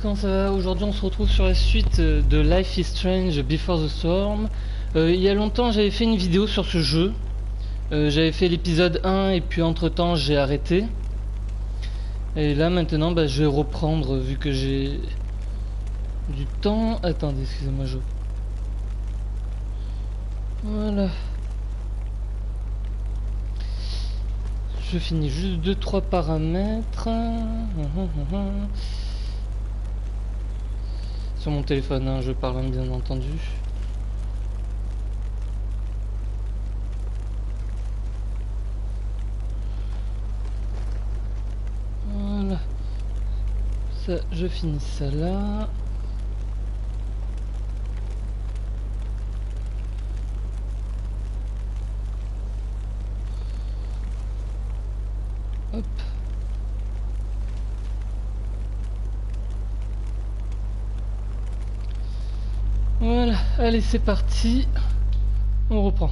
Comment ça va? Aujourd'hui on se retrouve sur la suite de Life is Strange Before the Storm. Il y a longtemps j'avais fait une vidéo sur ce jeu. J'avais fait l'épisode 1 et puis entre temps j'ai arrêté. Et là maintenant je vais reprendre vu que j'ai du temps. Attendez, excusez-moi, Voilà. Je finis juste 2-3 paramètres. Sur mon téléphone, hein, je parle bien entendu. Voilà. Ça, je finis ça là. Hop. Voilà, allez c'est parti. On reprend.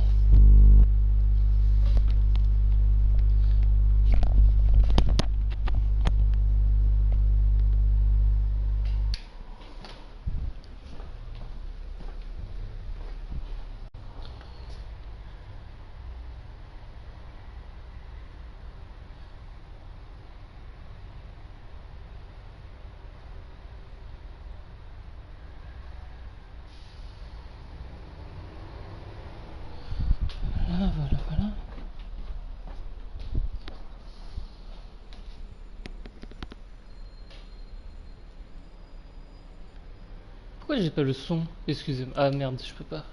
Voilà. Pourquoi j'ai pas le son? Excusez-moi. Ah merde, je peux pas.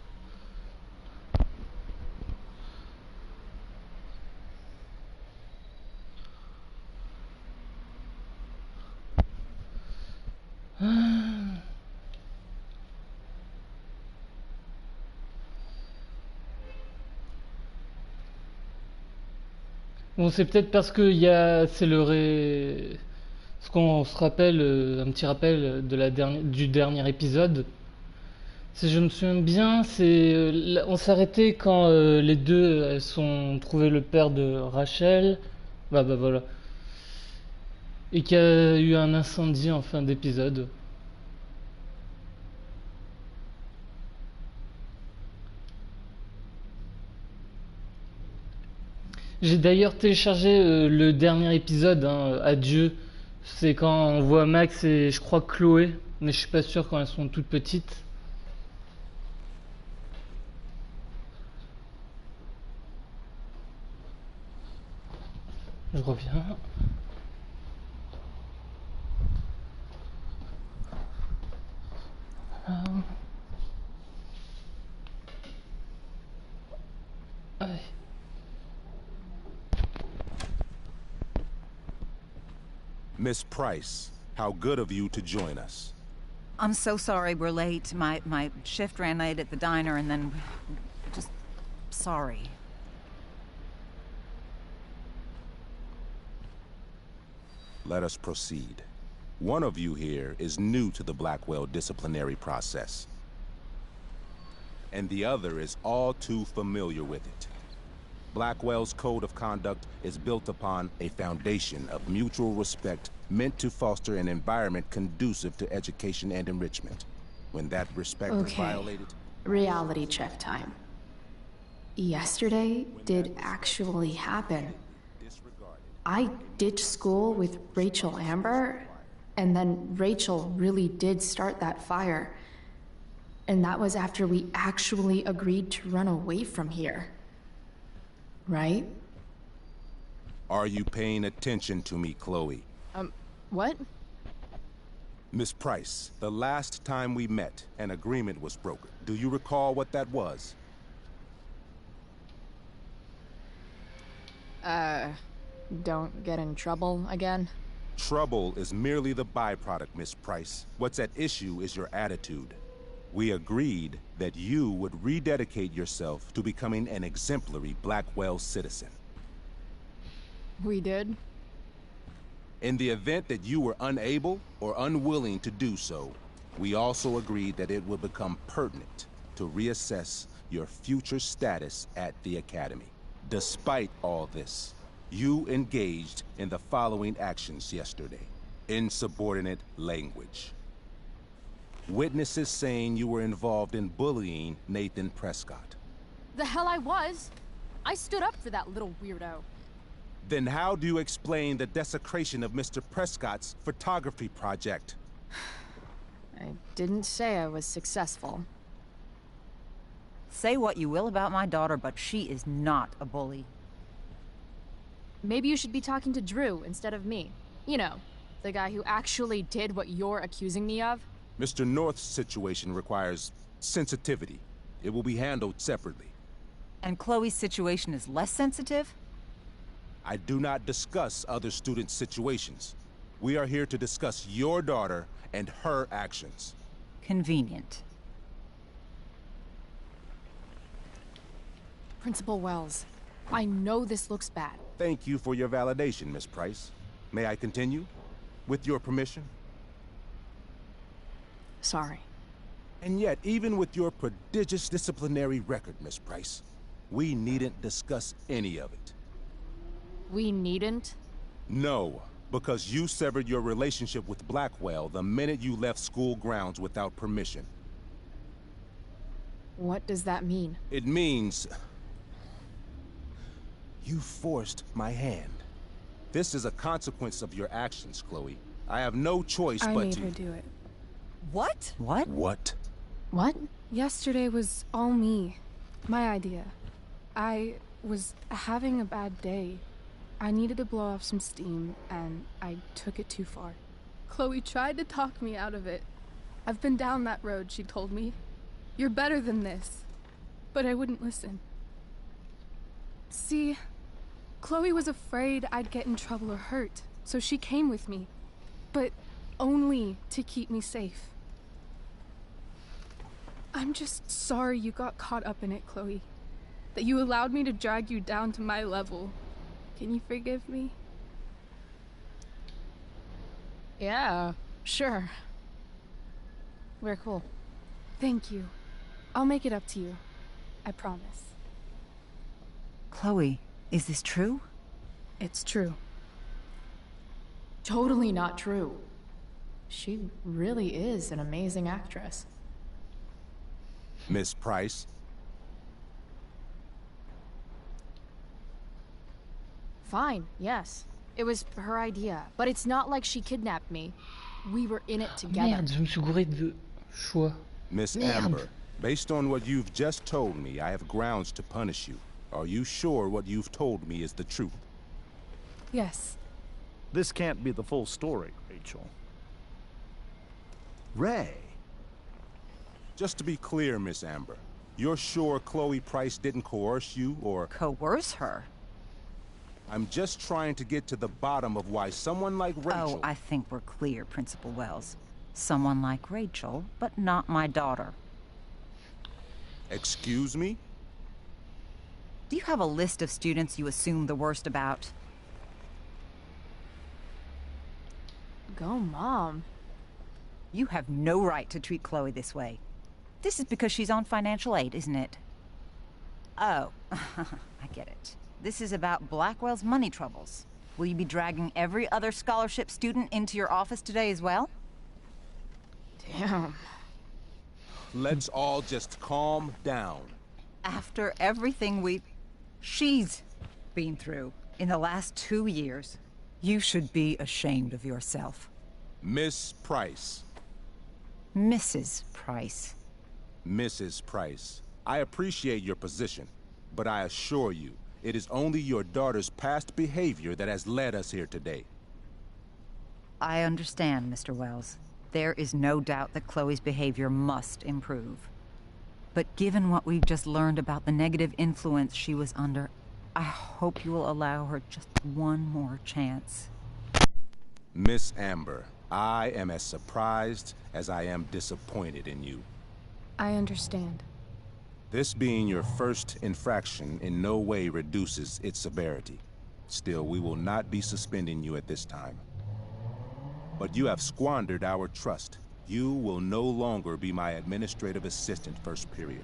Bon, c'est peut-être parce que c'est ce qu'on se rappelle, un petit rappel de du dernier épisode. Si je me souviens bien, on s'arrêtait quand les deux elles sont trouvé le père de Rachel. Voilà. Et qu'il y a eu un incendie en fin d'épisode. J'ai d'ailleurs téléchargé le dernier épisode, hein, Adieu. C'est quand on voit Max et je crois Chloé, mais je suis pas sûr quand elles sont toutes petites. Je reviens. Allez. Miss Price, how good of you to join us. I'm so sorry we're late. My shift ran late at the diner and then... just... sorry. Let us proceed. One of you here is new to the Blackwell disciplinary process. And the other is all too familiar with it. Blackwell's code of conduct is built upon a foundation of mutual respect meant to foster an environment conducive to education and enrichment. When that respect is violated... Reality check time. Yesterday did actually happen. I ditched school with Rachel Amber, and then Rachel really did start that fire. And that was after we actually agreed to run away from here. Right? Are you paying attention to me, Chloe? What? Miss Price, the last time we met, an agreement was broken. Do you recall what that was? Don't get in trouble again? Trouble is merely the byproduct, Miss Price. What's at issue is your attitude. We agreed that you would rededicate yourself to becoming an exemplary Blackwell citizen. We did? In the event that you were unable or unwilling to do so, we also agreed that it would become pertinent to reassess your future status at the Academy. Despite all this, you engaged in the following actions yesterday. Insubordinate language. Witnesses saying you were involved in bullying Nathan Prescott. The hell I was. I stood up for that little weirdo. Then how do you explain the desecration of Mr. Prescott's photography project? I didn't say I was successful. Say what you will about my daughter, but she is not a bully. Maybe you should be talking to Drew instead of me. You know, the guy who actually did what you're accusing me of. Mr. North's situation requires sensitivity. It will be handled separately. And Chloe's situation is less sensitive? I do not discuss other students' situations. We are here to discuss your daughter and her actions. Convenient. Principal Wells, I know this looks bad. Thank you for your validation, Miss Price. May I continue? With your permission? Sorry. And yet, even with your prodigious disciplinary record, Miss Price, we needn't discuss any of it. We needn't? No, because you severed your relationship with Blackwell the minute you left school grounds without permission. What does that mean? It means you forced my hand. This is a consequence of your actions, Chloe. I have no choice I but made to... her do it. What? What? What? What? Yesterday was all me. My idea. I was having a bad day. I needed to blow off some steam, and I took it too far. Chloe tried to talk me out of it. I've been down that road, she told me. You're better than this. But I wouldn't listen. See, Chloe was afraid I'd get in trouble or hurt, so she came with me. But only to keep me safe. I'm just sorry you got caught up in it, Chloe. That you allowed me to drag you down to my level. Can you forgive me? Yeah, sure. We're cool. Thank you. I'll make it up to you. I promise. Chloe, is this true? It's true. Totally not true. She really is an amazing actress. Miss Price? Fine, yes. It was her idea, but it's not like she kidnapped me. We were in it together. Merde, je me suis gouré de choix. Miss Merde. Amber, based on what you've just told me, I have grounds to punish you. Are you sure what you've told me is the truth? Yes. This can't be the full story, Rachel. Ray. Just to be clear, Miss Amber, you're sure Chloe Price didn't coerce you, or... Coerce her? I'm just trying to get to the bottom of why someone like Rachel... Oh, I think we're clear, Principal Wells. Someone like Rachel, but not my daughter. Excuse me? Do you have a list of students you assume the worst about? Go, Mom. You have no right to treat Chloe this way. This is because she's on financial aid, isn't it? Oh, I get it. This is about Blackwell's money troubles. Will you be dragging every other scholarship student into your office today as well? Damn. Let's all just calm down. After everything she's been through in the last 2 years, you should be ashamed of yourself. Miss Price. Mrs. Price. Mrs. Price, I appreciate your position, but I assure you, it is only your daughter's past behavior that has led us here today. I understand, Mr. Wells. There is no doubt that Chloe's behavior must improve. But given what we've just learned about the negative influence she was under, I hope you will allow her just one more chance. Miss Amber, I am as surprised as I am disappointed in you. I understand. This being your first infraction in no way reduces its severity. Still, we will not be suspending you at this time. But you have squandered our trust. You will no longer be my administrative assistant first period.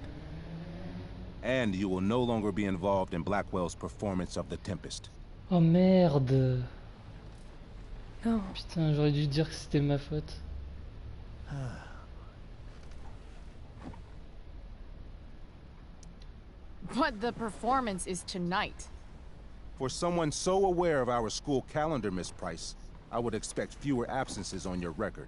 And you will no longer be involved in Blackwell's performance of The Tempest. Oh merde. No. Putain, j'aurais dû dire que c'était ma faute. But the performance is tonight. For someone so aware of our school calendar, Miss Price, I would expect fewer absences on your record.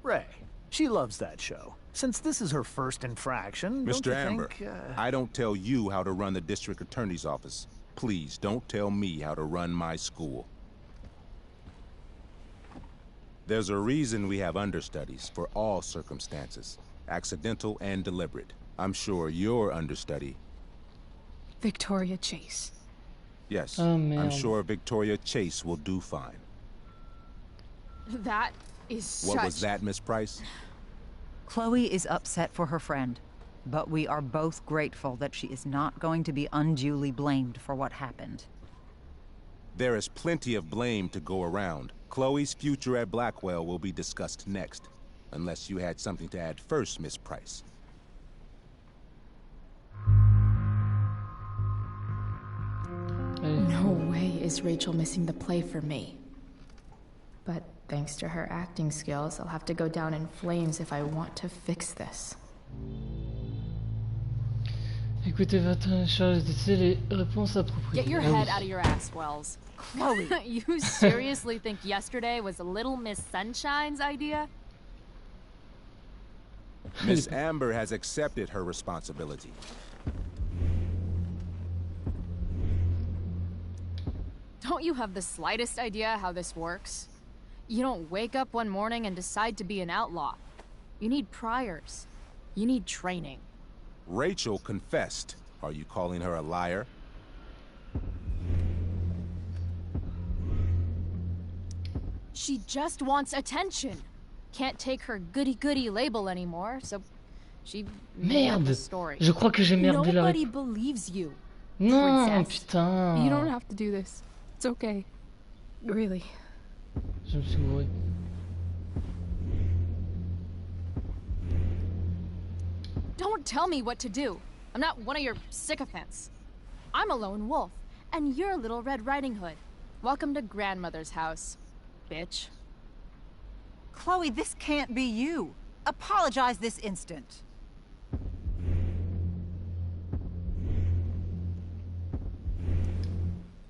Ray, she loves that show. Since this is her first infraction, don't Mr. you Amber, think, I don't tell you how to run the district attorney's office. Please don't tell me how to run my school. There's a reason we have understudies for all circumstances, accidental and deliberate. I'm sure your understudy... Victoria Chase. Yes, Oh, I'm man. sure Victoria Chase will do fine. That is such... What was that, Miss Price? Chloe is upset for her friend, but we are both grateful that she is not going to be unduly blamed for what happened. There is plenty of blame to go around. Chloe's future at Blackwell will be discussed next. Unless you had something to add first, Miss Price. No way is Rachel missing the play for me. But thanks to her acting skills, I'll have to go down in flames if I want to fix this. Écoutez votre charge de les réponses appropriées. Get your Ah head oui. out of your ass, Wells. Chloe! You seriously think yesterday was Little Miss Sunshine's idea? Miss Amber has accepted her responsibility. Don't you have the slightest idea how this works? You don't wake up one morning and decide to be an outlaw. You need priors. You need training. Rachel confessed. Are you calling her a liar? She just wants attention. Can't take her goody-goody label anymore, so she made up a Merde! story. Je crois que j'ai merdé la Nobody réponse. believes you. Non, princess. putain! You don't have to do this. It's okay. Really. Je me suis gouré. Don't tell me what to do. I'm not one of your sycophants. I'm a lone wolf, and you're Little Red Riding Hood. Welcome to grandmother's house, bitch. Chloe, this can't be you. Apologize this instant.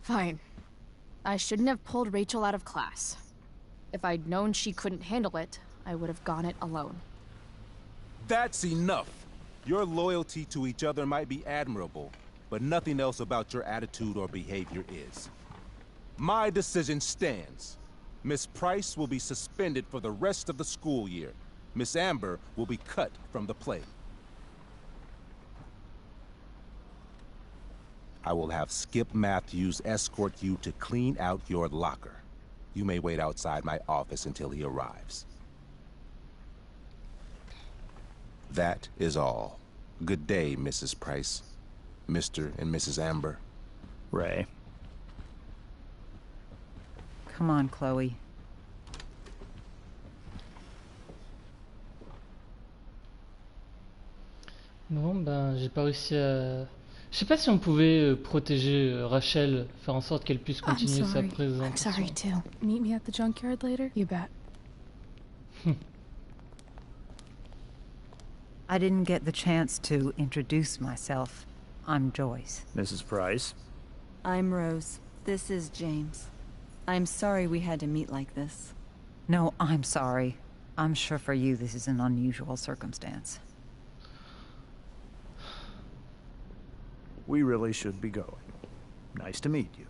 Fine. I shouldn't have pulled Rachel out of class. If I'd known she couldn't handle it, I would have gone it alone. That's enough. Your loyalty to each other might be admirable, but nothing else about your attitude or behavior is. My decision stands. Miss Price will be suspended for the rest of the school year. Miss Amber will be cut from the play. I will have Skip Matthews escort you to clean out your locker. You may wait outside my office until he arrives. That is all. Good day, Mrs. Price. Mr. and Mrs. Amber. Ray. Come on, Chloe. Bon, ben, j'ai pas réussi à... Je sais pas si on pouvait protéger Rachel, faire en sorte qu'elle puisse I'm continuer sa sorry. I'm présentation. sorry too. Meet me at the junkyard later? You bet. I didn't get the chance to introduce myself. I'm Joyce. Mrs. Price. I'm Rose. This is James. I'm sorry we had to meet like this. No, I'm sorry. I'm sure for you this is an unusual circumstance. We really should be going. Nice to meet you.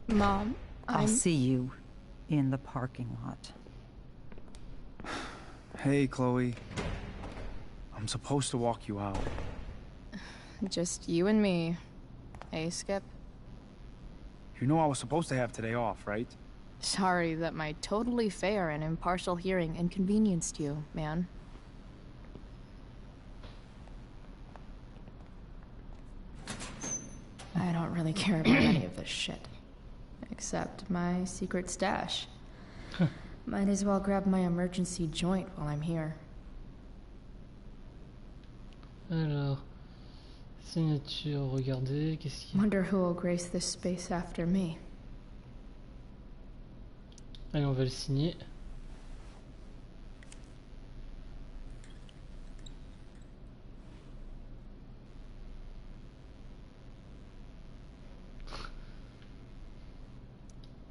Mom, I'll see you in the parking lot. Hey, Chloe. I'm supposed to walk you out. Just you and me. Hey, Skip. You know I was supposed to have today off, right? Sorry that my totally fair and impartial hearing inconvenienced you, man. I don't really care about any of this shit. Except my secret stash. Might as well grab my emergency joint while I'm here. Alors, Signature, regardez, qu'est-ce qu'il y a? Wonder who will grace this space after me. Allez, on va le signer.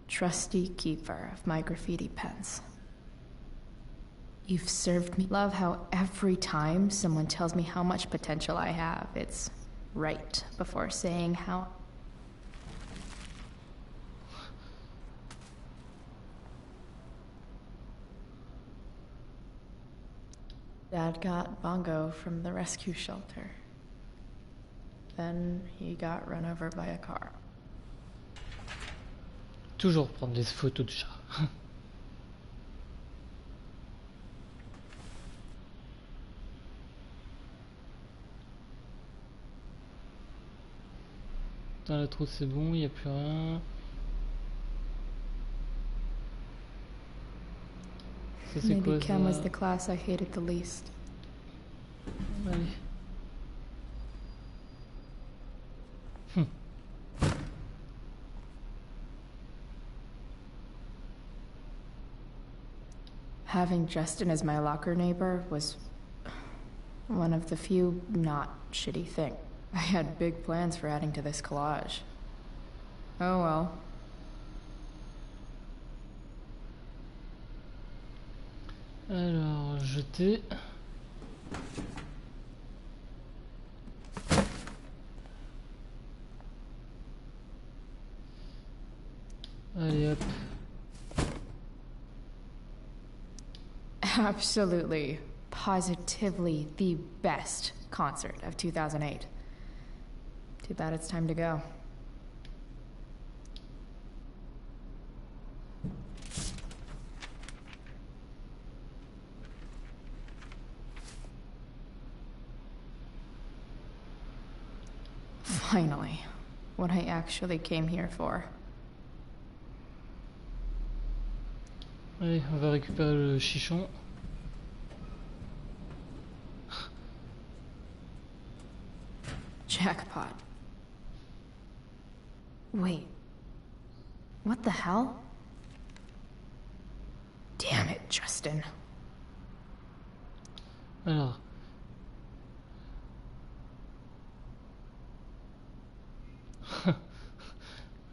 Trusty keeper of my graffiti pens. You've served me. Love how every time someone tells me how much potential I have, it's right before saying how. Dad got Bongo from the rescue shelter. Then he got run over by a car. Toujours prendre des photos de chat. Dans la trousse c'est bon, il n'y a plus rien. Ça c'est Maybe quoi chem was ça? the class I hated the least. Allez. Having Justin as my locker neighbor was one of the few not shitty things. I had big plans for adding to this collage. Oh well. Alors, jeter. Allez hop. Absolutely, positively the best concert of 2008. Too bad it's time to go. Finally, what I actually came here for. Allez, on va récupérer le chichon. Jackpot. Wait. What the hell? Damn it, Justin. Alors.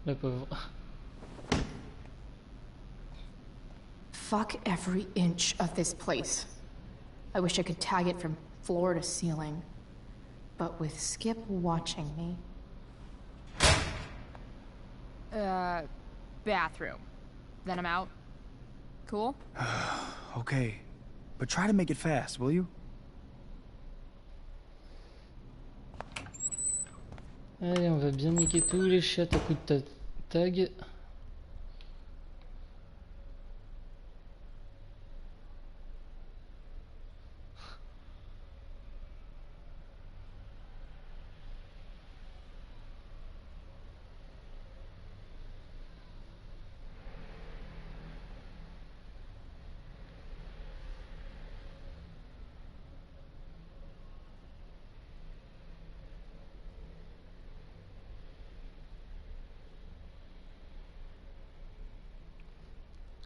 La pauvre. Fuck every inch of this place. I wish I could tag it from floor to ceiling. But with Skip watching me... Bathroom. Then I'm out. Cool? Okay, but try to make it fast, will you? Allez, on va bien niquer tous les chiottes à coups de tag.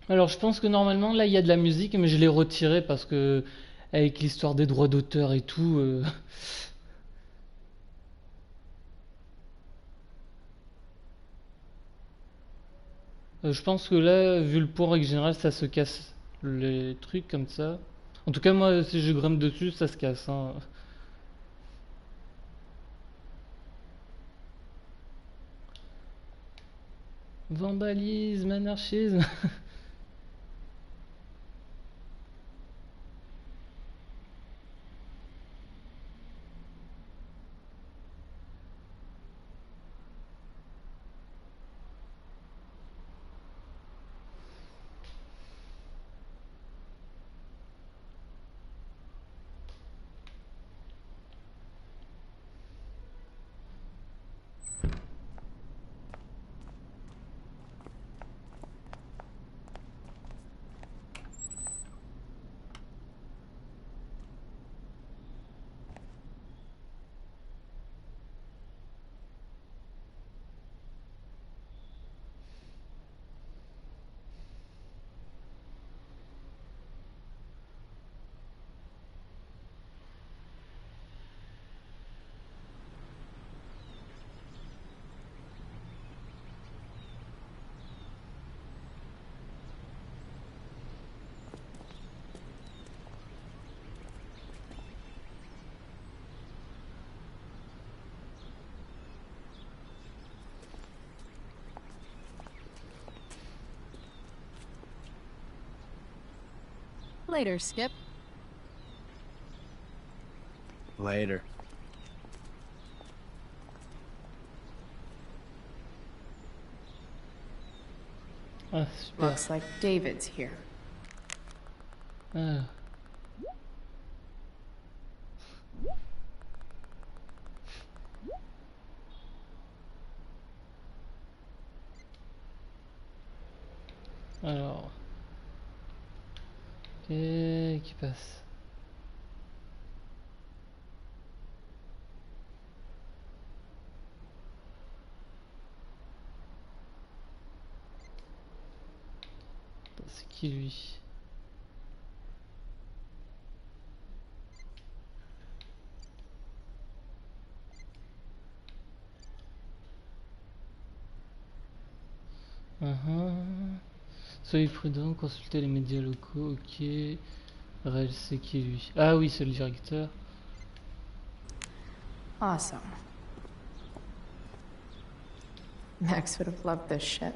Alors je pense que normalement là il y a de la musique mais je l'ai retiré parce que avec l'histoire des droits d'auteur et tout je pense que là vu le point règle générale ça se casse les trucs comme ça. En tout cas moi si je grimpe dessus ça se casse hein. Vandalisme, anarchisme. Later, Skip. Later. Ah, super. Looks like David's here. Ah. Alors, et qui passe? Attends, c'est qui lui? Soyez prudent, consultez les médias locaux, ok. Rel, c'est qui lui? Ah oui, c'est le directeur. Awesome. Max would have loved this shit.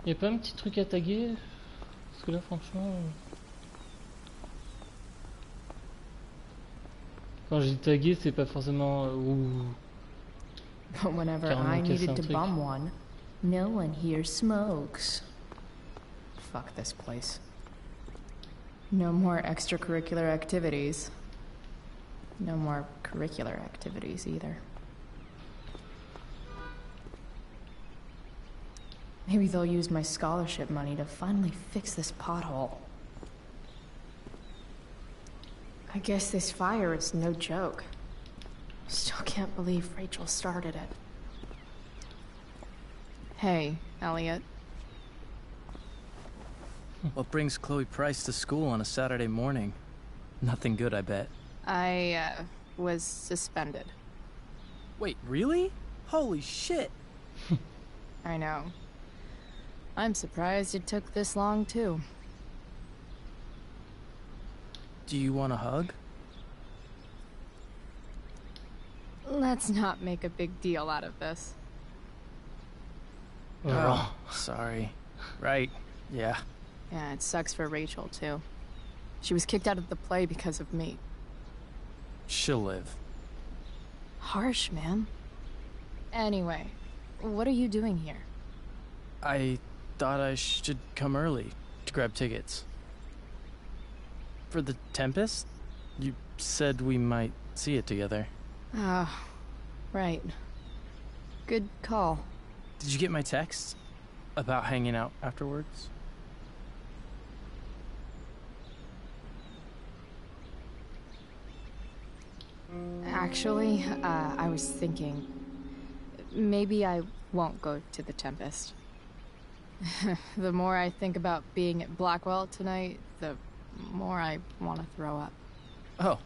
Y'a pas un petit truc à taguer? Parce que là, franchement. Quand j'ai tagué, c'est pas forcément. But whenever Carrément I casser un needed to truc. bum one, no one here smokes. Fuck this place. No more extracurricular activities. No more curricular activities either. Maybe they'll use my scholarship money to finally fix this pothole. I guess this fire is no joke. Still can't believe Rachel started it. Hey, Elliot. What brings Chloe Price to school on a Saturday morning? Nothing good, I bet. I, was suspended. Wait, really? Holy shit! I know. I'm surprised it took this long, too. Do you want a hug? Let's not make a big deal out of this. Oh, sorry. Right, yeah. Yeah, it sucks for Rachel, too. She was kicked out of the play because of me. She'll live. Harsh, man. Anyway, what are you doing here? I thought I should come early to grab tickets. For the Tempest? You said we might see it together. Ah, right. Good call. Did you get my text? About hanging out afterwards? Actually, I was thinking... maybe I won't go to the Tempest. The more I think about being at Blackwell tonight, the more I want to throw up. Oh,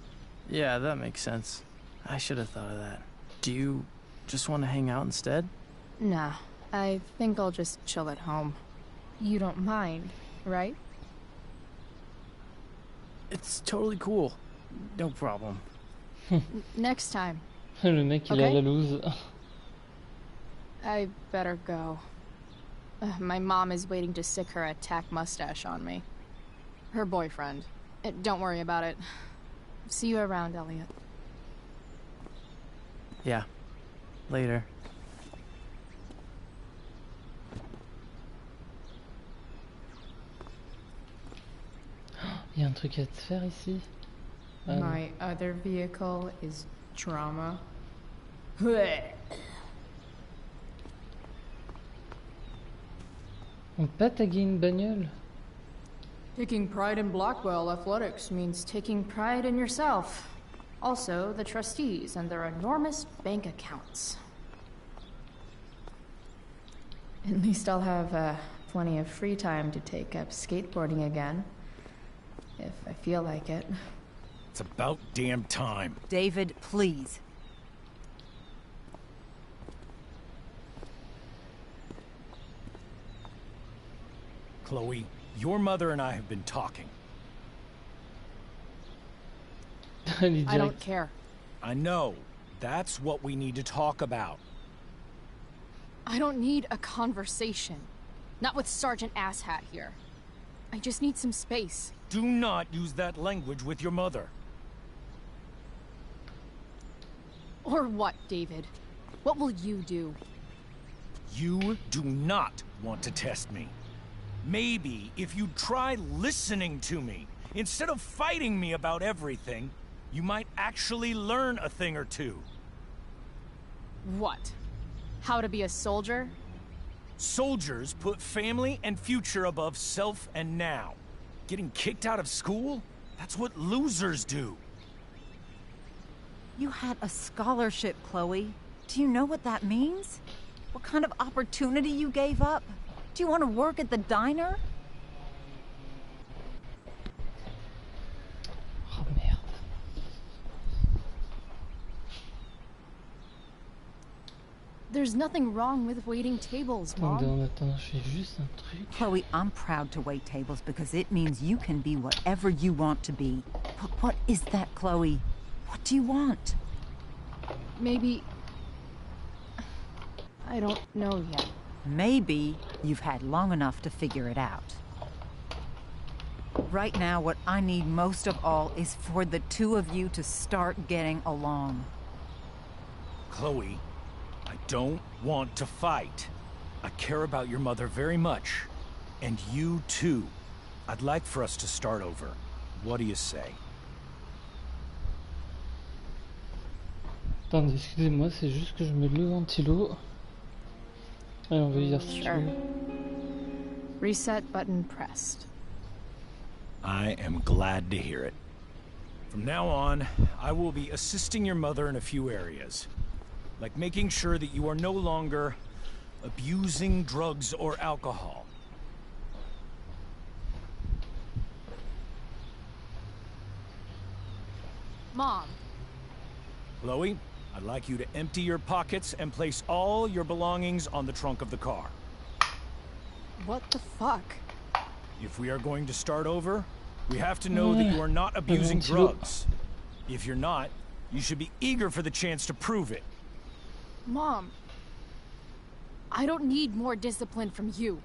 yeah, that makes sense. I should have thought of that. Do you just want to hang out instead? Nah, I think I'll just chill at home. You don't mind, right? It's totally cool. No problem. Next time. Le mec, il a la loose. I better go. My mom is waiting to sick her attack mustache on me. Her boyfriend. Don't worry about it. See you around, Elliot. Yeah. Later. Il y a un truc à te faire ici. My other vehicle is drama. On peut pas taguer une bagnole? Taking pride in Blackwell athletics means taking pride in yourself. Also, the trustees and their enormous bank accounts. At least I'll have plenty of free time to take up skateboarding again. If I feel like it. It's about damn time. David, please. Chloe, your mother and I have been talking. I don't care. I know. That's what we need to talk about. I don't need a conversation. Not with Sergeant Asshat here. I just need some space. Do not use that language with your mother. Or what, David? What will you do? You do not want to test me. Maybe if you try listening to me, instead of fighting me about everything, you might actually learn a thing or two. What? How to be a soldier? Soldiers put family and future above self and now. Getting kicked out of school? That's what losers do. You had a scholarship, Chloe. Do you know what that means? What kind of opportunity you gave up? Do you want to work at the diner? Oh merde. There's nothing wrong with waiting tables, Mom. Attends, je fais juste un truc. Chloe, I'm proud to wait tables because it means you can be whatever you want to be. But what is that, Chloe? What do you want? Maybe... I don't know yet. Maybe you've had long enough to figure it out. Right now, what I need most of all is for the two of you to start getting along. Chloe, I don't want to fight. I care about your mother very much. And you too. I'd like for us to start over. What do you say? Attendez, excusez-moi, c'est juste que je mets le ventilo. Allez, on va dire Sure. Reset button pressed. I am glad to hear it. From now on, I will be assisting your mother in a few areas. Like making sure that you are no longer abusing drugs or alcohol. Mom. Chloe, I'd like you to empty your pockets and place all your belongings on the trunk of the car. What the fuck? If we are going to start over, we have to know that you are not abusing drugs. If you're not, you should be eager for the chance to prove it. Mom. I don't need more discipline from you.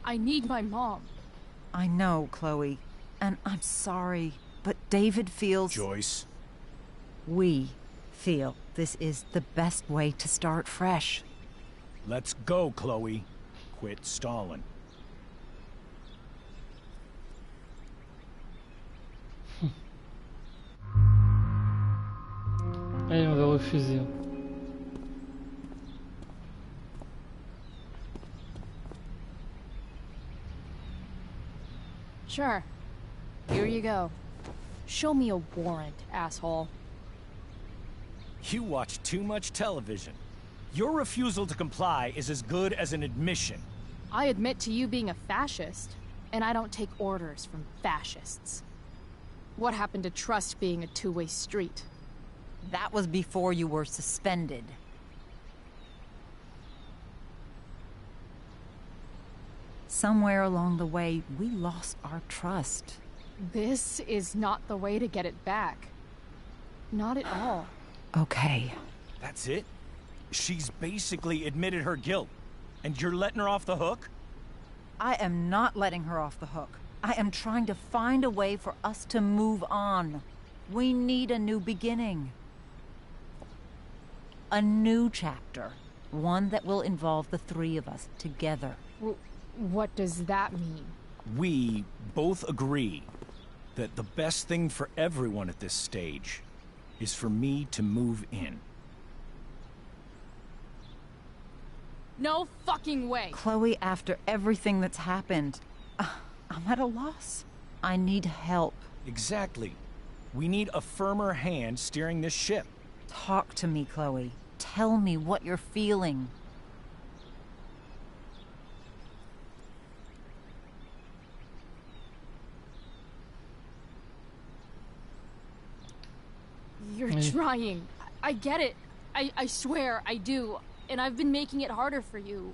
I need my mom. I know, Chloe, and I'm sorry, but David feels... Joyce. We feel this is the best way to start fresh. Let's go, Chloe. Quit stalling. Allez, on va refuser. Sure. Here you go. Show me a warrant, asshole. You watch too much television. Your refusal to comply is as good as an admission. I admit to you being a fascist, and I don't take orders from fascists. What happened to trust being a two-way street? That was before you were suspended. Somewhere along the way, we lost our trust. This is not the way to get it back. Not at all. Okay. That's it? She's basically admitted her guilt, and you're letting her off the hook? I am not letting her off the hook. I am trying to find a way for us to move on. We need a new beginning. A new chapter. One that will involve the three of us together. What does that mean? We both agree that the best thing for everyone at this stage is for me to move in. No fucking way! Chloe, after everything that's happened, I'm at a loss. I need help. Exactly. We need a firmer hand steering this ship. Talk to me, Chloe. Tell me what you're feeling. You're trying. I get it. I swear, I do. And I've been making it harder for you.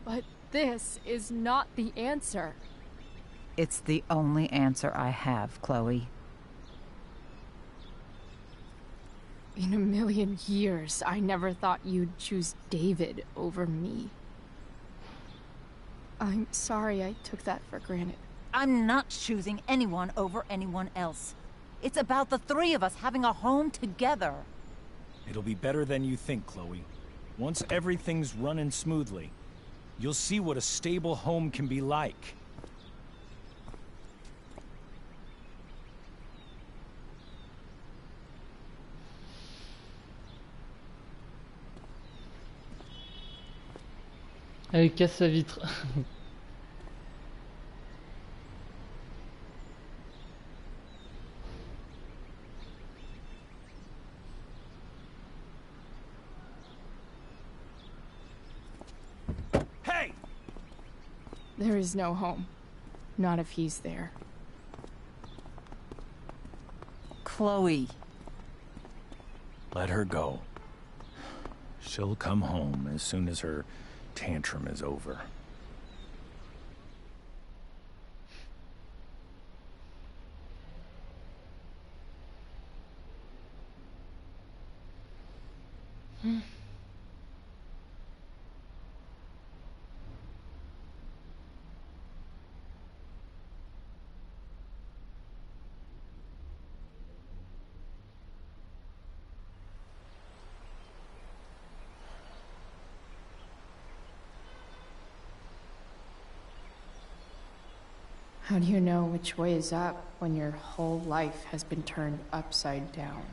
But this is not the answer. It's the only answer I have, Chloe. In a million years, I never thought you'd choose David over me. I'm sorry I took that for granted. I'm not choosing anyone over anyone else. It's about the three of us having a home together. It'll be better than you think, Chloe. Once everything's running smoothly, you'll see what a stable home can be like. Allez, casse sa vitre. Hey! There is no home. Not if he's there. Chloe. Let her go. She'll come home as soon as her tantrum is over. How do you know which way is up when your whole life has been turned upside down?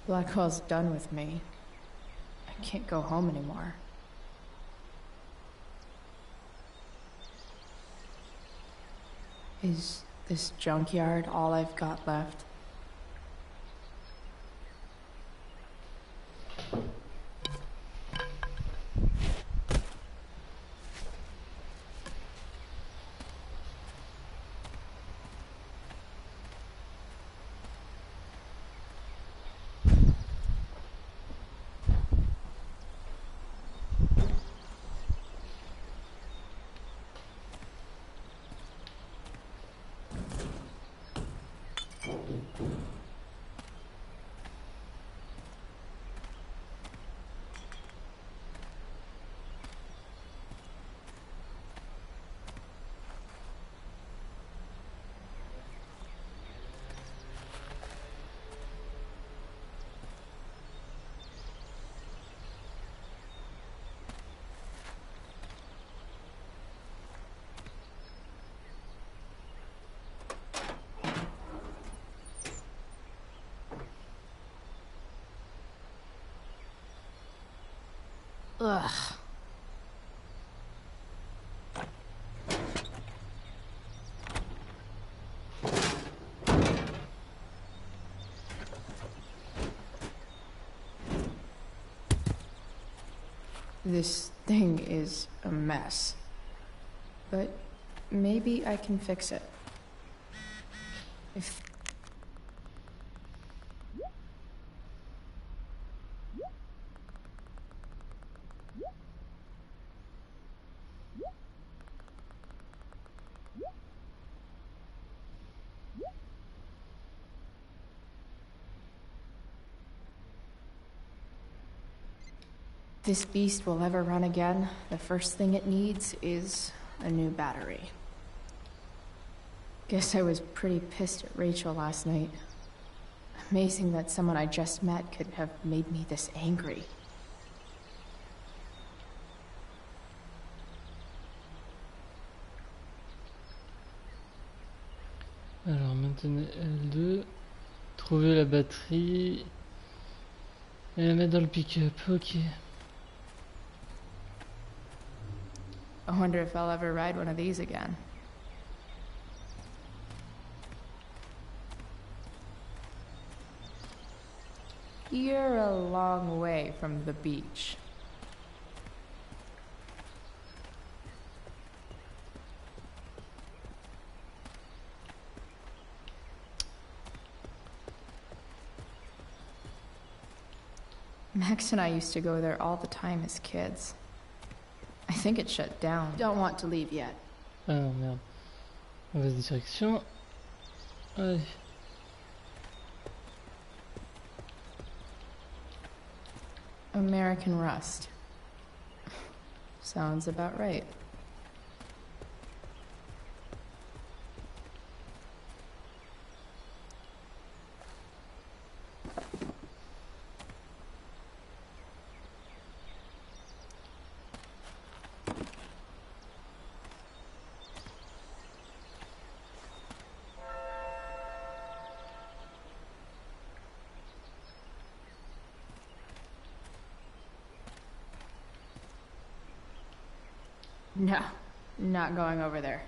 Blackwell's done with me. I can't go home anymore. Is this junkyard all I've got left? Ugh. This thing is a mess. But maybe I can fix it. If this beast will ever run again, the first thing it needs is a new battery. Guess I was pretty pissed at Rachel last night. Amazing that someone I just met could have made me this angry. Alors, maintenez L2, trouver la batterie et la mettre dans le pick-up. Ok. I wonder if I'll ever ride one of these again. You're a long way from the beach. Max and I used to go there all the time as kids. I think it shut down. Don't want to leave yet. Ah non, merde. Mauvaise direction. Allez. American Rust. Sounds about right. No, not going over there.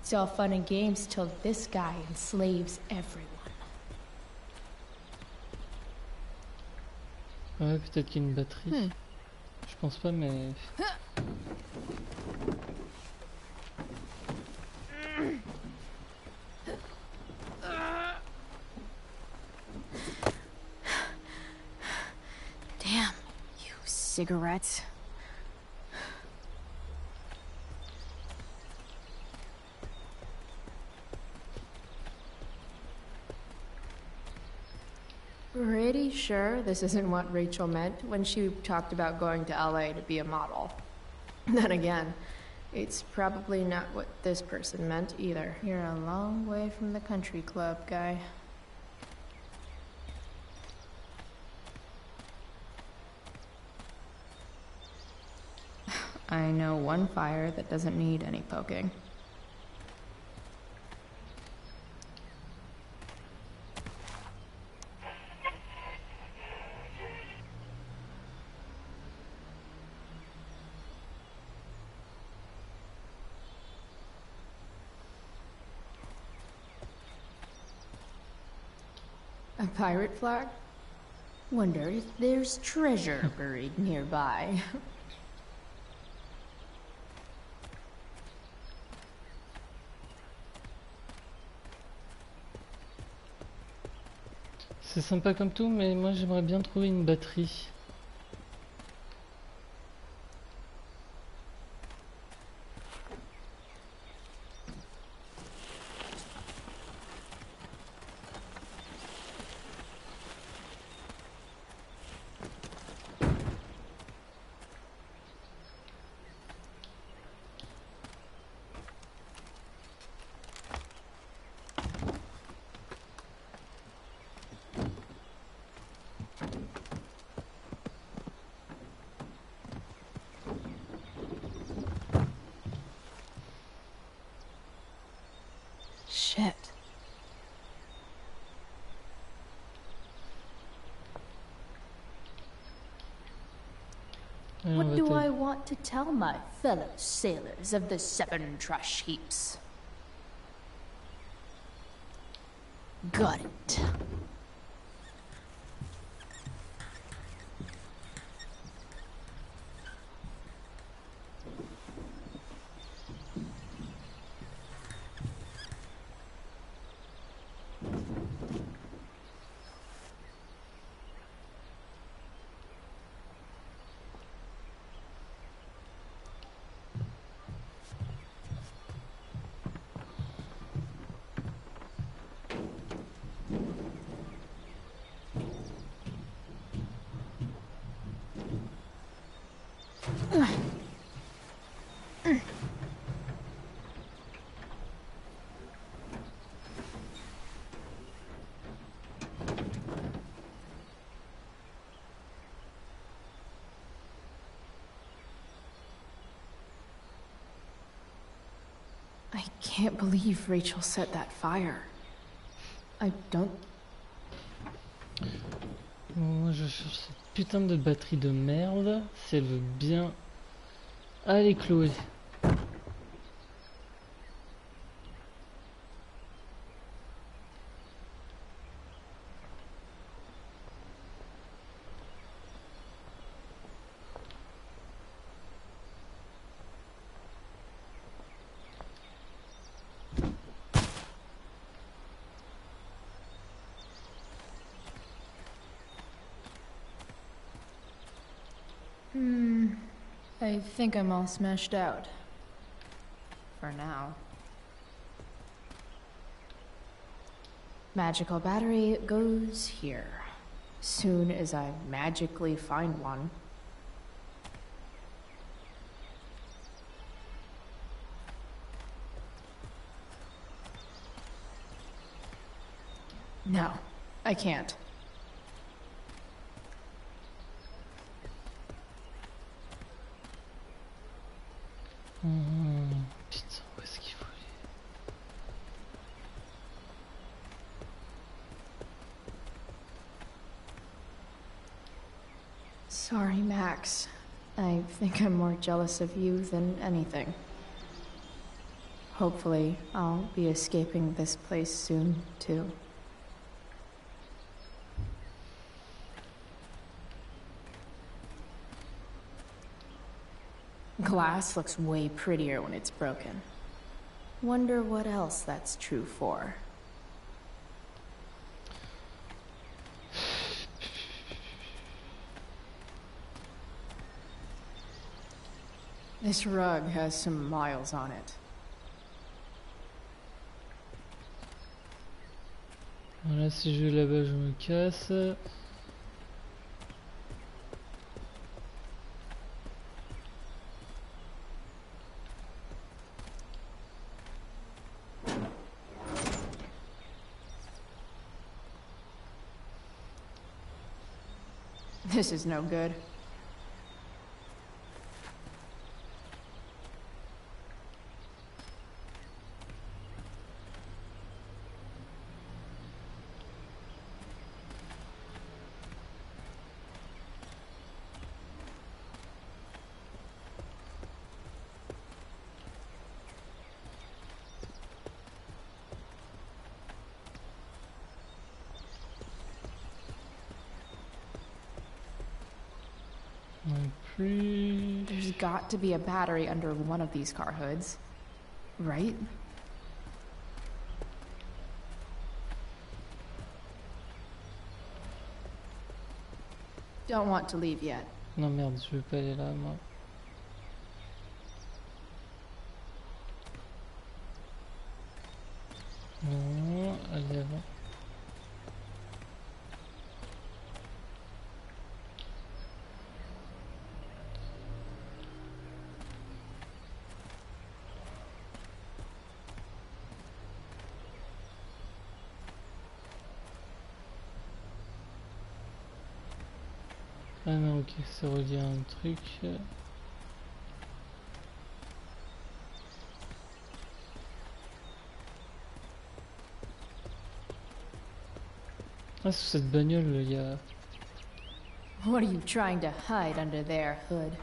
It's all fun and games till this guy enslaves everyone. Ouais, peut-être qu'il y a une batterie. Je pense pas, mais... Damn, you cigarettes. Pretty sure this isn't what Rachel meant when she talked about going to LA to be a model. Then again, it's probably not what this person meant either. You're a long way from the country club, guy. I know one fire that doesn't need any poking. A pirate flag? Wonder if there's treasure buried nearby. C'est sympa comme tout, mais moi j'aimerais bien trouver une batterie. Shit. What do I want to tell my fellow sailors of the 7 trash heaps? Got it. I can't believe Rachel set that fire. I don't... Moi je cherche cette putain de batterie de merde, si elle veut bien... Allez Chloé. I think I'm all smashed out. For now. Magical battery goes here. Soon as I magically find one. No, I can't. Putain, où est-ce qu'il faut aller? Sorry, Max. I think I'm more jealous of you than anything. Hopefully, I'll be escaping this place soon, too. Glass looks way prettier when it's broken. Wonder what else that's true for. This rug has some miles on it. Voilà, si je vais là-bas, je me casse. This is no good. There's got to be a battery under one of these car hoods, right? Don't want to leave yet. Non merde, je veux pas aller là, moi. Non, allez avant. Ah non, ok, c'est relié à un truc. Ah, sous cette bagnole, il y a... What are you trying to hide under their hood?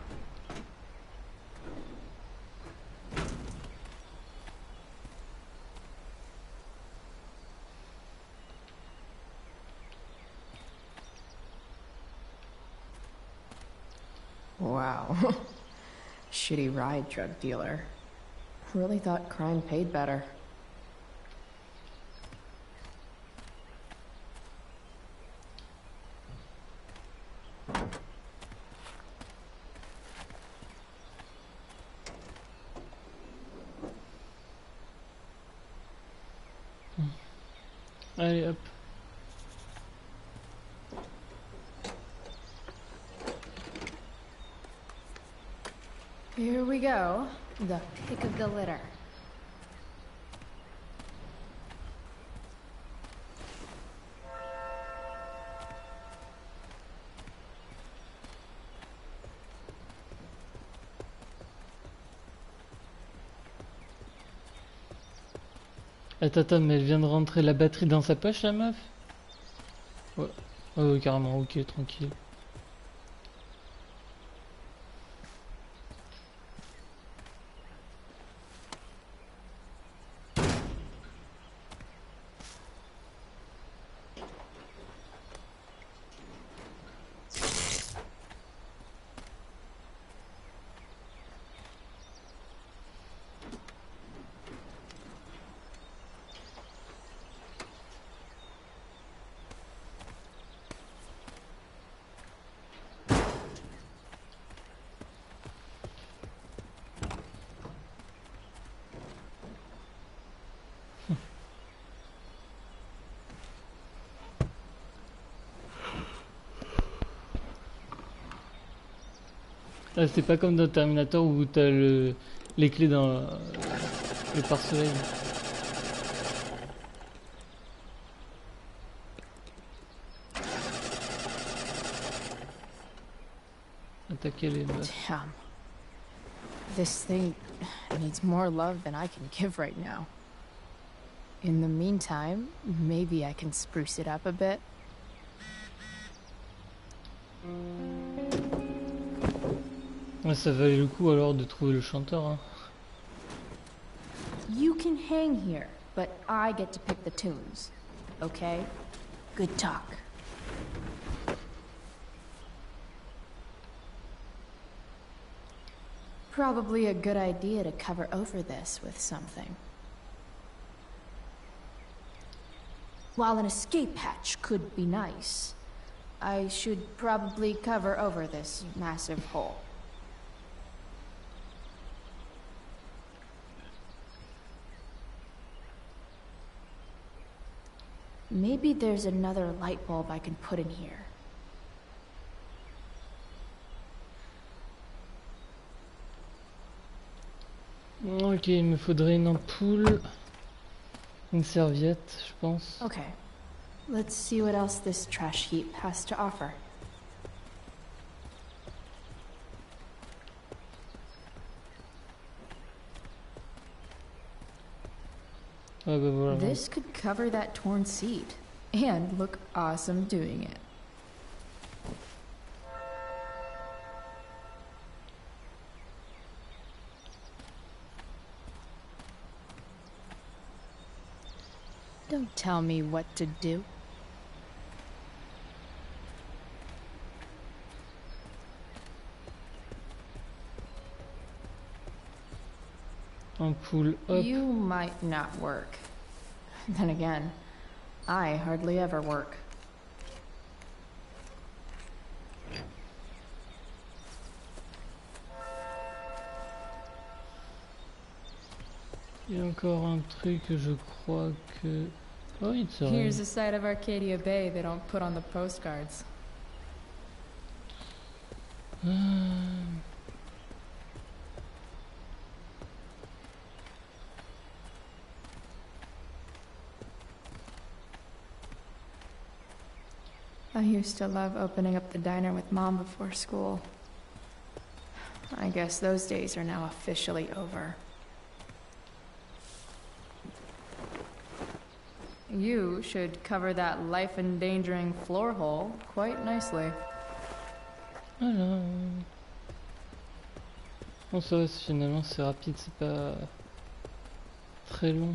Wow. Shitty ride drug dealer. Really thought crime paid better. Allez, hop. Here we go. The pick of the litter. Attends, mais elle vient de rentrer la batterie dans sa poche, la meuf? Ouais. Ouais, carrément, ok, tranquille. Là, c'est pas comme dans Terminator où t'as les clés dans le pare-soleil. Attaquer les meufs. Damn. This thing needs more love than I can give right now. In the meantime, maybe I can spruce it up a bit. Ouais, ça valait le coup alors de trouver le chanteur. Hein. You can hang here, but I get to pick the tunes. Okay? Good talk. Probably a good idea to cover over this with something. While an escape hatch could be nice, I should probably cover over this massive hole. Maybe there's another light bulb I can put in here. Ok, il me faudrait une ampoule, une serviette, je pense. Okay, let's see what else this trash heap has to offer. Ah bah voilà. This could cover that torn seat and look awesome doing it. Don't tell me what to do. Ampoule, hop. You might not work. Then again, I hardly ever work. Il y a encore un truc que je crois que... Oh, il te Here's a side of Arcadia Bay they don't put on the postcards. I used to love opening up the diner with Mom before school. I guess those days are now officially over. You should cover that life-endangering floor hole quite nicely. Voilà. Bon, ça va, finalement c'est rapide, c'est pas très long.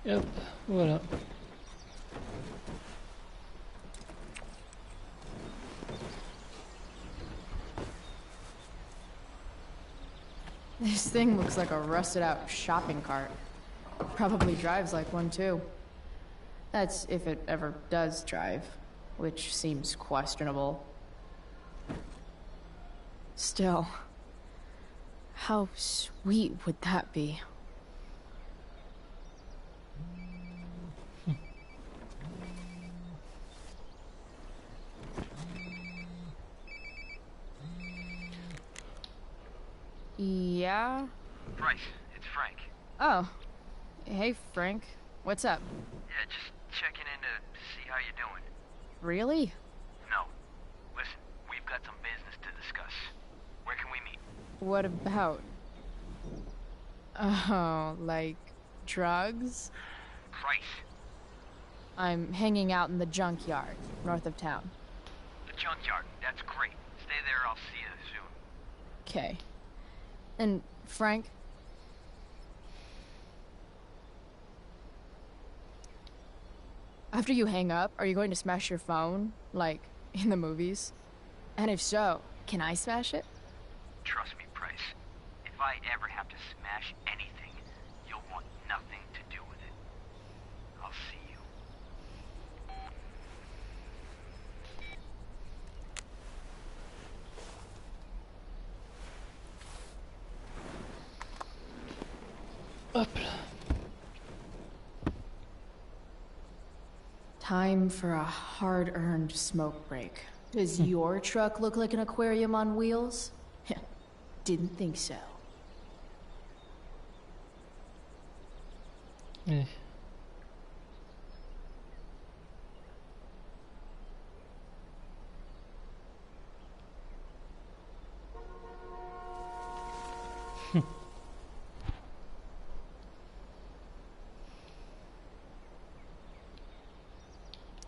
Et hop, voilà. This thing looks like a rusted out shopping cart. Probably drives like one too. That's if it ever does drive, which seems questionable. Still, how sweet would that be? Yeah? Bryce, it's Frank. Oh. Hey, Frank. What's up? Yeah, just checking in to see how you're doing. Really? No. Listen, we've got some business to discuss. Where can we meet? What about? Oh, like drugs? Price. I'm hanging out in the junkyard, north of town. The junkyard. That's great. Stay there, I'll see you soon. Okay. And Frank? After you hang up, are you going to smash your phone? Like, in the movies? And if so, can I smash it? Trust me, Price. If I ever have to smash anything, you'll want nothing to do with it. I'll see you. Hop là. Time for a hard-earned smoke break. Does your truck look like an aquarium on wheels? Didn't think so. Eh.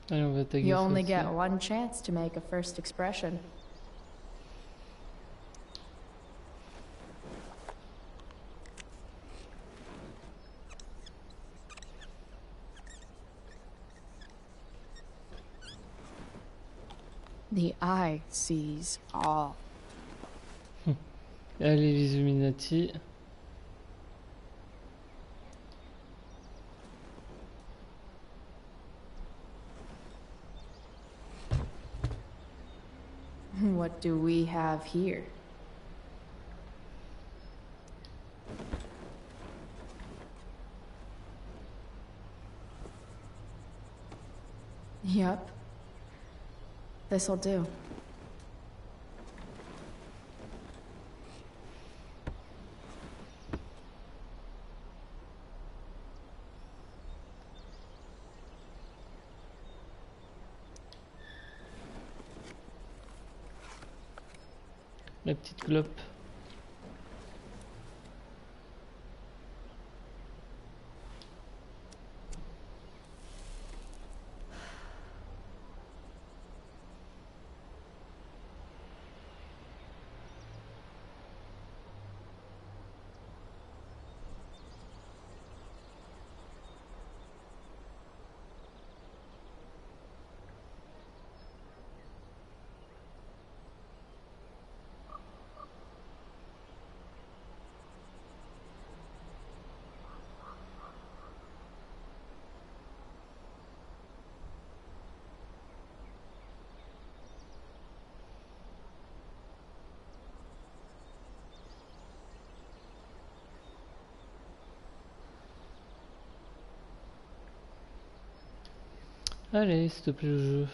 Allez, on va taguer You ça only aussi. get one chance to make a first expression. The eye sees all. Allez, les Illuminati. What do we have here? Yep. This'll do. La petite clope. Allez, s'il te plaît, le jeu.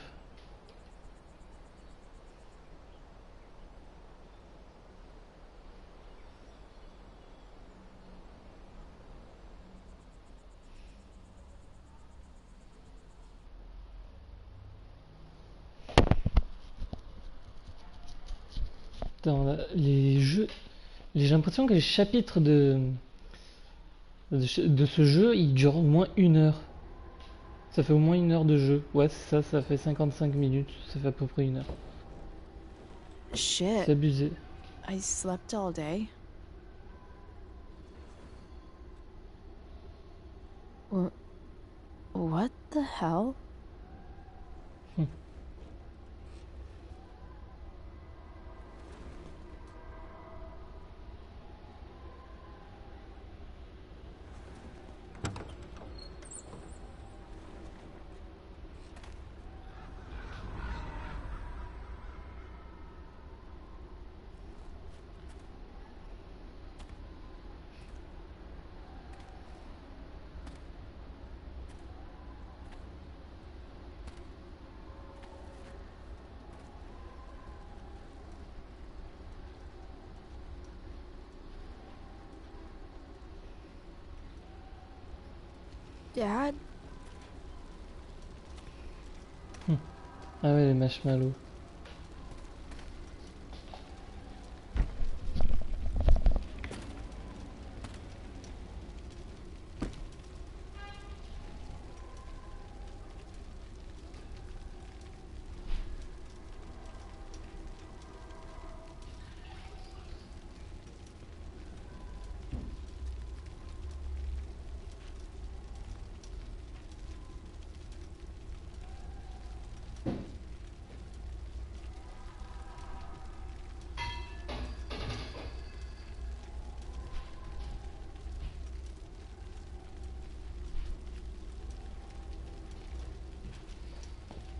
Putain, les jeux... J'ai l'impression que les chapitres de ce jeu, ils durent au moins 1 heure. Ça fait au moins 1 heure de jeu. Ouais, c'est ça, ça fait 55 minutes. Ça fait à peu près 1 heure. Shit. C'est abusé. I slept all day. What the hell? Dad? Ah ouais, les marshmallows.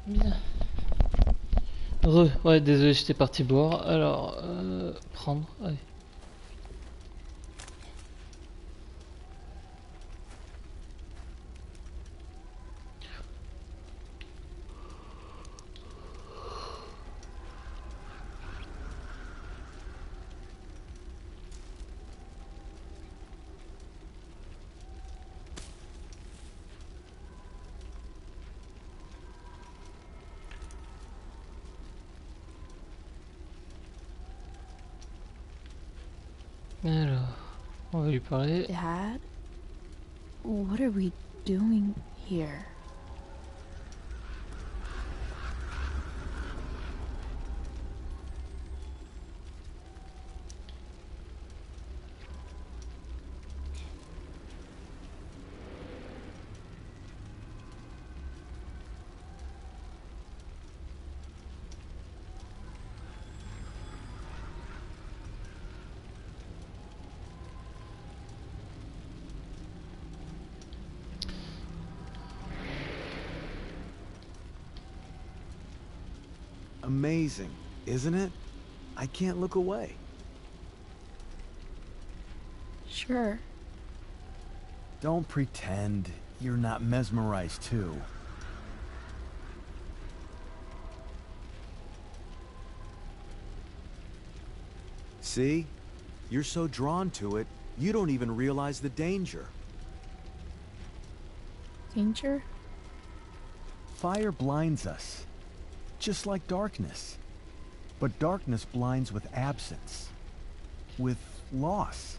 Bien. Ouais, désolé, j'étais parti boire. Alors, prendre. Allez. Alors, on va lui parler. Dad, what are we doing here? Amazing, isn't it? I can't look away. Sure. Don't pretend you're not mesmerized too. See? You're so drawn to it, you don't even realize the danger. Danger? Fire blinds us, just like darkness. But darkness blinds with absence, with loss.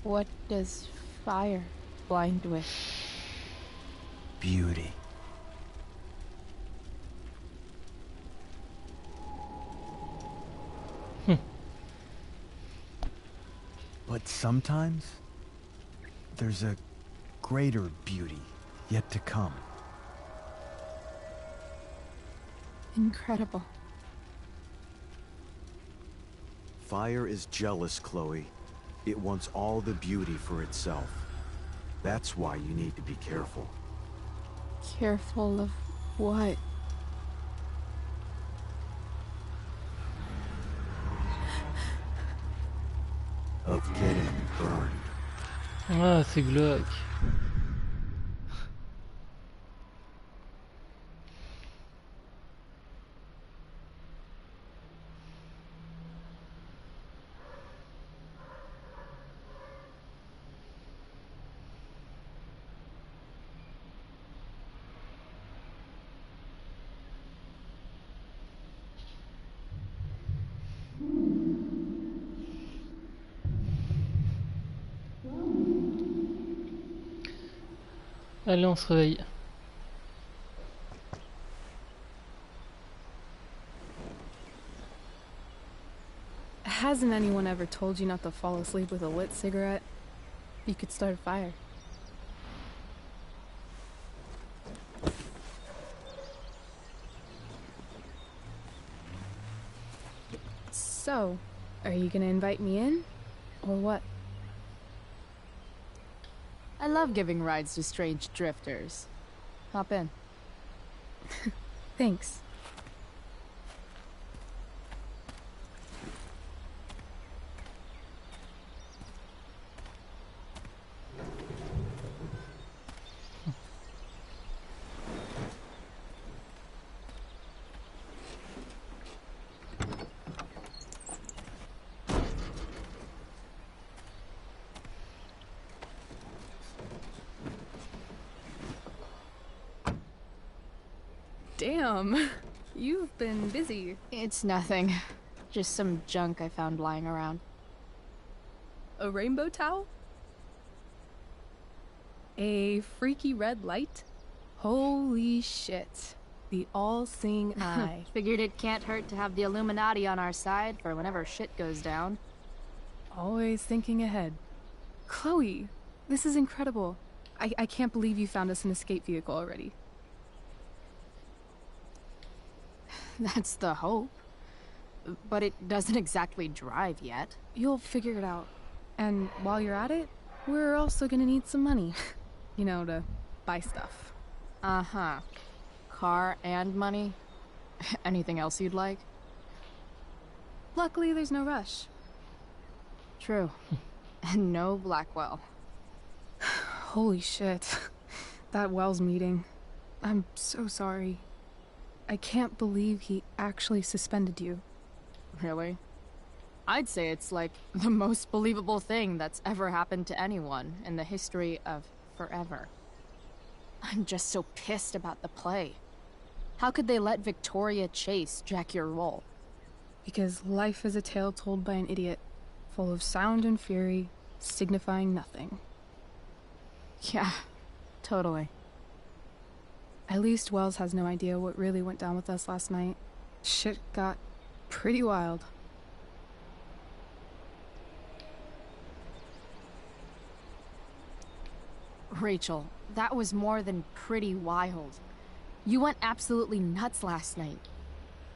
What does fire blind with? Beauty. But sometimes, there's a greater beauty yet to come. Incredible. Fire is jealous, Chloe. It wants all the beauty for itself. That's why you need to be careful. Careful of what? Of getting burned. Ah, c'est glauque. Allez, on se réveille. Hasn't anyone ever told you not to fall asleep with a lit cigarette? You could start a fire. So, are you gonna invite me in? Or what? I love giving rides to strange drifters. Hop in. Thanks. Damn, you've been busy. It's nothing. Just some junk I found lying around. A rainbow towel? A freaky red light? Holy shit. The all-seeing eye. Figured it can't hurt to have the Illuminati on our side for whenever shit goes down. Always thinking ahead. Chloe, this is incredible. I can't believe you found us an escape vehicle already. That's the hope. But it doesn't exactly drive yet. You'll figure it out. And while you're at it, we're also gonna need some money. You know, to buy stuff. Uh-huh. car and money. Anything else you'd like? Luckily, there's no rush. True. And no Blackwell. Holy shit. That Wells meeting. I'm so sorry. I can't believe he actually suspended you. Really? I'd say it's like the most believable thing that's ever happened to anyone in the history of forever. I'm just so pissed about the play. How could they let Victoria Chase jack your role? Because life is a tale told by an idiot, full of sound and fury, signifying nothing. Yeah, totally. At least Wells has no idea what really went down with us last night. Shit got pretty wild. Rachel, that was more than pretty wild. You went absolutely nuts last night.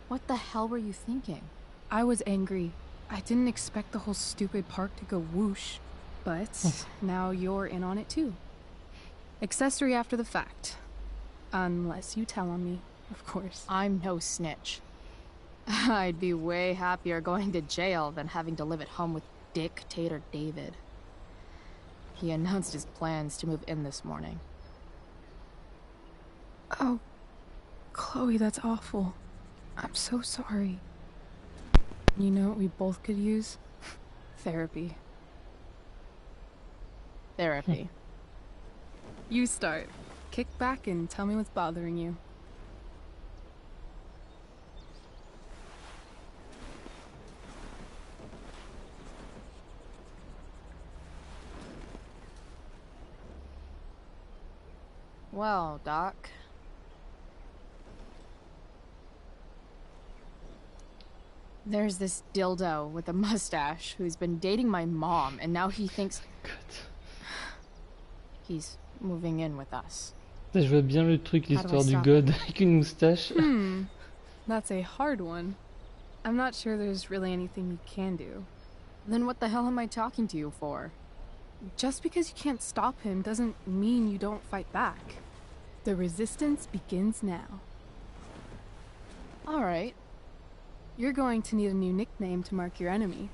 What the hell were you thinking? I was angry. I didn't expect the whole stupid park to go whoosh. But now you're in on it too. Accessory after the fact. Unless you tell on me, of course. I'm no snitch. I'd be way happier going to jail than having to live at home with Dictator David. He announced his plans to move in this morning. Oh, Chloe, that's awful. I'm so sorry. You know what we both could use? Therapy. Therapy. You start. Kick back and tell me what's bothering you. Well, Doc. There's this dildo with a mustache who's been dating my mom, and now he thinks... He's moving in with us. Je vois bien le truc, l'histoire du god avec une moustache. That's a hard one. I'm not sure there's really anything you can do. Then what the hell am I talking to you for? Just because you can't stop him doesn't mean you don't fight back. The resistance begins now. Alright. You're going to need a new nickname to mark your enemy.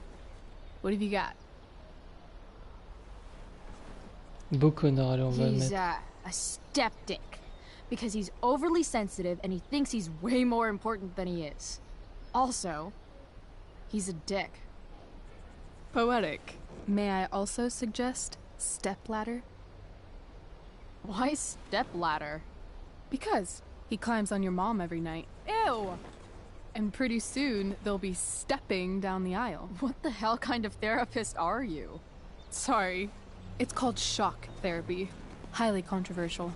What have you got? Beau connard, allez, on va le He's mettre. a skeptic. Because he's overly sensitive and he thinks he's way more important than he is. Also, he's a dick. Poetic. May I also suggest stepladder? Why stepladder? Because he climbs on your mom every night. Ew! And pretty soon, they'll be stepping down the aisle. What the hell kind of therapist are you? Sorry. It's called shock therapy. Highly controversial.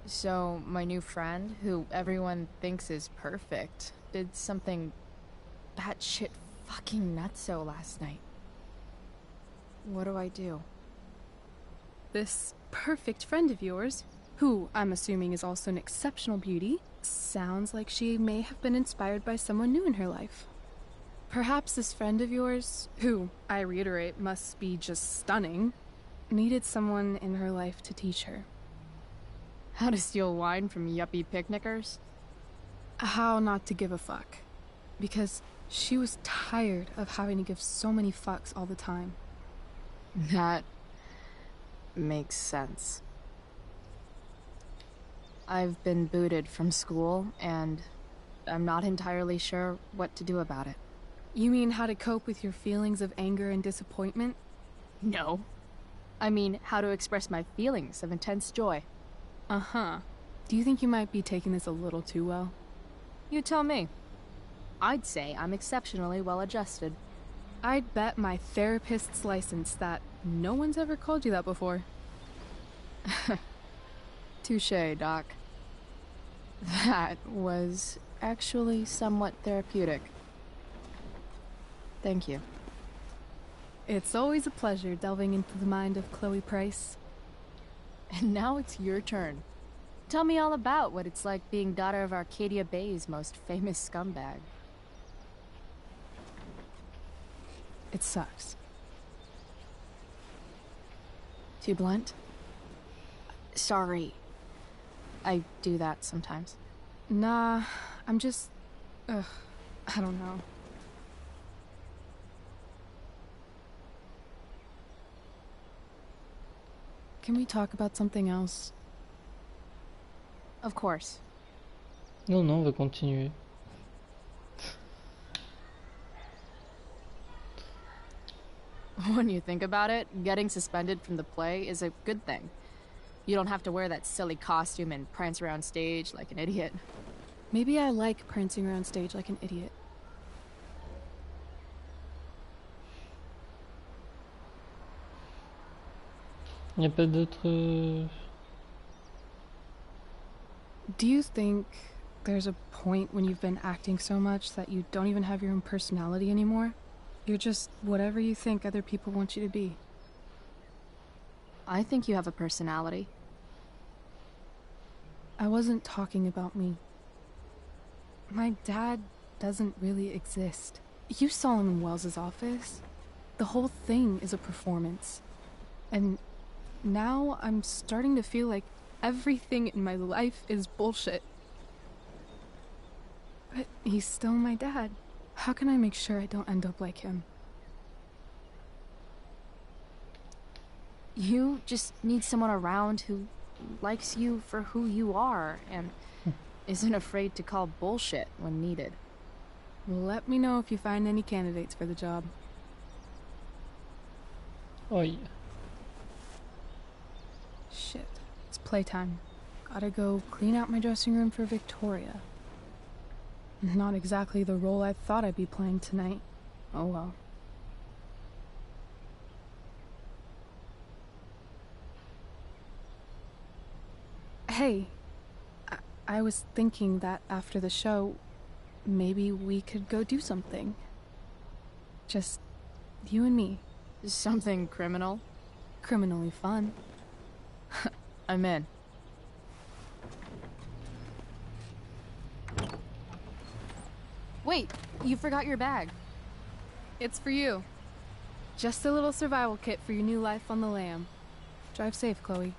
So, my new friend, who everyone thinks is perfect, did something batshit fucking nutso last night. What do I do? This perfect friend of yours, who I'm assuming is also an exceptional beauty, sounds like she may have been inspired by someone new in her life. Perhaps this friend of yours, who, I reiterate, must be just stunning, needed someone in her life to teach her. How to steal wine from yuppie picnickers? How not to give a fuck. Because she was tired of having to give so many fucks all the time. That makes sense. I've been booted from school, and I'm not entirely sure what to do about it. You mean how to cope with your feelings of anger and disappointment? No. I mean how to express my feelings of intense joy. Uh-huh. Do you think you might be taking this a little too well? You tell me. I'd say I'm exceptionally well-adjusted. I'd bet my therapist's license that no one's ever called you that before. Touché, Doc. That was actually somewhat therapeutic. Thank you. It's always a pleasure delving into the mind of Chloe Price. And now it's your turn. Tell me all about what it's like being daughter of Arcadia Bay's most famous scumbag. It sucks. Too blunt? Sorry. I do that sometimes. Nah, I'm just... Ugh, I don't know. Can we talk about something else? Of course. Non, non, on va continuer. When you think about it, getting suspended from the play is a good thing. You don't have to wear that silly costume and prance around stage like an idiot. Maybe I like prancing around stage like an idiot. Y a pas d'autres... Do you think there's a point when you've been acting so much that you don't even have your own personality anymore? You're just whatever you think other people want you to be. I think you have a personality. I wasn't talking about me. My dad doesn't really exist. You saw him in Wells's office. The whole thing is a performance. And now I'm starting to feel like everything in my life is bullshit. But he's still my dad. How can I make sure I don't end up like him? You just need someone around who likes you for who you are and isn't afraid to call bullshit when needed. Let me know if you find any candidates for the job. Oi. Shit, it's playtime. Gotta go clean out my dressing room for Victoria. Not exactly the role I thought I'd be playing tonight. Oh well. Hey, I was thinking that after the show, maybe we could go do something. Just you and me. Something criminal? Criminally fun. I'm in. Wait, you forgot your bag. It's for you. Just a little survival kit for your new life on the lam. Drive safe, Chloe.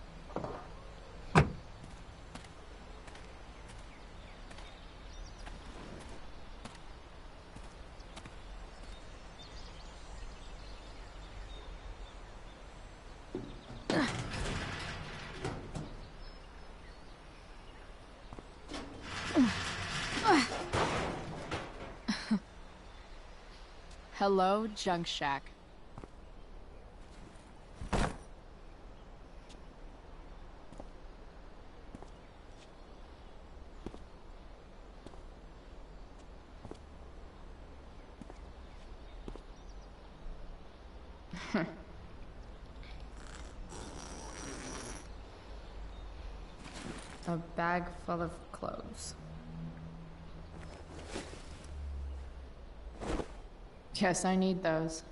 Hello, Junk Shack. A bag full of clothes. Yes, I need those.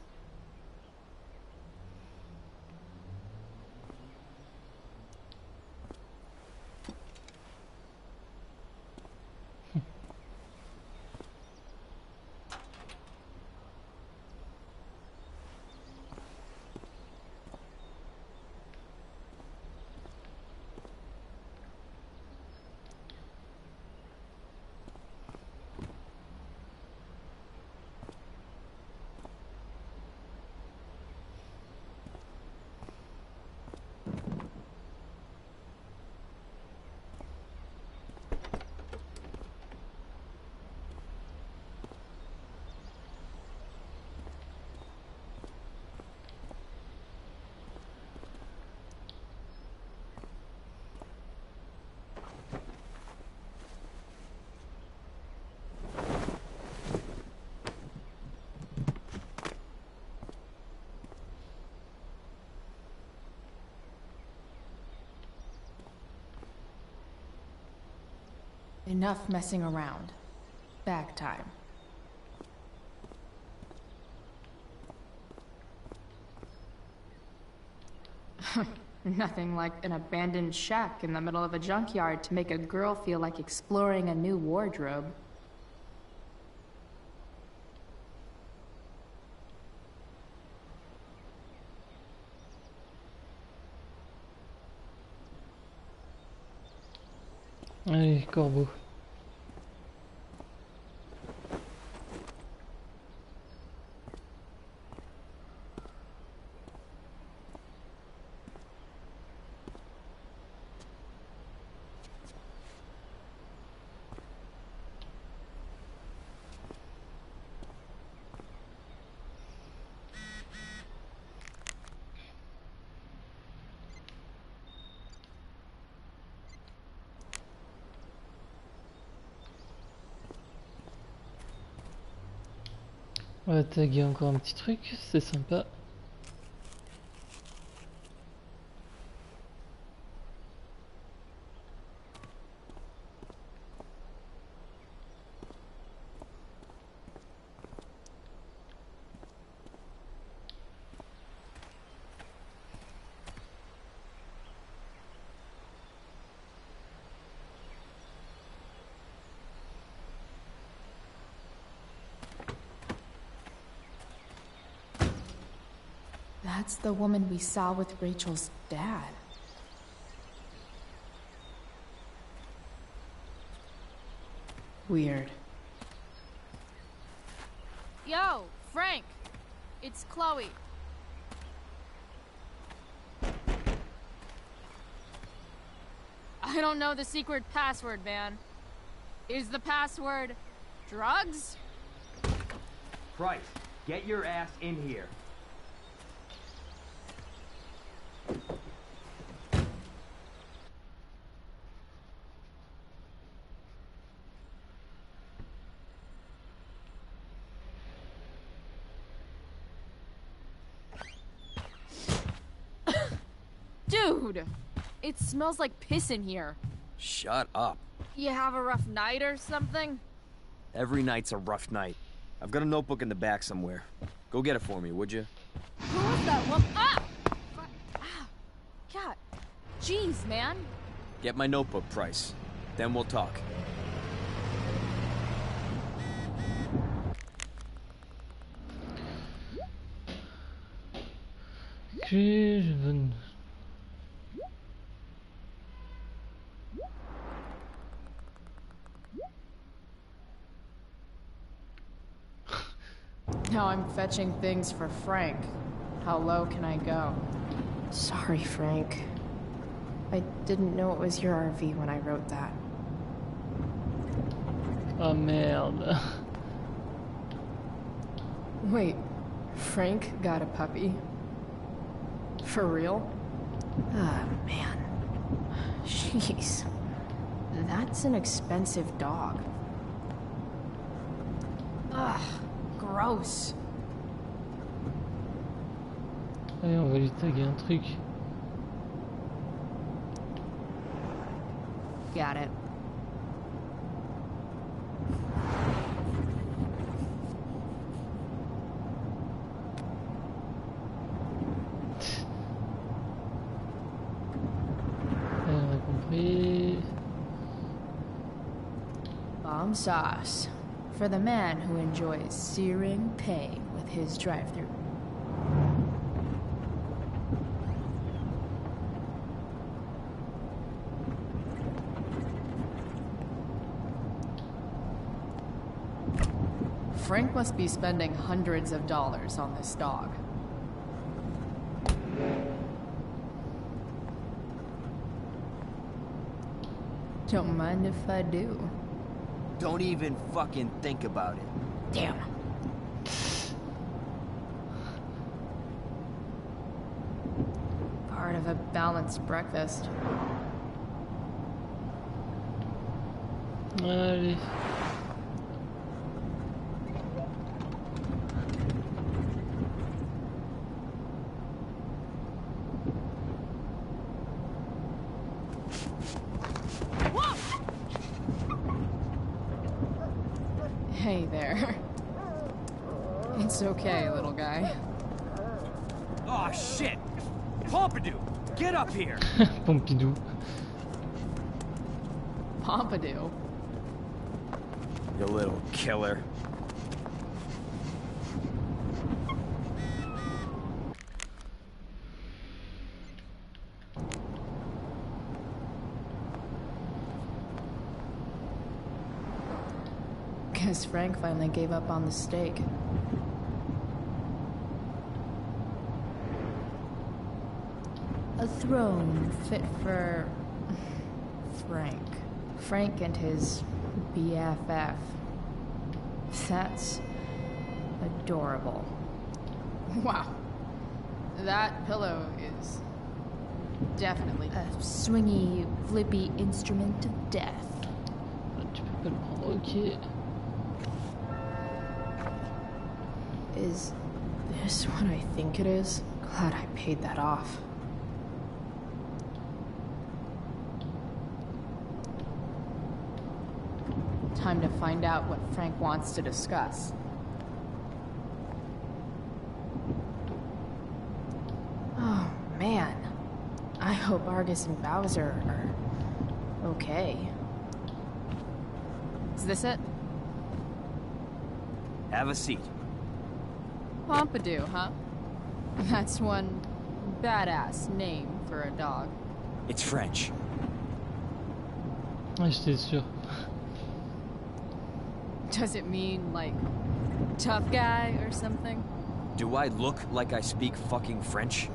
Enough messing around. Bag time. Nothing like an abandoned shack in the middle of a junkyard to make a girl feel like exploring a new wardrobe. Allez, corbeau. On va taguer encore un petit truc, c'est sympa. That's the woman we saw with Rachel's dad. Weird. Yo, Frank! It's Chloe. I don't know the secret password, man. Is the password drugs? Price, get your ass in here. Dude! It smells like piss in here. Shut up. You have a rough night or something? Every night's a rough night. I've got a notebook in the back somewhere. Go get it for me, would you? Who was that woman? Ah! Ah! God. Jeez, man. Get my notebook, Price. Then we'll talk. Que je veux... Now I'm fetching things for Frank. How low can I go? Sorry, Frank. I didn't know it was your RV when I wrote that. Oh merde. Wait, Frank got a puppy? For real? Ah, man. Jeez. That's an expensive dog. Ugh, gross. Allez, on va lui taguer un truc. Got it. On a compris. Bomb sauce. For the man who enjoys searing pain with his drive-thru. Frank must be spending hundreds of dollars on this dog. Don't mind if I do. Don't even fucking think about it. Damn. Part of a balanced breakfast. Allez. Hey there. It's okay, little guy. Oh shit! Pompidou, get up here! Pompidou. Pompidou. You little killer. Guess Frank finally gave up on the steak. A throne fit for Frank. Frank and his BFF. That's adorable. Wow. That pillow is definitely a swingy, flippy instrument of death. Tu peux pas le prendre, ok. Is this what I think it is? Glad I paid that off. Time to find out what Frank wants to discuss. Oh, man. I hope Argus and Bowser are okay. Is this it? Have a seat. Pompidou, huh? That's one badass name for a dog. It's French. Ouais, j'étais sûr. Does it mean, like, tough guy or something? Do I look like I speak fucking French?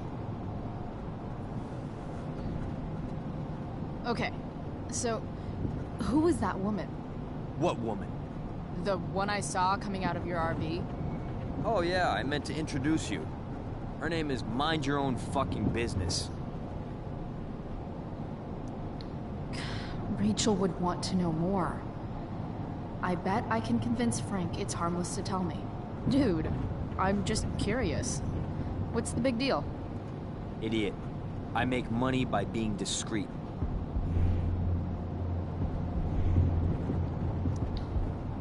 Okay, so who was that woman? What woman? The one I saw coming out of your RV? Oh yeah, I meant to introduce you. Her name is Mind Your Own Fucking Business. Rachel would want to know more. I bet I can convince Frank it's harmless to tell me. Dude, I'm just curious. What's the big deal? Idiot. I make money by being discreet.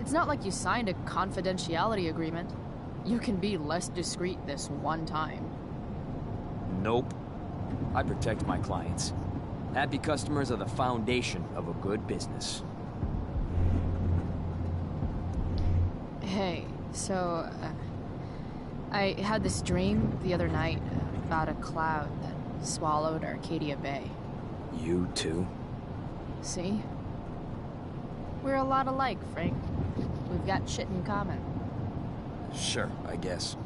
It's not like you signed a confidentiality agreement. You can be less discreet this one time. Nope. I protect my clients. Happy customers are the foundation of a good business. Hey, so, I had this dream the other night about a cloud that swallowed Arcadia Bay. You too? See? We're a lot alike, Frank. We've got shit in common. Sure, I guess.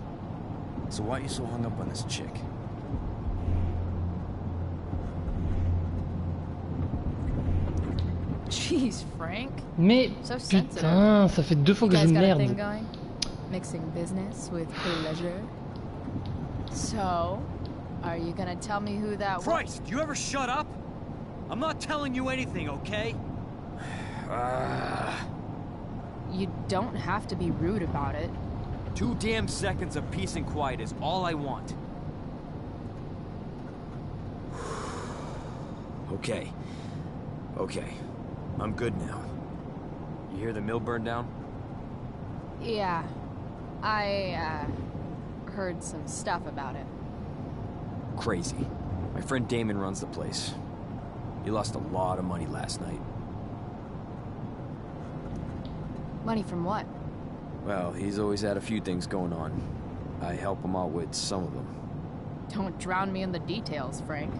So why are you so hung up on this chick? Jeez, Frank. Mais So putain, ça fait 2 fois you que je guys got a merde. thing going? Mixing business with pleasure. So, are you gonna tell me who that was? Christ, do you ever shut up? I'm not telling you anything, okay? You don't have to be rude about it. 2 damn seconds of peace and quiet is all I want. Okay. Okay. I'm good now. You hear the mill burn down? Yeah. I, heard some stuff about it. Crazy. My friend Damon runs the place. He lost a lot of money last night. Money from what? Well, he's always had a few things going on. I help him out with some of them. Don't drown me in the details, Frank.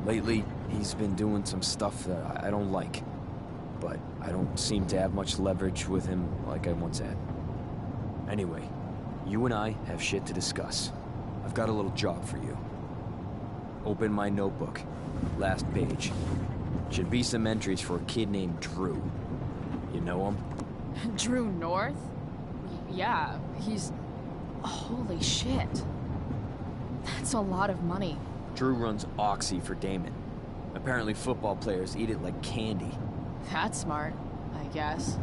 Lately, he's been doing some stuff that I don't like. But I don't seem to have much leverage with him like I once had. Anyway, you and I have shit to discuss. I've got a little job for you. Open my notebook. Last page. Should be some entries for a kid named Drew. You know him? Drew North? Yeah, he's... Holy shit. That's a lot of money. Drew runs Oxy for Damon. Apparently football players eat it like candy. That's smart, I guess.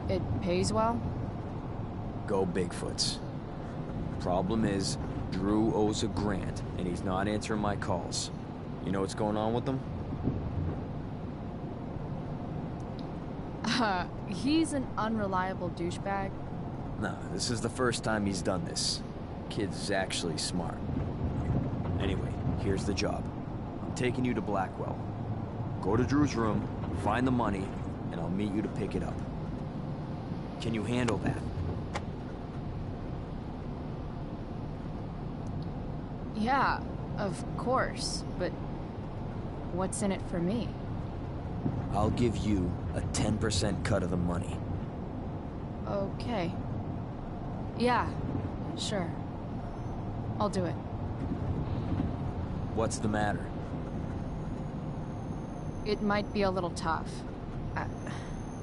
It pays well? Go Bigfoots. Problem is, Drew owes a grant, and he's not answering my calls. You know what's going on with him? He's an unreliable douchebag. No, this is the first time he's done this. Kid's actually smart. Anyway, here's the job. I'm taking you to Blackwell. Go to Drew's room, find the money, and I'll meet you to pick it up. Can you handle that? Yeah, of course, but what's in it for me? I'll give you a 10% cut of the money. Okay. Yeah, sure. I'll do it. What's the matter? It might be a little tough.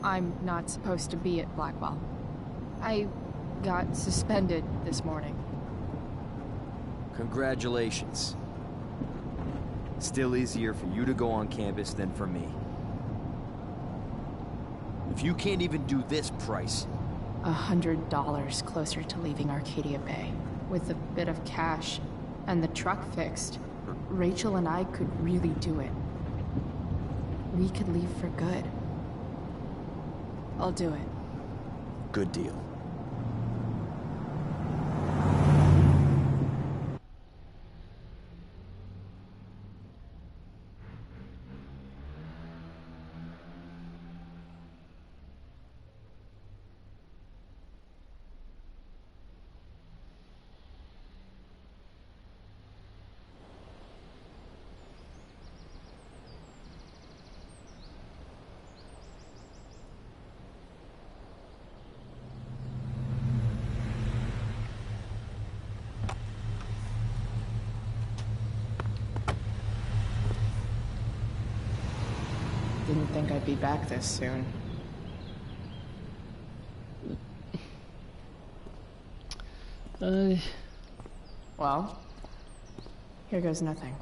I'm not supposed to be at Blackwell. I got suspended this morning. Congratulations. Still easier for you to go on campus than for me. If you can't even do this price... $100 closer to leaving Arcadia Bay. With a bit of cash and the truck fixed, Rachel and I could really do it. We could leave for good. I'll do it. Good deal. Didn't think I'd be back this soon. Well, here goes nothing.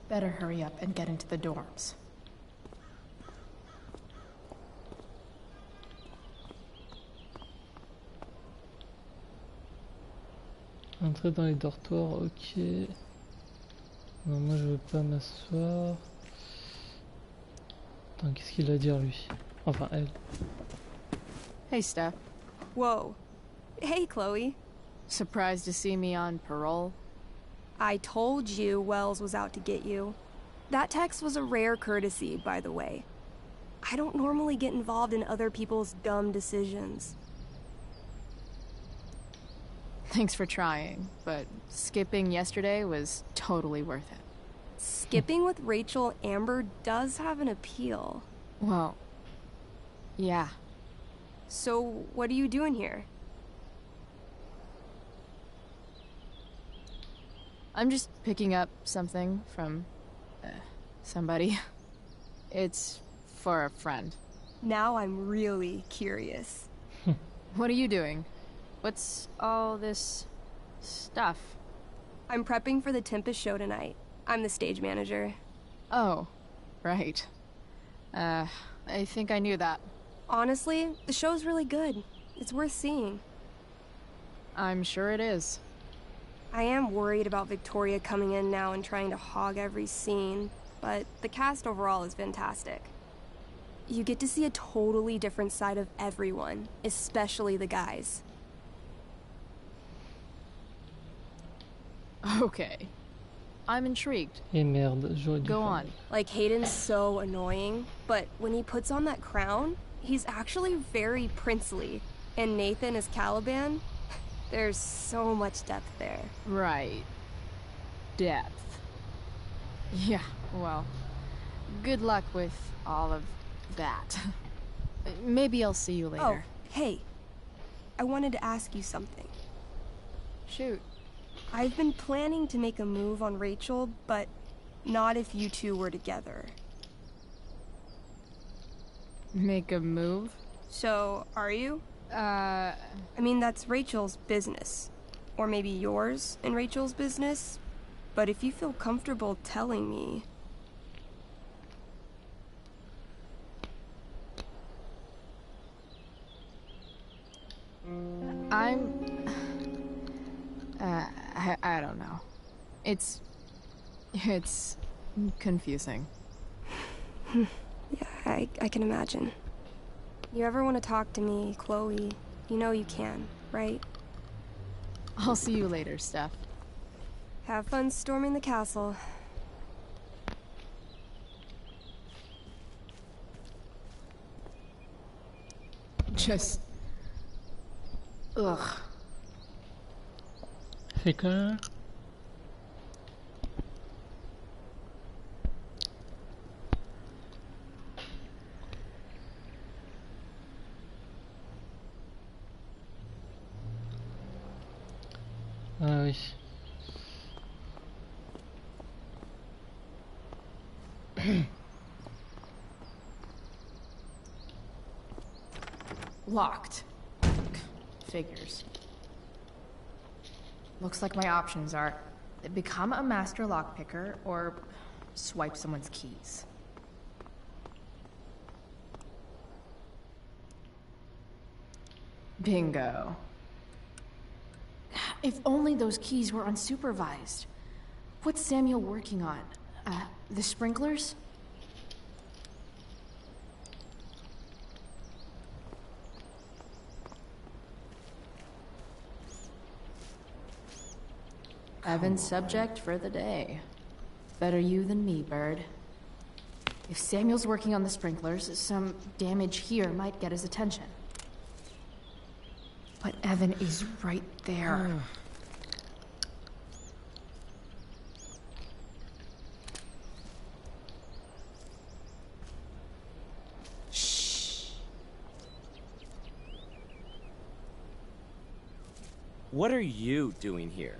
Better hurry up and get into the dorms. Entrer dans les dortoirs, ok. Non, moi je veux pas m'asseoir. Attends, qu'est-ce qu'il a à dire lui? Enfin, elle. Hey, Steph. Whoa. Hey, Chloe. Surprised to see me on parole? I told you Wells was out to get you. That text was a rare courtesy, by the way. I don't normally get involved in other people's dumb decisions. Thanks for trying, but skipping yesterday was totally worth it. Skipping with Rachel Amber does have an appeal. Well, yeah. So, what are you doing here? I'm just picking up something from somebody. It's for a friend. Now I'm really curious. What are you doing? What's all this stuff? I'm prepping for the Tempest show tonight. I'm the stage manager. Oh, right. I think I knew that. Honestly, the show's really good. It's worth seeing. I'm sure it is. I am worried about Victoria coming in now and trying to hog every scene, but the cast overall is fantastic. You get to see a totally different side of everyone, especially the guys. Okay. I'm intrigued. Et merde, j'aurais dû Go faire- on. Like, Hayden's so annoying, but when he puts on that crown, he's actually very princely. And Nathan is Caliban. There's so much depth there. Right. Depth. Yeah, well, good luck with all of that. Maybe I'll see you later. Oh, hey. I wanted to ask you something. Shoot. I've been planning to make a move on Rachel, but not if you two were together. Make a move? So, are you? I mean, that's Rachel's business. Or maybe yours and Rachel's business. But if you feel comfortable telling me... I don't know. It's confusing. Yeah, I can imagine. You ever want to talk to me, Chloe, you know you can, right? I'll see you later, Steph. Have fun storming the castle. Just... Ugh. C'est quoi? Ah oui. Locked. Figures. Looks like my options are become a master lockpicker or swipe someone's keys. Bingo. If only those keys were unsupervised. What's Samuel working on? The sprinklers? Evan's subject for the day. Better you than me, Bird. If Samuel's working on the sprinklers, some damage here might get his attention. But Evan is right there. Shh. What are you doing here?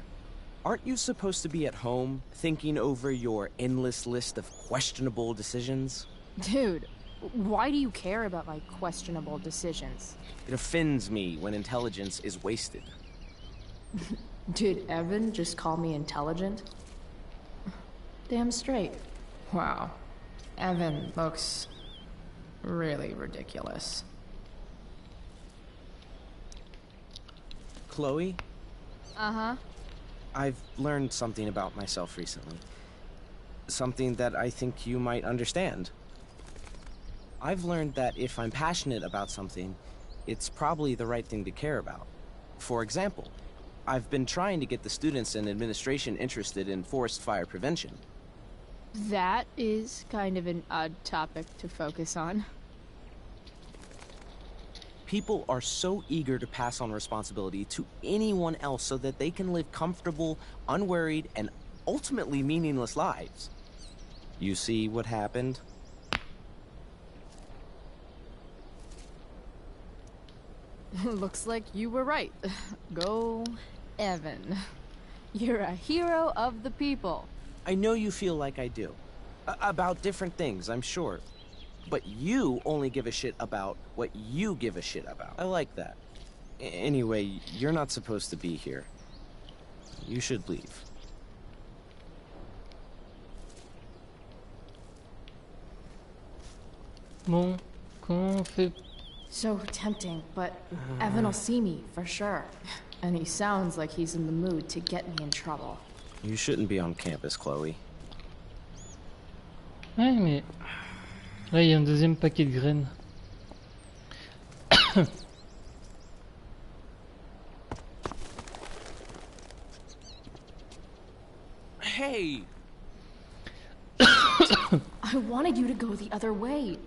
Aren't you supposed to be at home, thinking over your endless list of questionable decisions? Dude, why do you care about my questionable decisions? It offends me when intelligence is wasted. Did Evan just call me intelligent? Damn straight. Wow. Evan looks really ridiculous. Chloe? Uh-huh. I've learned something about myself recently. Something that I think you might understand. I've learned that if I'm passionate about something, it's probably the right thing to care about. For example, I've been trying to get the students and administration interested in forest fire prevention. That is kind of an odd topic to focus on. People are so eager to pass on responsibility to anyone else so that they can live comfortable, unworried, and ultimately meaningless lives. You see what happened? Looks like you were right. Go, Evan. You're a hero of the people. I know you feel like I do. About different things, I'm sure. But you only give a shit about what you give a shit about. I like that. Anyway, you're not supposed to be here. You should leave. Bon, comment on fait? So tempting, but Evan will see me for sure. And he sounds like he's in the mood to get me in trouble. You shouldn't be on campus, Chloe. Ouais, mais là il y a un deuxième paquet de graines. Hey! I wanted you to go the other way.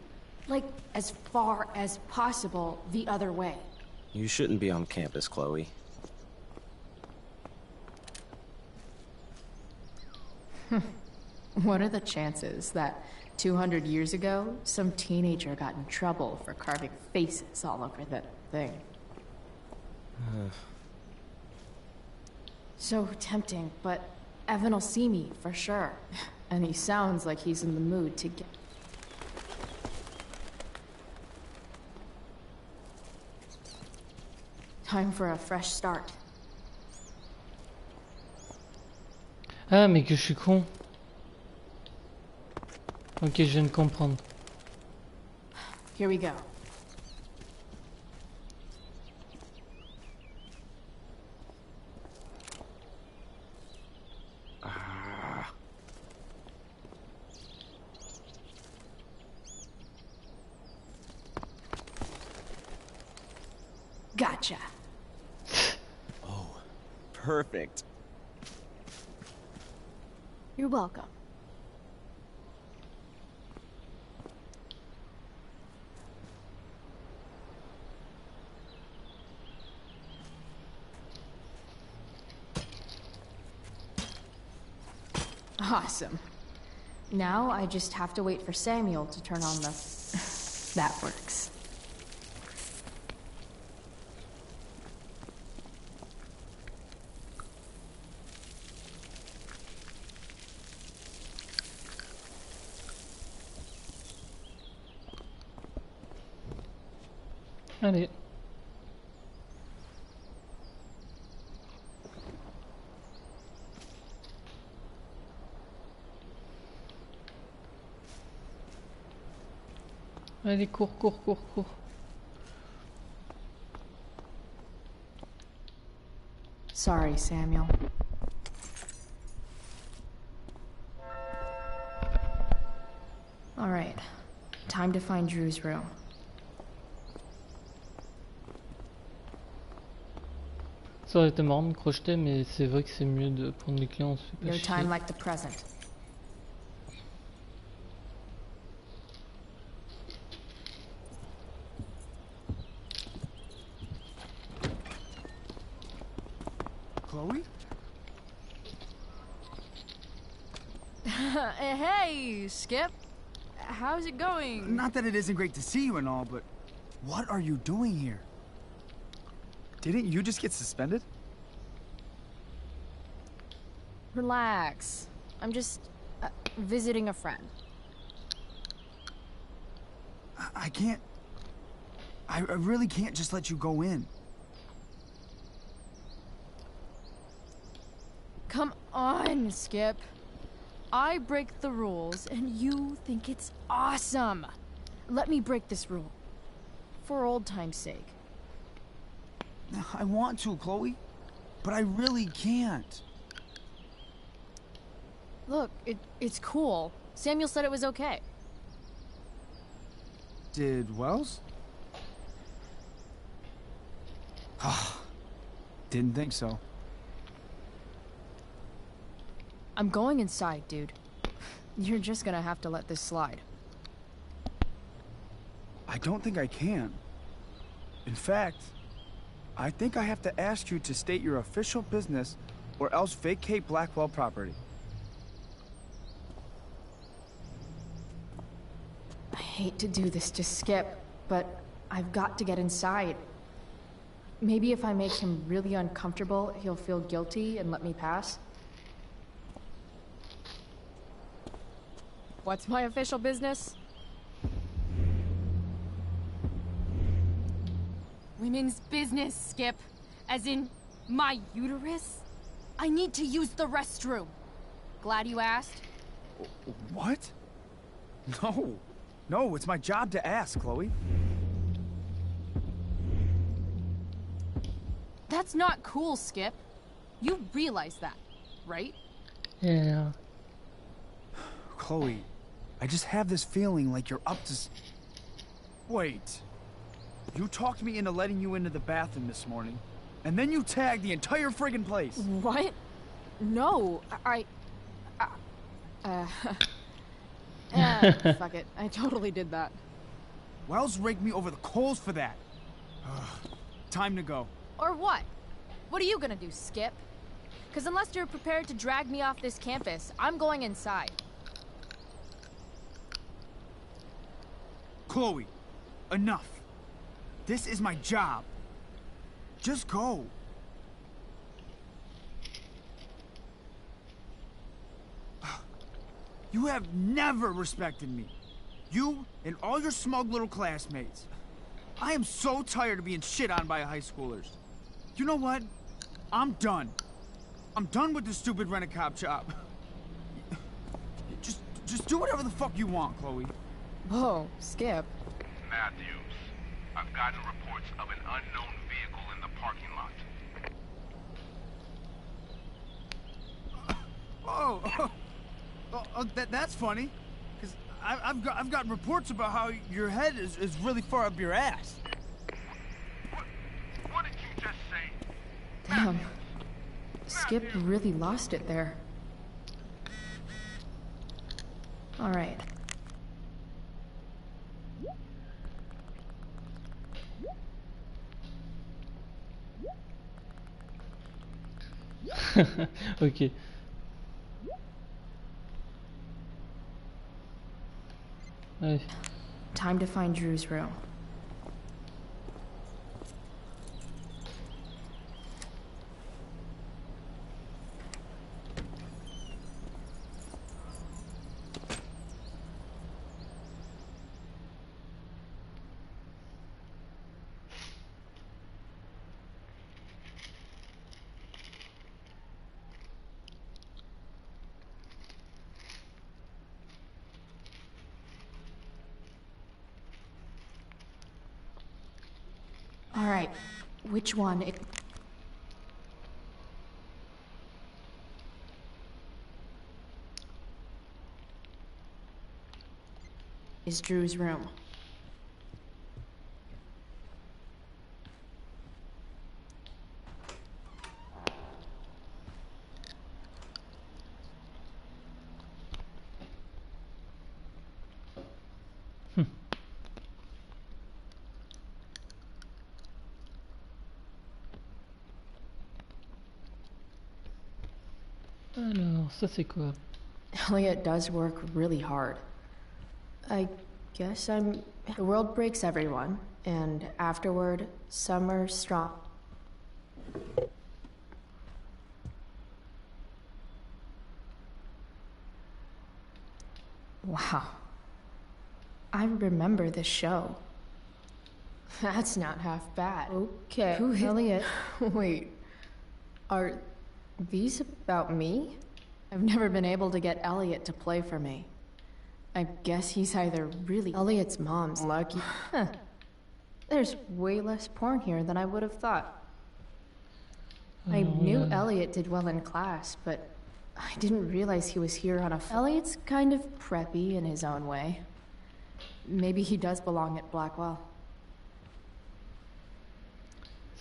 Like, as far as possible the other way. You shouldn't be on campus, Chloe. What are the chances that 200 years ago, some teenager got in trouble for carving faces all over that thing? So tempting, but Evan will see me for sure. And he sounds like he's in the mood to get... Time for a fresh start. Ah, mais que je suis con. Ok, je viens de comprendre. Here we go. Gotcha. Oh, perfect. You're welcome. Awesome. Now I just have to wait for Samuel to turn on the... That works. Allez. Allez, cours, cours, cours, cours. Sorry, Samuel. All right. Time to find Drew's room. Ça aurait été marrant de crocheter, mais c'est vrai que c'est mieux de prendre les clés, on se fait pas No chier. time like the present. Chloe? Hey, Skip. How's it going? Not that it isn't great to see you and all, but what are you doing here? Didn't you just get suspended? Relax. I'm just visiting a friend. I can't... I really can't just let you go in. Come on, Skip. I break the rules, and you think it's awesome. Let me break this rule. For old time's sake. I want to, Chloe, but I really can't. Look, it's cool. Samuel said it was okay. Did Wells? Didn't think so. I'm going inside, dude. You're just gonna have to let this slide. I don't think I can. In fact, I think I have to ask you to state your official business or else vacate Blackwell property. I hate to do this to Skip, but I've got to get inside. Maybe if I make him really uncomfortable, he'll feel guilty and let me pass. What's my official business? Women's business, Skip. As in, my uterus? I need to use the restroom. Glad you asked. What? No. No, it's my job to ask, Chloe. That's not cool, Skip. You realize that, right? Yeah. Chloe, I just have this feeling like you're up to... Wait. You talked me into letting you into the bathroom this morning, and then you tagged the entire friggin' place. What? No, fuck it. I totally did that. Wells raked me over the coals for that. Time to go. Or what? What are you gonna do, Skip? Because unless you're prepared to drag me off this campus, I'm going inside. Chloe, enough. This is my job. Just go. You have never respected me. You and all your smug little classmates. I am so tired of being shit on by high schoolers. You know what? I'm done. I'm done with this stupid rent-a-cop job. Just do whatever the fuck you want, Chloe. Whoa, Skip. Matthews, I've gotten reports of an unknown vehicle in the parking lot. That's funny. Because I've got reports about how your head is really far up your ass. What did you just say? Damn. Skip really lost it there. All right. Ok. Ouais. Time to find Drew's room. All right, which one? Is Drew's room. Alors, ça c'est quoi? Elliot does work really hard. I guess the world breaks everyone, and afterward, some are strong. Wow. I remember this show. That's not half bad. Okay. Who hit Elliot? Wait. Are these about me? I've never been able to get Elliot to play for me. I guess he's either really Elliot's mom's lucky. Huh. There's way less porn here than I would have thought. I knew Elliot did well in class, but I didn't realize he was here on a... Elliot's kind of preppy in his own way. Maybe he does belong at Blackwell.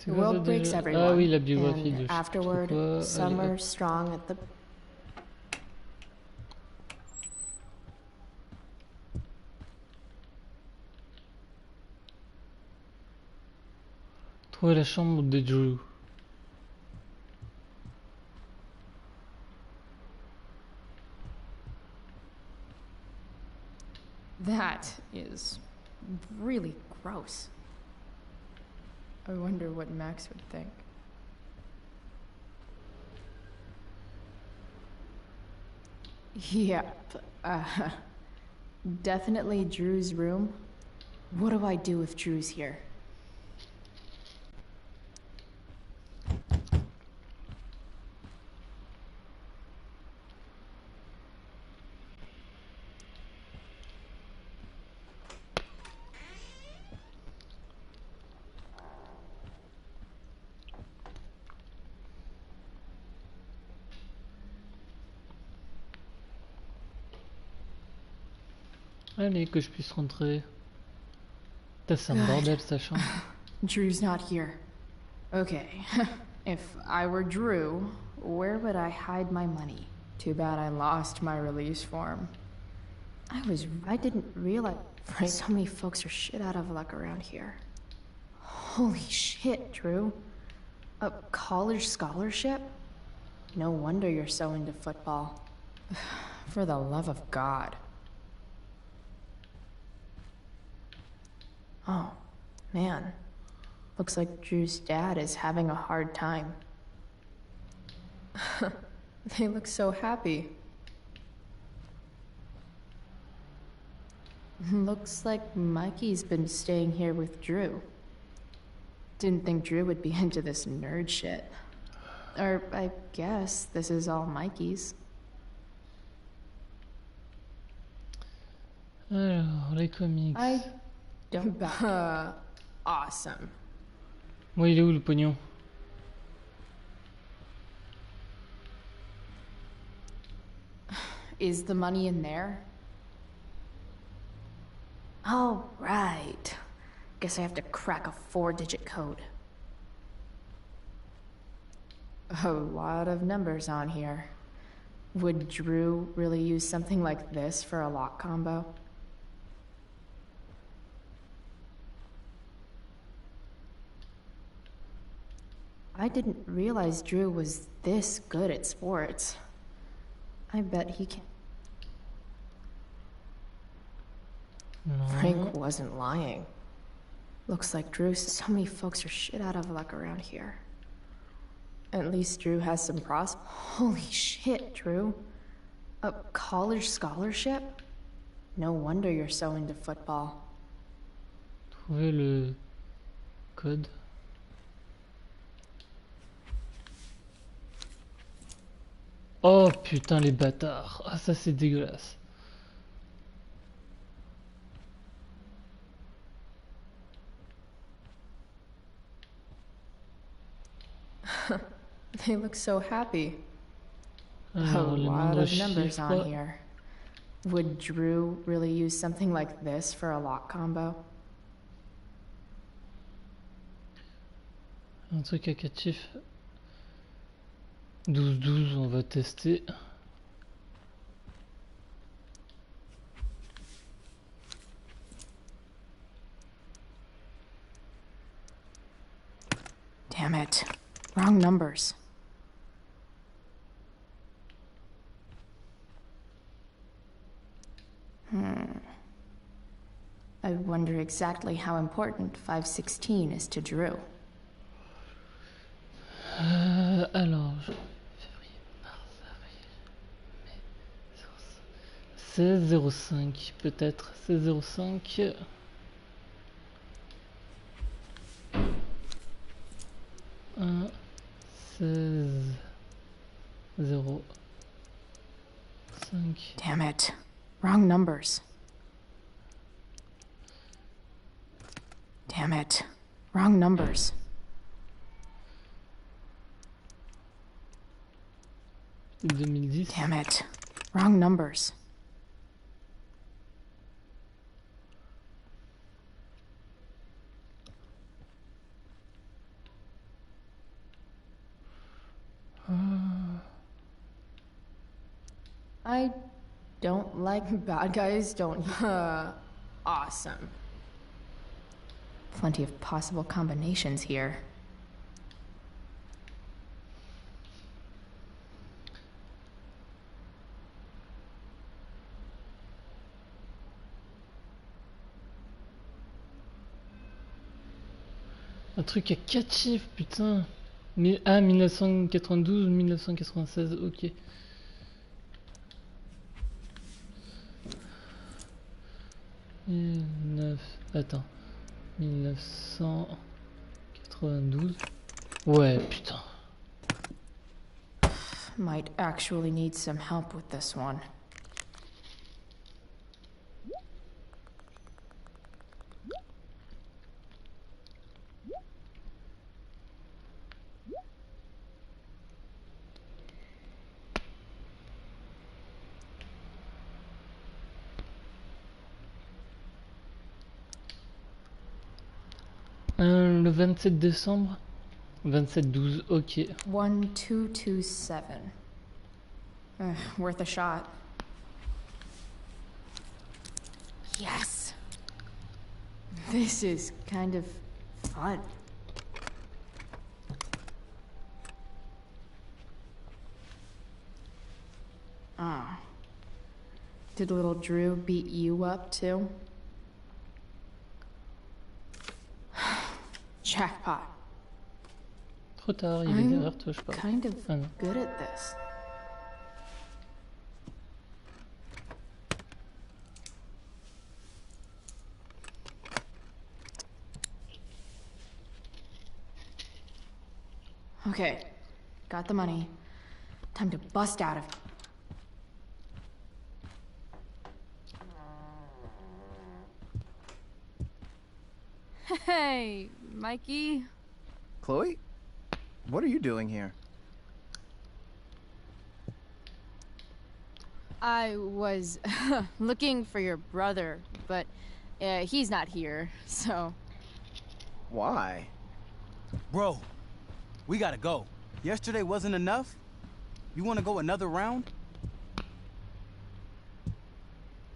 The world breaks everyone, Ah oui, la biographie de and afterward, some are strong at the... Trouver la chambre de Drew. That is really gross. I wonder what Max would think. Yep. Definitely Drew's room. What do I do if Drew's here? Allez, que je puisse rentrer. C'est un bordel sa chambre. Drew's not here. Okay. If I were Drew, where would I hide my money? Too bad I lost my release form. I didn't realize so many folks are shit out of luck around here. Holy shit, Drew. A college scholarship? No wonder you're so into football. For the love of God. Oh, man. Looks like Drew's dad is having a hard time. They look so happy. Looks like Mikey's been staying here with Drew. Didn't think Drew would be into this nerd shit. Or, I guess this is all Mikey's. Alors, les comics. I don't... awesome. Moi, il est où le pognon? Is the money in there? Oh, right. Guess I have to crack a 4-digit code. A lot of numbers on here. Would Drew really use something like this for a lock combo? I didn't realize Drew was this good at sports. I bet he can. Frank wasn't lying. Looks like Drew. So many folks are shit out of luck around here. At least Drew has some pros. Holy shit, Drew. A college scholarship? No wonder you're so into football. Trouver le code. Oh putain les bâtards. Ah ça c'est dégueulasse. They look so happy. Alors, A le lot moindre of numbers chiffre. on here. Would Drew really use something like this for a lock combo? Un truc à 4 chiffres. 12-12, on va tester. Damn it. Wrong numbers. I wonder exactly how important 516 is to Drew. Alors, février, mars, avril, mai, 16-05, peut-être 16-05. Un 16-05. Damn it. Wrong numbers. Damn it. Wrong numbers. Damn it. Wrong numbers. I don't like bad guys, don't you? Awesome. Plenty of possible combinations here. Un truc à 4 chiffres, putain. Ah, 1992, 1996, ok. 1992. Ouais, putain. Might actually need some help with this one. Le 27 décembre 27-12, ok. 1227. Worth a shot. Yes! This is kind of fun. Ah. Did little Drew beat you up too? Jackpot. Trop tard, il est derrière toi, je parle. Kind of Ah, non. good at this. Okay, got the money. Time to bust out of it. Hey, Mikey. Chloe? What are you doing here? I was looking for your brother, but he's not here, so... Why? Bro, we gotta go. Yesterday wasn't enough? You wanna go another round?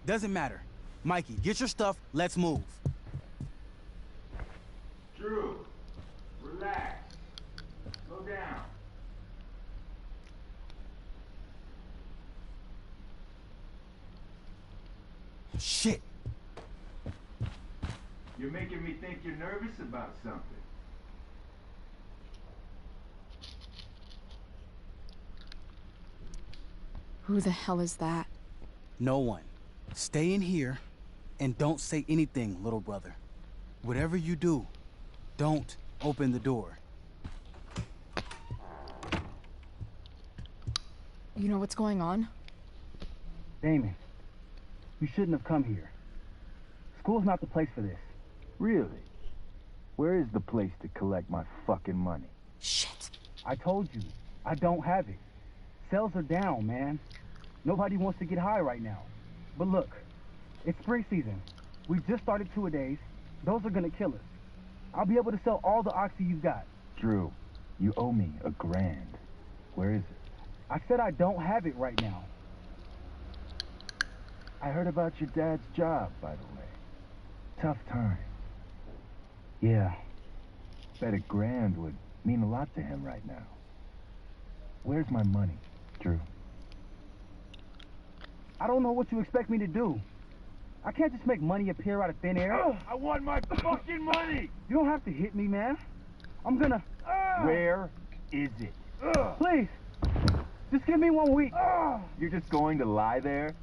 Doesn't matter. Mikey, get your stuff, let's move. Drew, relax. Slow down. Shit. You're making me think you're nervous about something. Who the hell is that? No one. Stay in here and don't say anything, little brother. Whatever you do, don't open the door. You know what's going on? Damon, you shouldn't have come here. School's not the place for this. Really? Where is the place to collect my fucking money? Shit. I told you, I don't have it. Sales are down, man. Nobody wants to get high right now. But look, it's spring season. We just started two-a-days. Those are gonna kill us. I'll be able to sell all the oxy you've got. Drew, you owe me $1,000. Where is it? I said I don't have it right now. I heard about your dad's job, by the way. Tough time. Yeah. Bet $1,000 would mean a lot to him right now. Where's my money, Drew? I don't know what you expect me to do. I can't just make money appear out of thin air. I want my fucking money! You don't have to hit me, man. I'm gonna... Where is it? Please, just give me 1 week. You're just going to lie there?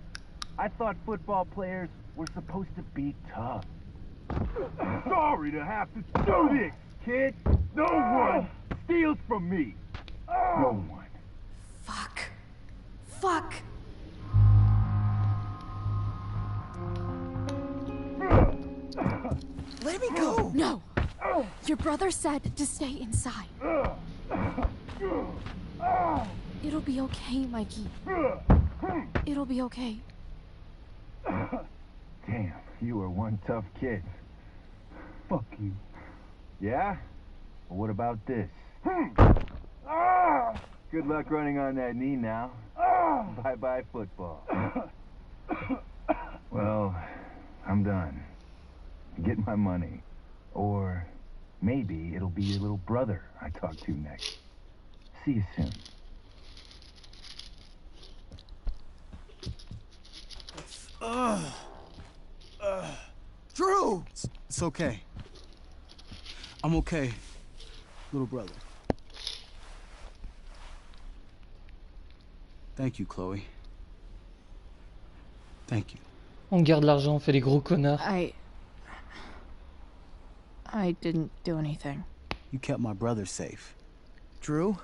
I thought football players were supposed to be tough. Sorry to have to do this, kid. No one steals from me. No one. Fuck. Fuck. Let me go! No! Your brother said to stay inside. It'll be okay, Mikey. It'll be okay. Damn, you were one tough kid. Fuck you. Yeah? Well, what about this? Good luck running on that knee now. Bye-bye football. Well, I'm done. Get my money. Or maybe it'll be your little brother I talk to next. See you soon. Drew! It's okay. I'm okay, little brother. Thank you, Chloe. Thank you. On garde l'argent, on fait les gros connards. I didn't do anything. You kept my brother safe. Drew,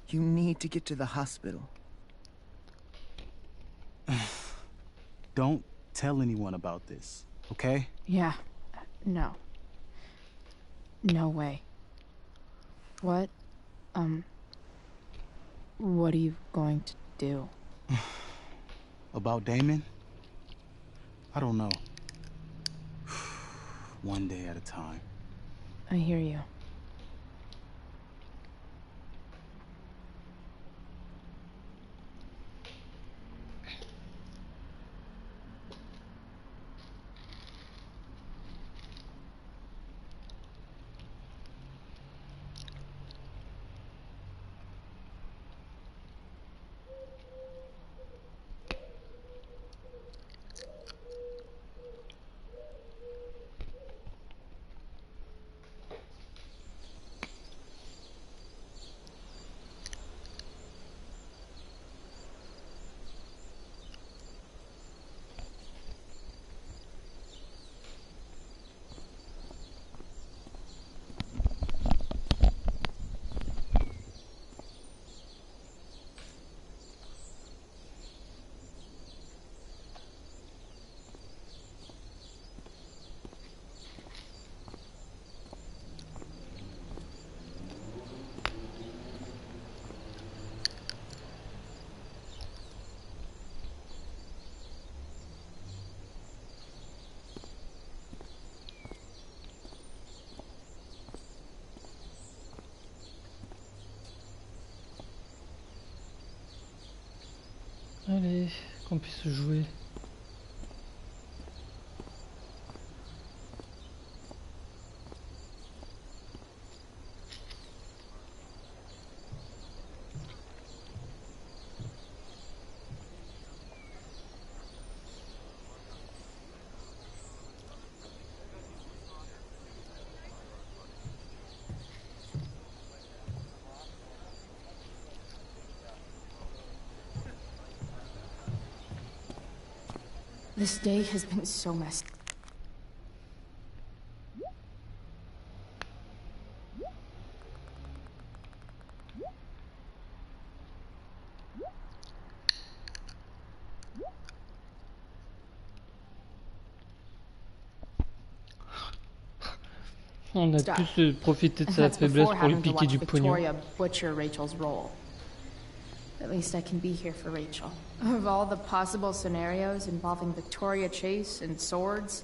you need to get to the hospital. Don't tell anyone about this, okay? Yeah. No. No way. What are you going to do? About Damon? I don't know. One day at a time. I hear you. Allez, qu'on puisse jouer. This day has been so messy. On a pu profiter de sa faiblesse pour lui piquer du pognon. Victoria butcher Rachel's role. At least I can be here for Rachel. Of all the possible scenarios involving Victoria Chase and swords,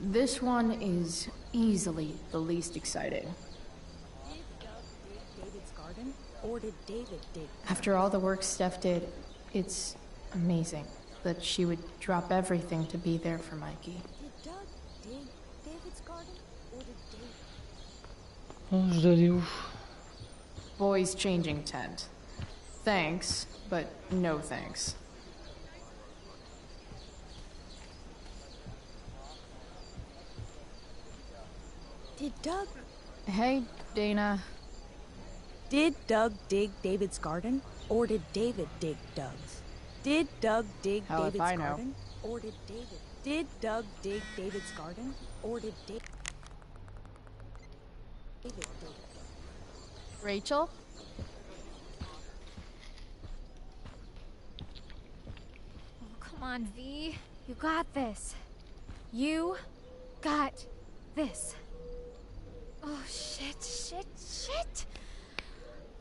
this one is easily the least exciting. David's garden, or did David dig? After all the work Steph did, it's amazing that she would drop everything to be there for Mikey. Did Doug dig David's garden, or did David? Oh, je dois aller où? Boys changing tent. Thanks, but no thanks. Did Doug... Hey, Dana. Did Doug dig David's garden, or did David dig Doug's? Did Doug dig Hell if David's I know. garden, or did David? Did Doug dig David's garden, or did David dig? Rachel? Come on, V. You got this. You got this. Oh, shit.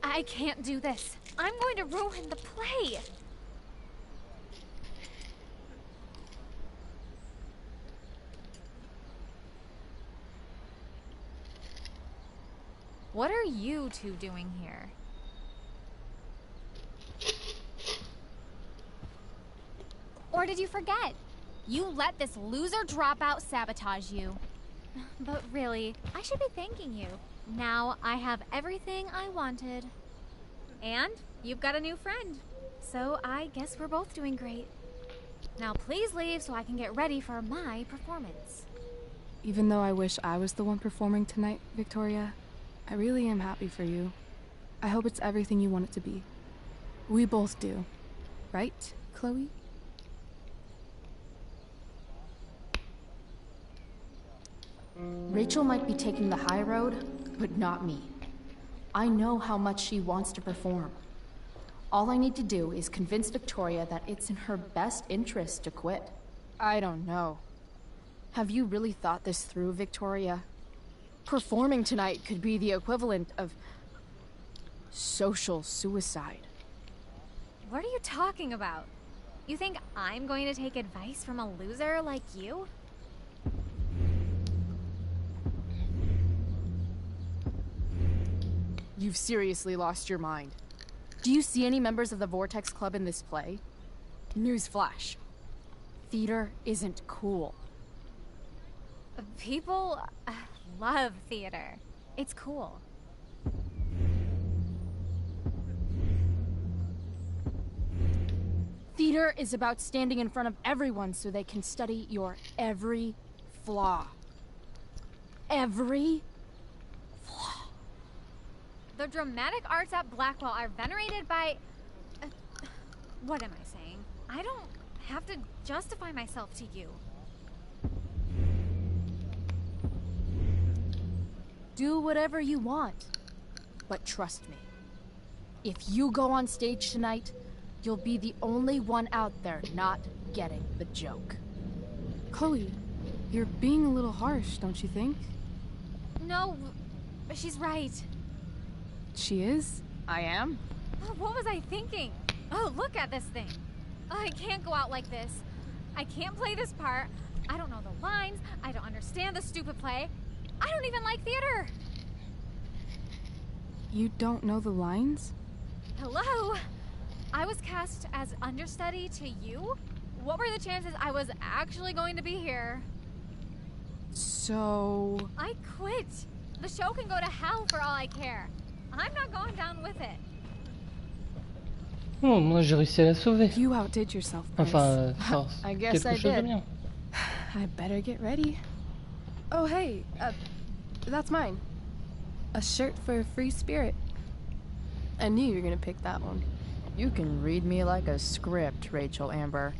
I can't do this. I'm going to ruin the play. What are you two doing here? Or did you forget? You let this loser dropout sabotage you. But really, I should be thanking you. Now I have everything I wanted. And you've got a new friend. So I guess we're both doing great. Now please leave so I can get ready for my performance. Even though I wish I was the one performing tonight, Victoria, I really am happy for you. I hope it's everything you want it to be. We both do. Right, Chloe? Rachel might be taking the high road, but not me. I know how much she wants to perform. All I need to do is convince Victoria that it's in her best interest to quit. I don't know. Have you really thought this through, Victoria? Performing tonight could be the equivalent of social suicide. What are you talking about? You think I'm going to take advice from a loser like you? You've seriously lost your mind. Do you see any members of the Vortex Club in this play? Newsflash. Theater isn't cool. People love theater. It's cool. Theater is about standing in front of everyone so they can study your every flaw. Every flaw. The dramatic arts at Blackwell are venerated by... what am I saying? I don't have to justify myself to you. Do whatever you want. But trust me, if you go on stage tonight, you'll be the only one out there not getting the joke. Chloe, you're being a little harsh, don't you think? No, she's right. She is? I am? Oh, what was I thinking? Oh, look at this thing. Oh, I can't go out like this. I can't play this part. I don't know the lines. I don't understand the stupid play. I don't even like theater. You don't know the lines? Hello? I was cast as understudy to you? What were the chances I was actually going to be here? So... I quit. The show can go to hell for all I care. I'm not going down with it. Oh, moi j'ai réussi à la sauver. You outdid yourself, Bryce. Enfin, I guess I quelque chose de did. bien. I better get ready. Oh, hey, that's mine. A shirt for a free spirit. I knew you were gonna pick that one. You can read me like a script, Rachel Amber.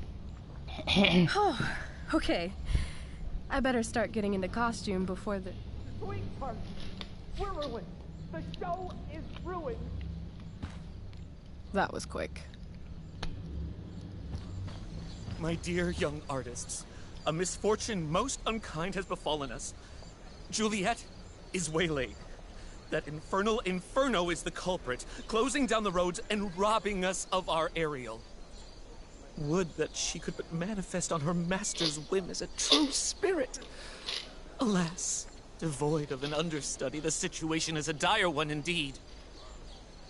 Oh, okay. I better start getting into costume before the... Sweetheart, we're ruined. The show is ruined. That was quick. My dear young artists, a misfortune most unkind has befallen us. Juliet is waylaid. That infernal inferno is the culprit, closing down the roads and robbing us of our Ariel. Would that she could but manifest on her master's whim as a true spirit. Alas, devoid of an understudy, the situation is a dire one indeed.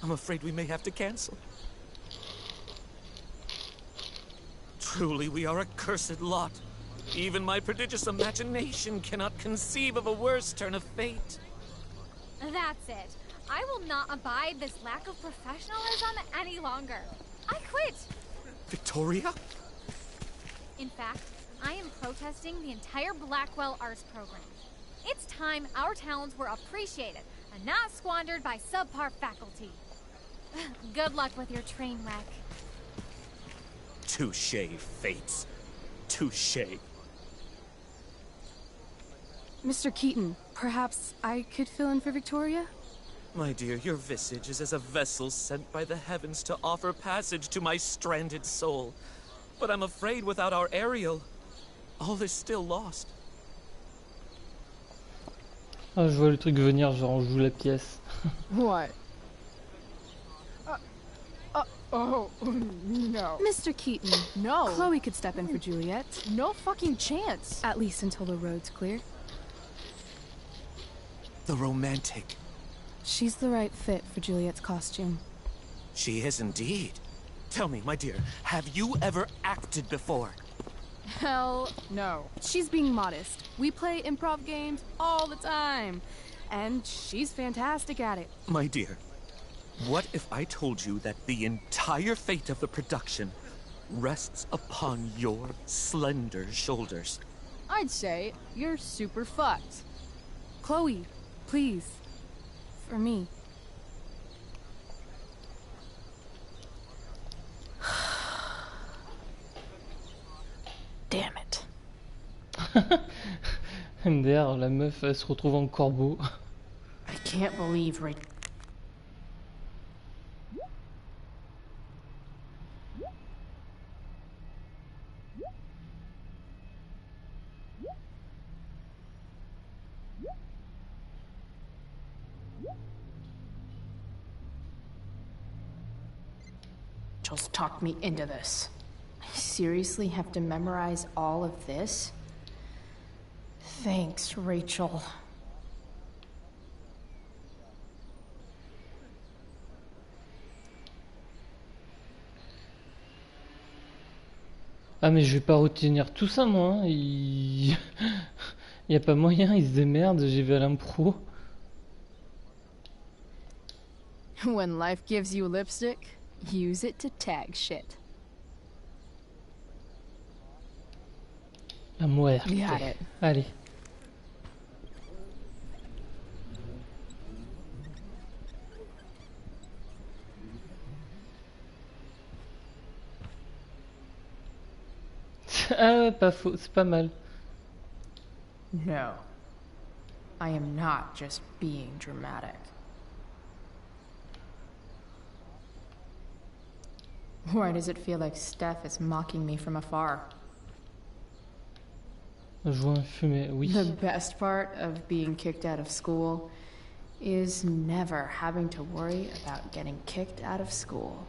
I'm afraid we may have to cancel. Truly, we are a cursed lot. Even my prodigious imagination cannot conceive of a worse turn of fate. That's it. I will not abide this lack of professionalism any longer. I quit. Victoria? In fact, I am protesting the entire Blackwell Arts program. It's time our talents were appreciated and not squandered by subpar faculty. Good luck with your train wreck. Touché, Fates. Touché. Mr. Keaton, perhaps I could fill in for Victoria? My dear, your visage is as a vessel sent by the heavens to offer passage to my stranded soul. But I'm afraid without our Ariel, all is still lost. Ah, je vois le truc venir, genre on joue la pièce. What? Oh, no. Mr. Keaton. No. Chloe could step in for Juliet. No fucking chance. At least until the road's clear. The romantic. She's the right fit for Juliet's costume. She is indeed. Tell me, my dear, have you ever acted before? Hell no. She's being modest. We play improv games all the time. And she's fantastic at it. My dear, what if I told you that the entire fate of the production rests upon your slender shoulders? I'd say you're super fucked. Chloe, please. For me. Damn it. MDR, la meuf, elle se retrouve en corbeau. I can't believe Rachel's talked me into this. I seriously have to memorize all of this? Thanks, Rachel. Ah mais je vais pas retenir tout ça moi, hein. Il y a pas moyen, il se démerde, j'y vais à l'impro. When life gives you lipstick, use it to tag shit. La muerte. Got it. Allez. Ah ouais, pas faux, c'est pas mal. No. I am not just being dramatic. Why does it feel like Steph is mocking me from afar? Joint fumé, oui. The best part of being kicked out of school is never having to worry about getting kicked out of school.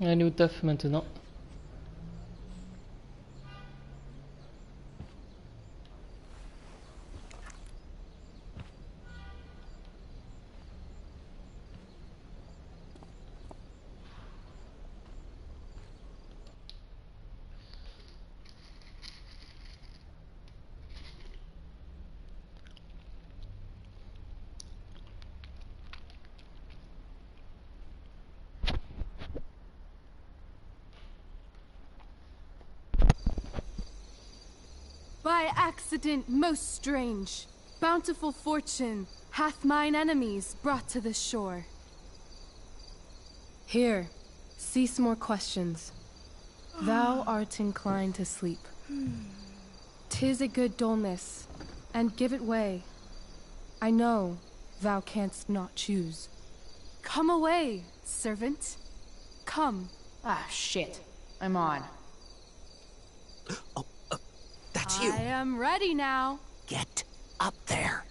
Allez au taf maintenant. By accident, most strange. Bountiful fortune hath mine enemies brought to this shore. Here, cease more questions. Thou art inclined to sleep. 'Tis a good dullness, and give it way. I know thou canst not choose. Come away, servant. Come. Ah, shit. I'm on. That's you. I am ready now. Get up there.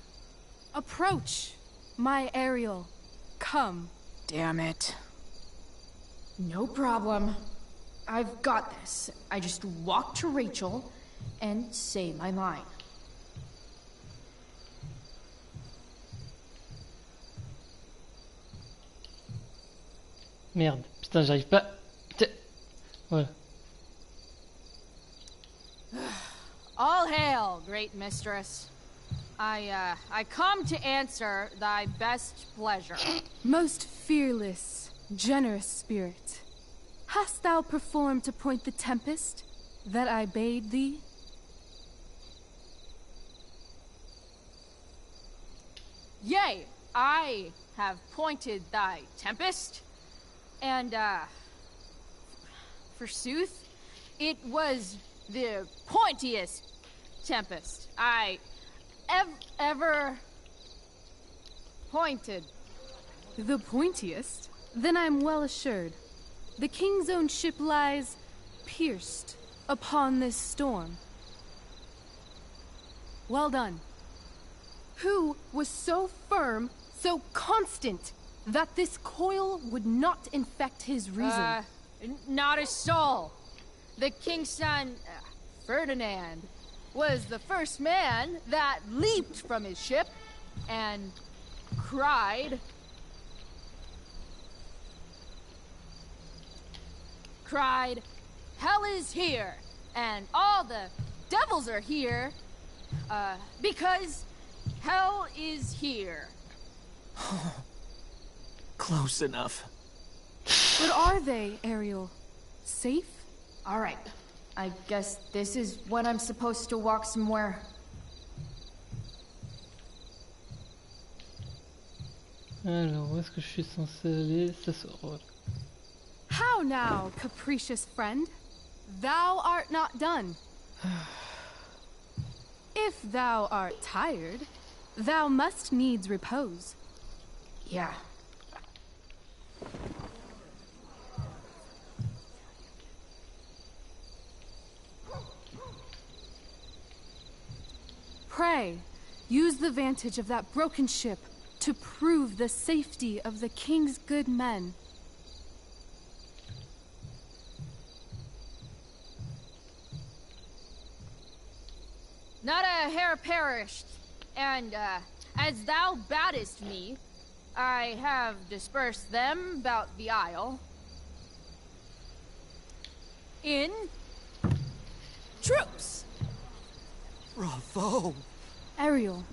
Approach, my Ariel. Come. Damn it. No problem. I've got this. I just walk to Rachel and say my line. Merde, putain, j'arrive pas. Voilà. All hail, great mistress. I come to answer thy best pleasure. Most fearless, generous spirit, hast thou performed to point the tempest that I bade thee? Yea, I have pointed thy tempest, and, forsooth, it was the pointiest tempest I ever pointed. The pointiest? Then I'm well assured. The king's own ship lies pierced upon this storm. Well done. Who was so firm, so constant, that this coil would not infect his reason? Not a soul. The king's son, Ferdinand, was the first man that leaped from his ship and cried, "Hell is here, and all the devils are here, because hell is here." Close enough. But are they, Ariel? Safe? All right. I guess this is when I'm supposed to walk somewhere. Alors, où est-ce que je suis censé aller? Ça sort. How now, capricious friend? Thou art not done. If thou art tired, thou must needs repose. Yeah. Pray, use the vantage of that broken ship to prove the safety of the king's good men. Not a hair perished, and, as thou badest me, I have dispersed them about the isle. In troops! Bravo! Ariel,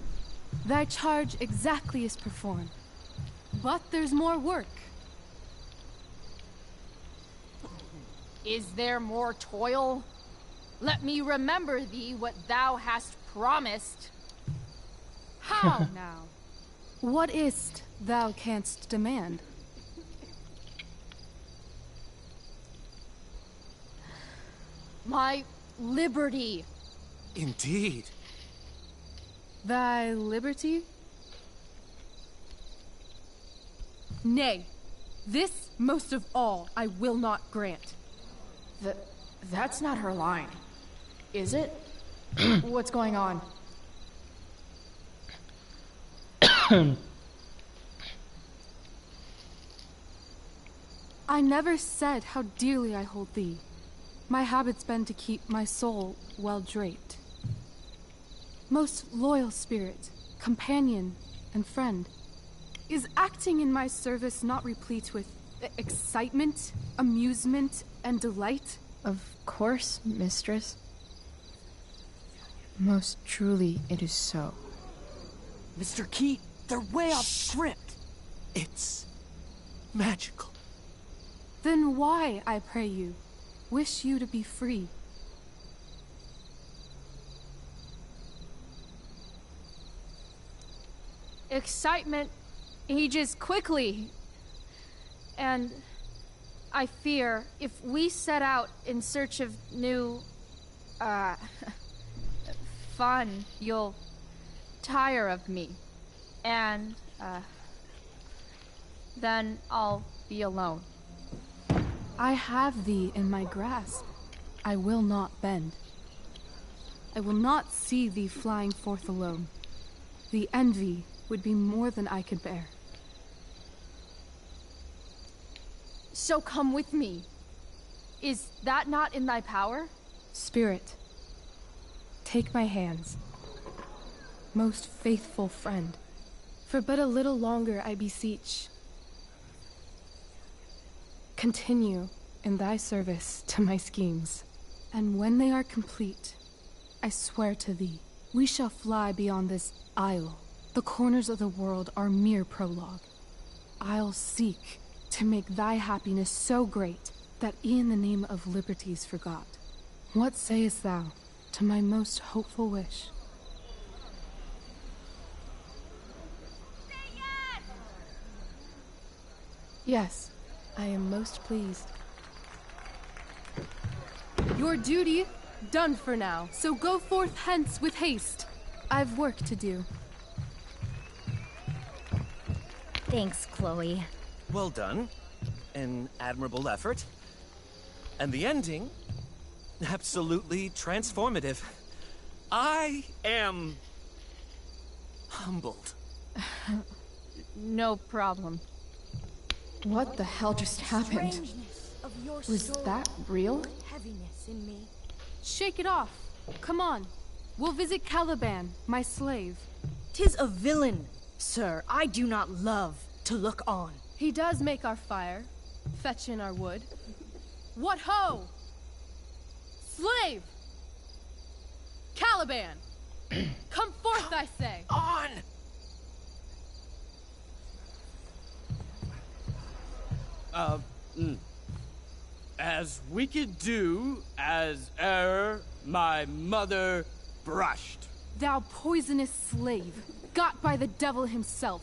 thy charge exactly is performed. But there's more work. Is there more toil? Let me remember thee what thou hast promised. How now? What is't thou canst demand? My liberty. Indeed. Thy liberty? Nay, this most of all I will not grant. That's not her line. Is it? What's going on? I never said how dearly I hold thee. My habit's been to keep my soul well draped. Most loyal spirit, companion, and friend, is acting in my service not replete with excitement, amusement, and delight? Of course, mistress. Most truly, it is so. Mr. Keat, they're way off script. It's magical. Then why, I pray you, wish you to be free? Excitement ages quickly. And I fear if we set out in search of new, fun, you'll tire of me. And, then I'll be alone. I have thee in my grasp. I will not bend. I will not see thee flying forth alone. The envy would be more than I could bear. So come with me. Is that not in thy power? Spirit, take my hands. Most faithful friend, for but a little longer I beseech. Continue in thy service to my schemes, and when they are complete, I swear to thee, we shall fly beyond this isle. The corners of the world are mere prologue. I'll seek to make thy happiness so great that e'en the name of liberty's forgot. What sayest thou to my most hopeful wish? Yes, I am most pleased. Your duty done for now, so go forth hence with haste. I've work to do. Thanks, Chloe. Well done. An admirable effort. And the ending, absolutely transformative. I am humbled. No problem. What the hell just happened? Was that real? Heaviness in me. Shake it off. Come on. We'll visit Caliban, my slave. 'Tis a villain, sir. I do not love to look on. He does make our fire, fetch in our wood. What ho! Slave! Caliban! Come forth, I say! On! As we could do as e'er my mother brushed. Thou poisonous slave, got by the devil himself,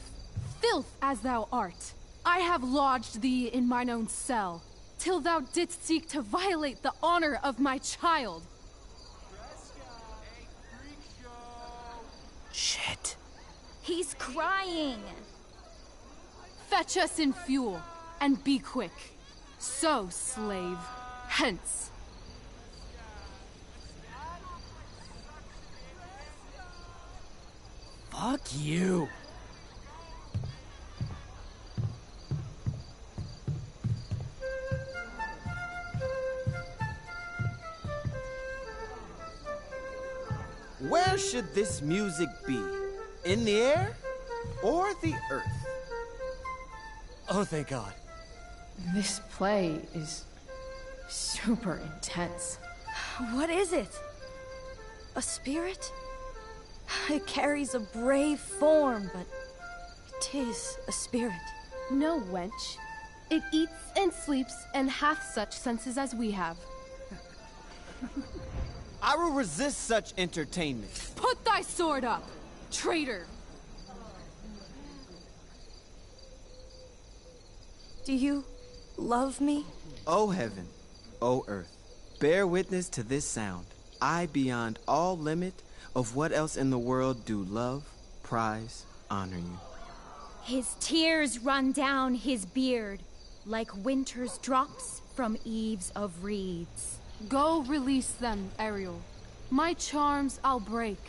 filth as thou art, I have lodged thee in mine own cell, till thou didst seek to violate the honor of my child. Shit. He's crying. Fetch us in fuel, and be quick. So, slave, hence. Fuck you. Where should this music be? In the air or the earth? Oh, thank God. This play is super intense. What is it? A spirit? It carries a brave form, but it is a spirit. No, wench. It eats and sleeps and hath such senses as we have. I will resist such entertainment. Put thy sword up, traitor! Do you love me? O heaven, O earth, bear witness to this sound. I, beyond all limit of what else in the world, do love, prize, honor you. His tears run down his beard like winter's drops from eaves of reeds. Go release them, Ariel. My charms I'll break.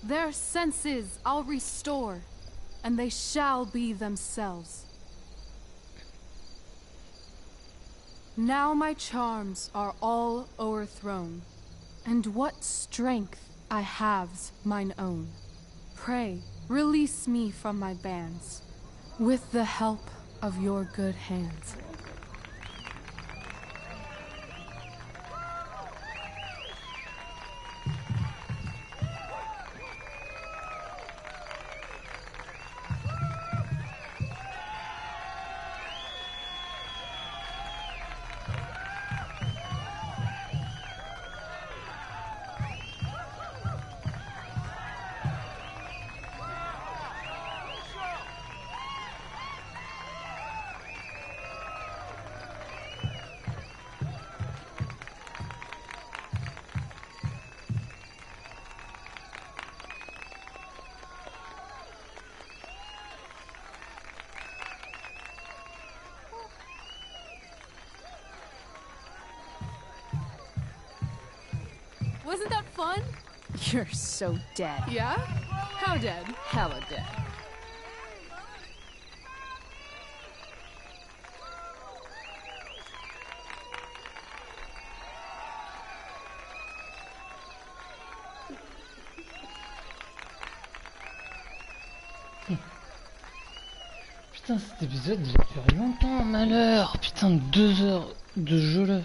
Their senses I'll restore, and they shall be themselves. Now my charms are all o'erthrown, and what strength I have's mine own. Pray, release me from my bands, with the help of your good hands. Wasn't that fun? You're so dead. Yeah? How dead? Hella dead. Putain, cet épisode il a duré longtemps, malheur. Putain, 2 heures de jeu là.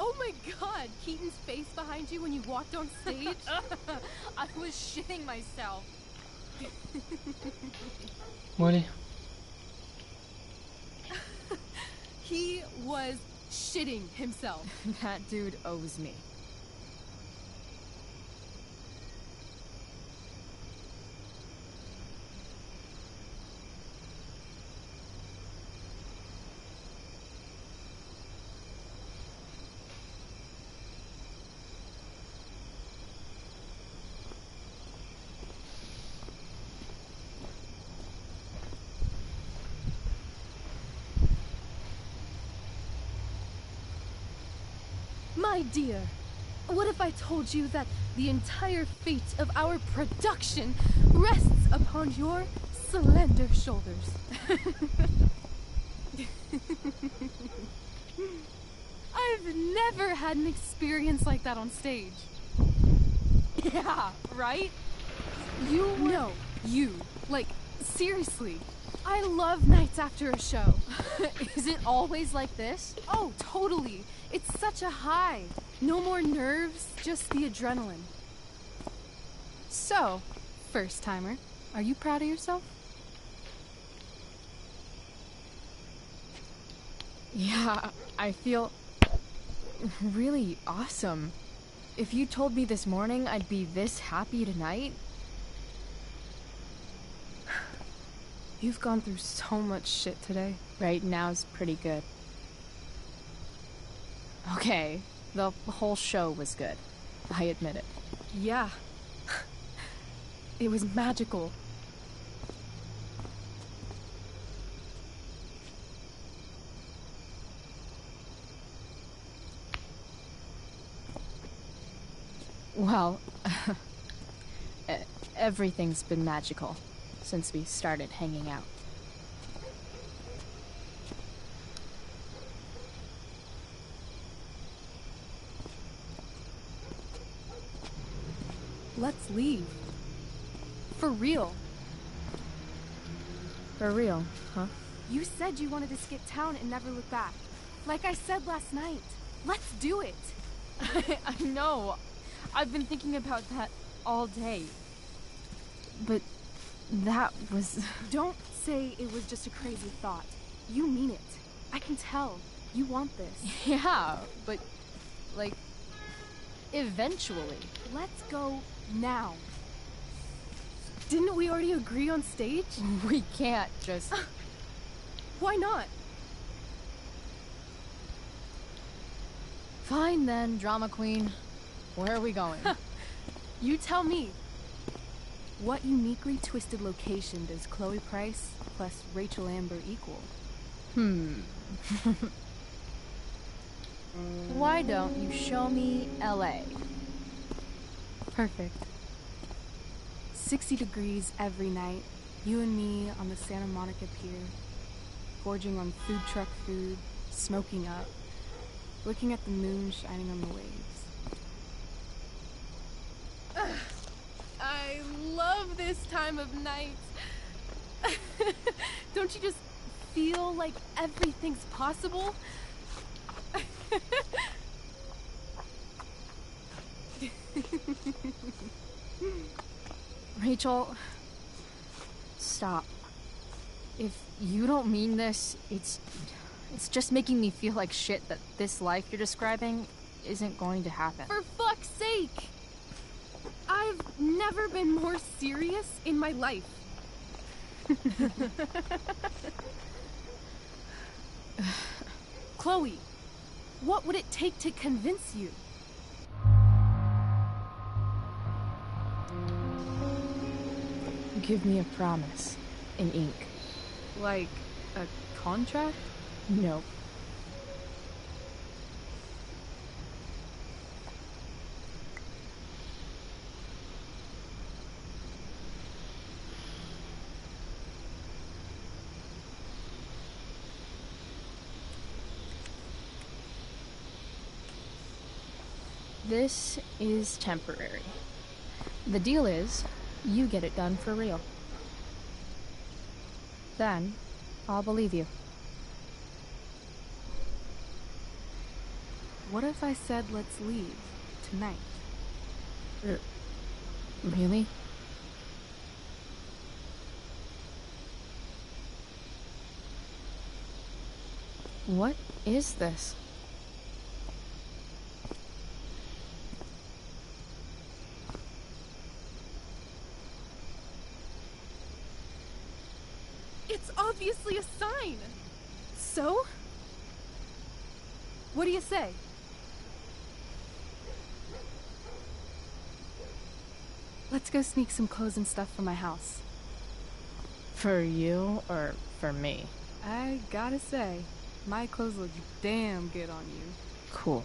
Oh my god, Keaton's face behind you when you walked on stage? I was shitting myself. Bon allez. He was shitting himself. That dude owes me. My dear, what if I told you that the entire fate of our production rests upon your slender shoulders? I've never had an experience like that on stage. Yeah, right? No, you. Like, seriously. I love nights after a show. Is it always like this? Oh, totally. It's such a high. No more nerves, just the adrenaline. So, first timer, are you proud of yourself? Yeah, I feel really awesome. If you told me this morning I'd be this happy tonight. You've gone through so much shit today. Right now's pretty good. Okay, the whole show was good. I admit it. Yeah. It was magical. Well, everything's been magical since we started hanging out. Let's leave. For real. For real, huh? You said you wanted to skip town and never look back. Like I said last night. Let's do it. I know. I've been thinking about that all day. But that was... Don't say it was just a crazy thought. You mean it. I can tell. You want this. Yeah, but... like... eventually. Let's go now. Didn't we already agree on stage? We can't just... Why not? Fine then, drama queen. Where are we going? You tell me. What uniquely twisted location does Chloe Price plus Rachel Amber equal? Why don't you show me LA? Perfect. 60 degrees every night. You and me on the Santa Monica Pier. Gorging on food truck food. Smoking up. Looking at the moon shining on the waves. I love this time of night. Don't you just feel like everything's possible? Rachel, stop. If you don't mean this, it's just making me feel like shit that this life you're describing isn't going to happen. For fuck's sake! I've never been more serious in my life. Chloe, what would it take to convince you? Give me a promise in ink. Like a contract? No. This is temporary. The deal is, you get it done for real. Then, I'll believe you. What if I said let's leave tonight? Really? What is this? It's obviously a sign. So? What do you say? Let's go sneak some clothes and stuff from my house. For you or for me? I gotta say, my clothes look damn good on you. Cool.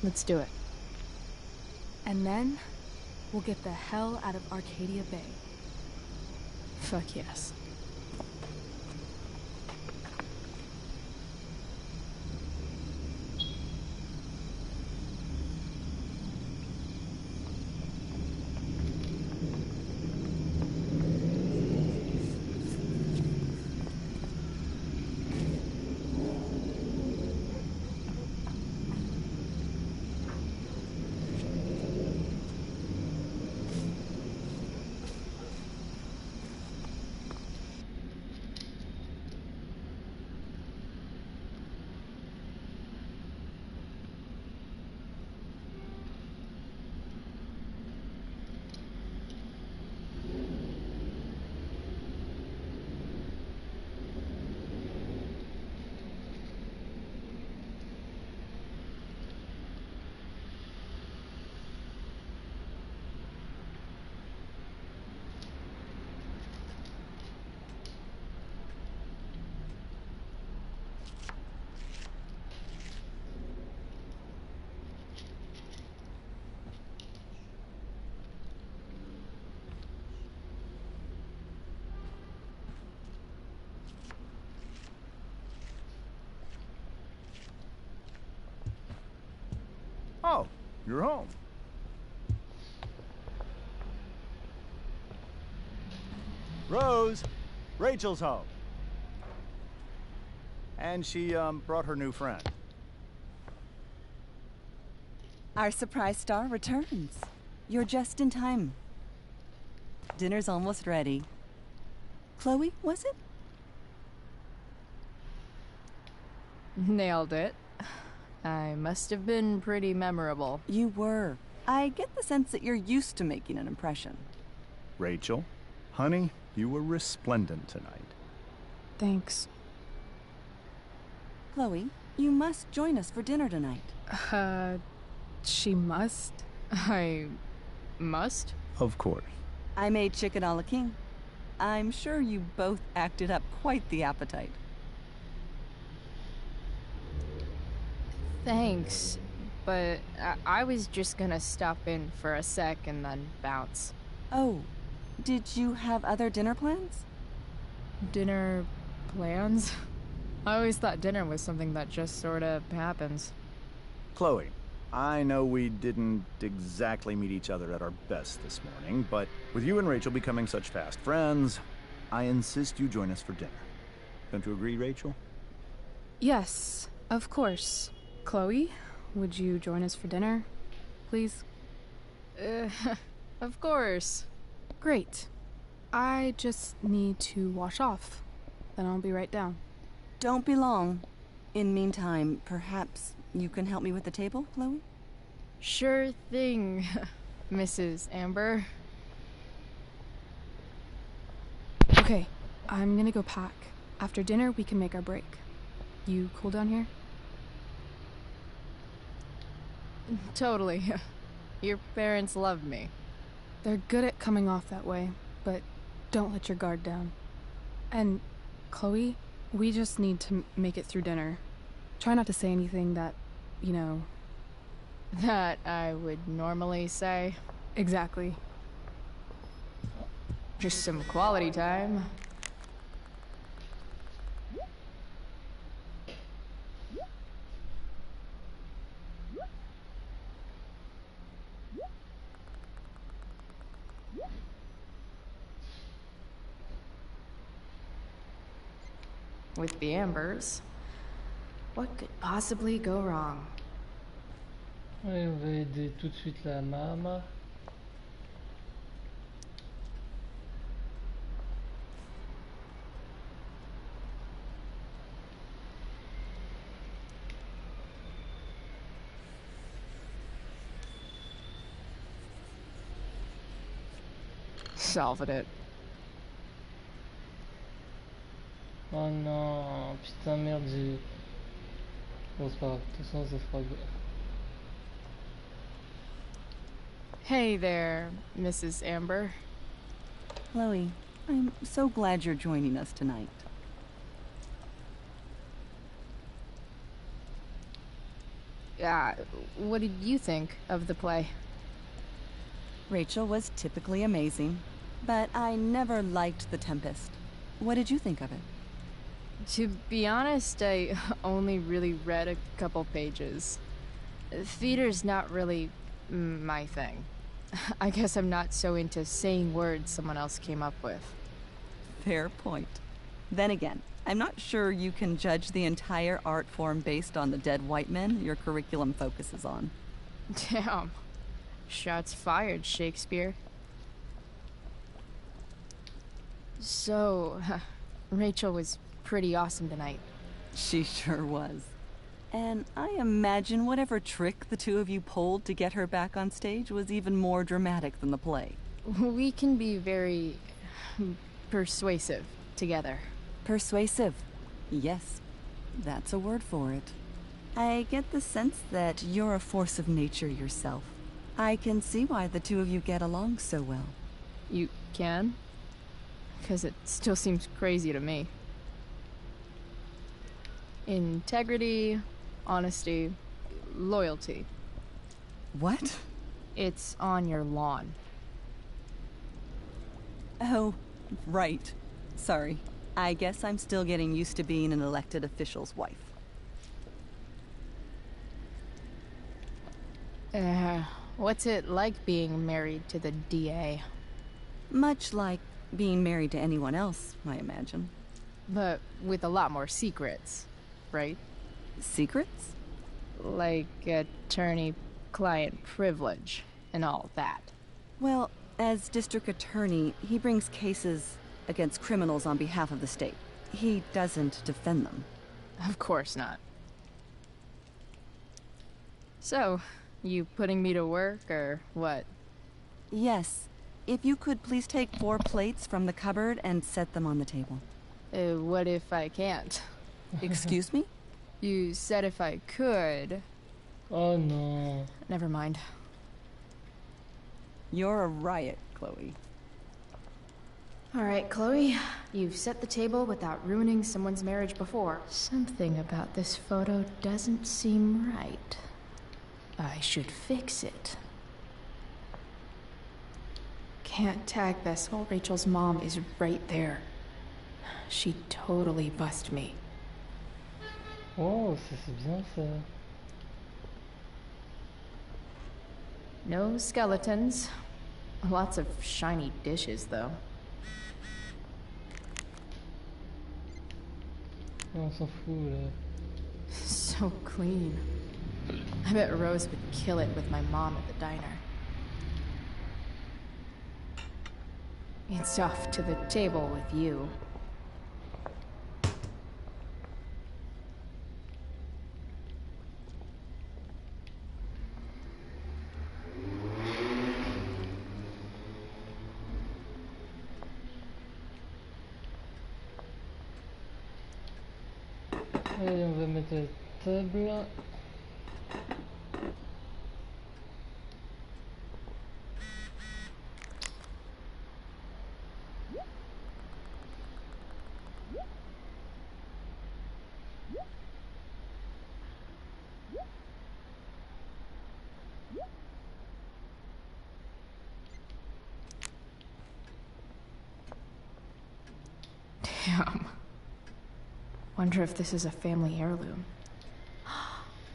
Let's do it. And then, we'll get the hell out of Arcadia Bay. Fuck yes. Oh, you're home. Rose, Rachel's home. And she, brought her new friend. Our surprise star returns. You're just in time. Dinner's almost ready. Chloe, was it? Nailed it. I must have been pretty memorable. You were. I get the sense that you're used to making an impression. Rachel, honey, you were resplendent tonight. Thanks. Chloe, you must join us for dinner tonight. She must? I must? Of course. I made chicken a la king. I'm sure you both acted up quite the appetite. Thanks, but I was just gonna stop in for a sec and then bounce. Oh, did you have other dinner plans? Dinner plans? I always thought dinner was something that just sorta happens. Chloe, I know we didn't exactly meet each other at our best this morning, but with you and Rachel becoming such fast friends, I insist you join us for dinner. Don't you agree, Rachel? Yes, of course. Chloe, would you join us for dinner, please? Of course. Great. I just need to wash off. Then I'll be right down. Don't be long. In meantime, perhaps you can help me with the table, Chloe? Sure thing. Mrs. Amber. Okay, I'm gonna go pack. After dinner, we can make our break. You cool down here? Totally. Your parents love me. They're good at coming off that way, but don't let your guard down. And, Chloe, we just need to make it through dinner. Try not to say anything that, you know... That I would normally say. Exactly. Just some quality time. With the Ambers. What could possibly go wrong? Ouais, on va aider tout de suite la mama. Solved it. Oh non, putain merde, j'ai... Bon c'est pas grave, de toute façon ça fera... Hey there, Mrs. Amber. Chloe, I'm so glad you're joining us tonight. What did you think of the play? Rachel was typically amazing, but I never liked The Tempest. What did you think of it? To be honest, I only really read a couple pages. Theater's not really my thing. I guess I'm not so into saying words someone else came up with. Fair point. Then again, I'm not sure you can judge the entire art form based on the dead white men your curriculum focuses on. Damn. Shots fired, Shakespeare. So, Rachel was pretty awesome tonight. She sure was. And I imagine whatever trick the two of you pulled to get her back on stage was even more dramatic than the play. We can be very persuasive together. Persuasive. Yes, that's a word for it. I get the sense that you're a force of nature yourself. I can see why the two of you get along so well. You can? Because it still seems crazy to me. Integrity, honesty, loyalty. What? It's on your lawn. Oh, right. Sorry. I guess I'm still getting used to being an elected official's wife. What's it like being married to the DA? Much like being married to anyone else, I imagine. But with a lot more secrets, right? Secrets? Like attorney-client privilege and all that. Well, as district attorney, he brings cases against criminals on behalf of the state. He doesn't defend them. Of course not. So, you putting me to work, or what? Yes. If you could please take 4 plates from the cupboard and set them on the table. What if I can't? Excuse me? You said if I could. Oh no. Never mind. You're a riot, Chloe. All right, Chloe. You've set the table without ruining someone's marriage before. Something about this photo doesn't seem right. I should fix it. Can't tag this while Rachel's mom is right there. She'd totally bust me. Oh, ça c'est bien ça. No skeletons. Lots of shiny dishes, though. On s'en fout là. So clean. I bet Rose would kill it with my mom at the diner. It's off to the table with you. Allez, on va mettre la table. Damn. Wonder if this is a family heirloom.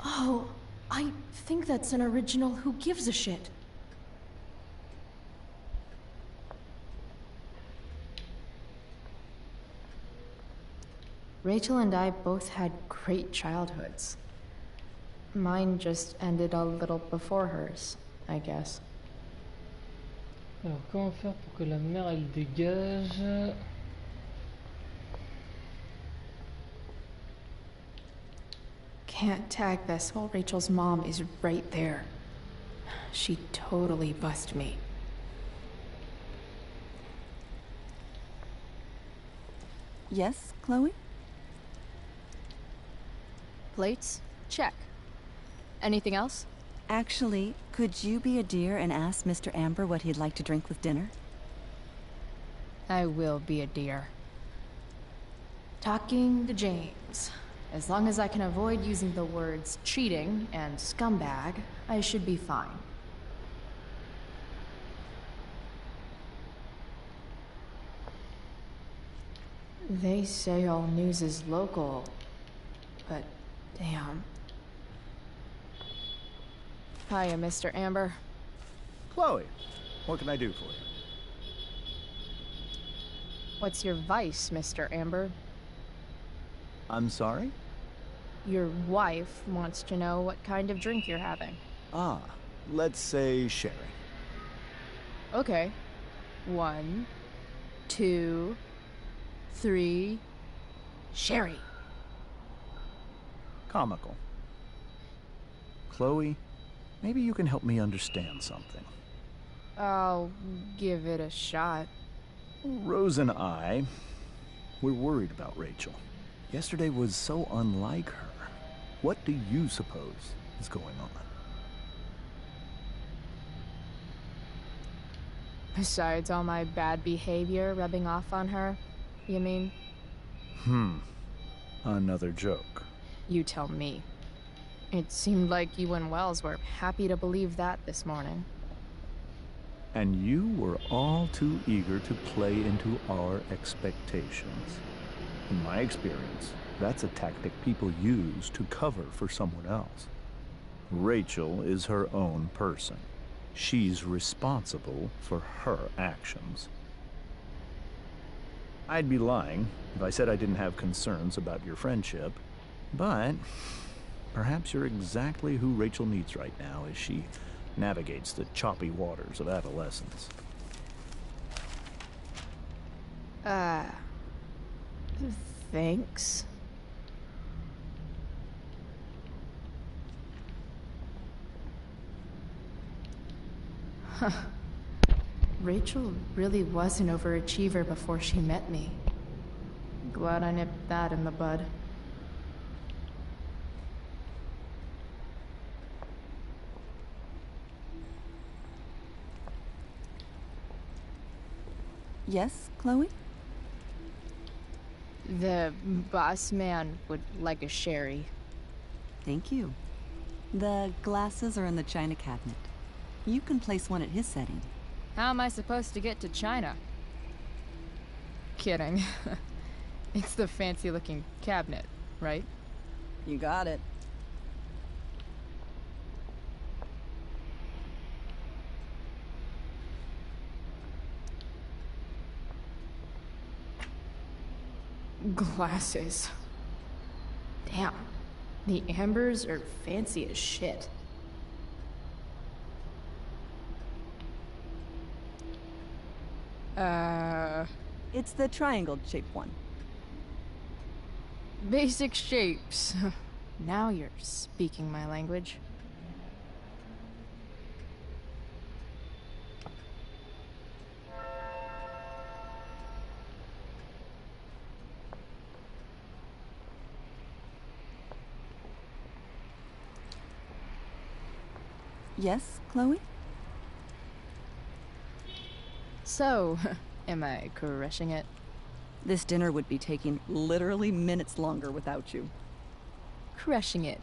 Oh, I think that's an original Who Gives a Shit. Rachel and I both had great childhoods. Mine just ended a little before hers, I guess. Alors, comment faire pour que la mère elle dégage? Can't tag this while Rachel's mom is right there. She totally bust me. Yes, Chloe? Plates? Check. Anything else? Actually, could you be a dear and ask Mr. Amber what he'd like to drink with dinner? I will be a dear. Talking to James. As long as I can avoid using the words cheating and scumbag, I should be fine. They say all news is local, but damn. Hiya, Mr. Amber. Chloe, what can I do for you? What's your vice, Mr. Amber? I'm sorry? Your wife wants to know what kind of drink you're having. Ah, let's say sherry. Okay. 1, 2, 3... Sherry. Comical. Chloe, maybe you can help me understand something. I'll give it a shot. Rose and I, we're worried about Rachel. Yesterday was so unlike her. What do you suppose is going on? Besides all my bad behavior rubbing off on her, you mean? Another joke. You tell me. It seemed like you and Wells were happy to believe that this morning. And you were all too eager to play into our expectations. In my experience, that's a tactic people use to cover for someone else. Rachel is her own person. She's responsible for her actions. I'd be lying if I said I didn't have concerns about your friendship, but perhaps you're exactly who Rachel needs right now as she navigates the choppy waters of adolescence. Thanks. Huh. Rachel really was an overachiever before she met me. Glad I nipped that in the bud. Yes, Chloe? The boss man would like a sherry. Thank you. The glasses are in the china cabinet. You can place one at his setting. How am I supposed to get to China? Kidding. It's the fancy-looking cabinet, right? You got it. Glasses. Damn. The Ambers are fancy as shit. It's the triangle-shaped one. Basic shapes. Now you're speaking my language. Yes, Chloe? So, am I crushing it? This dinner would be taking literally minutes longer without you. Crushing it.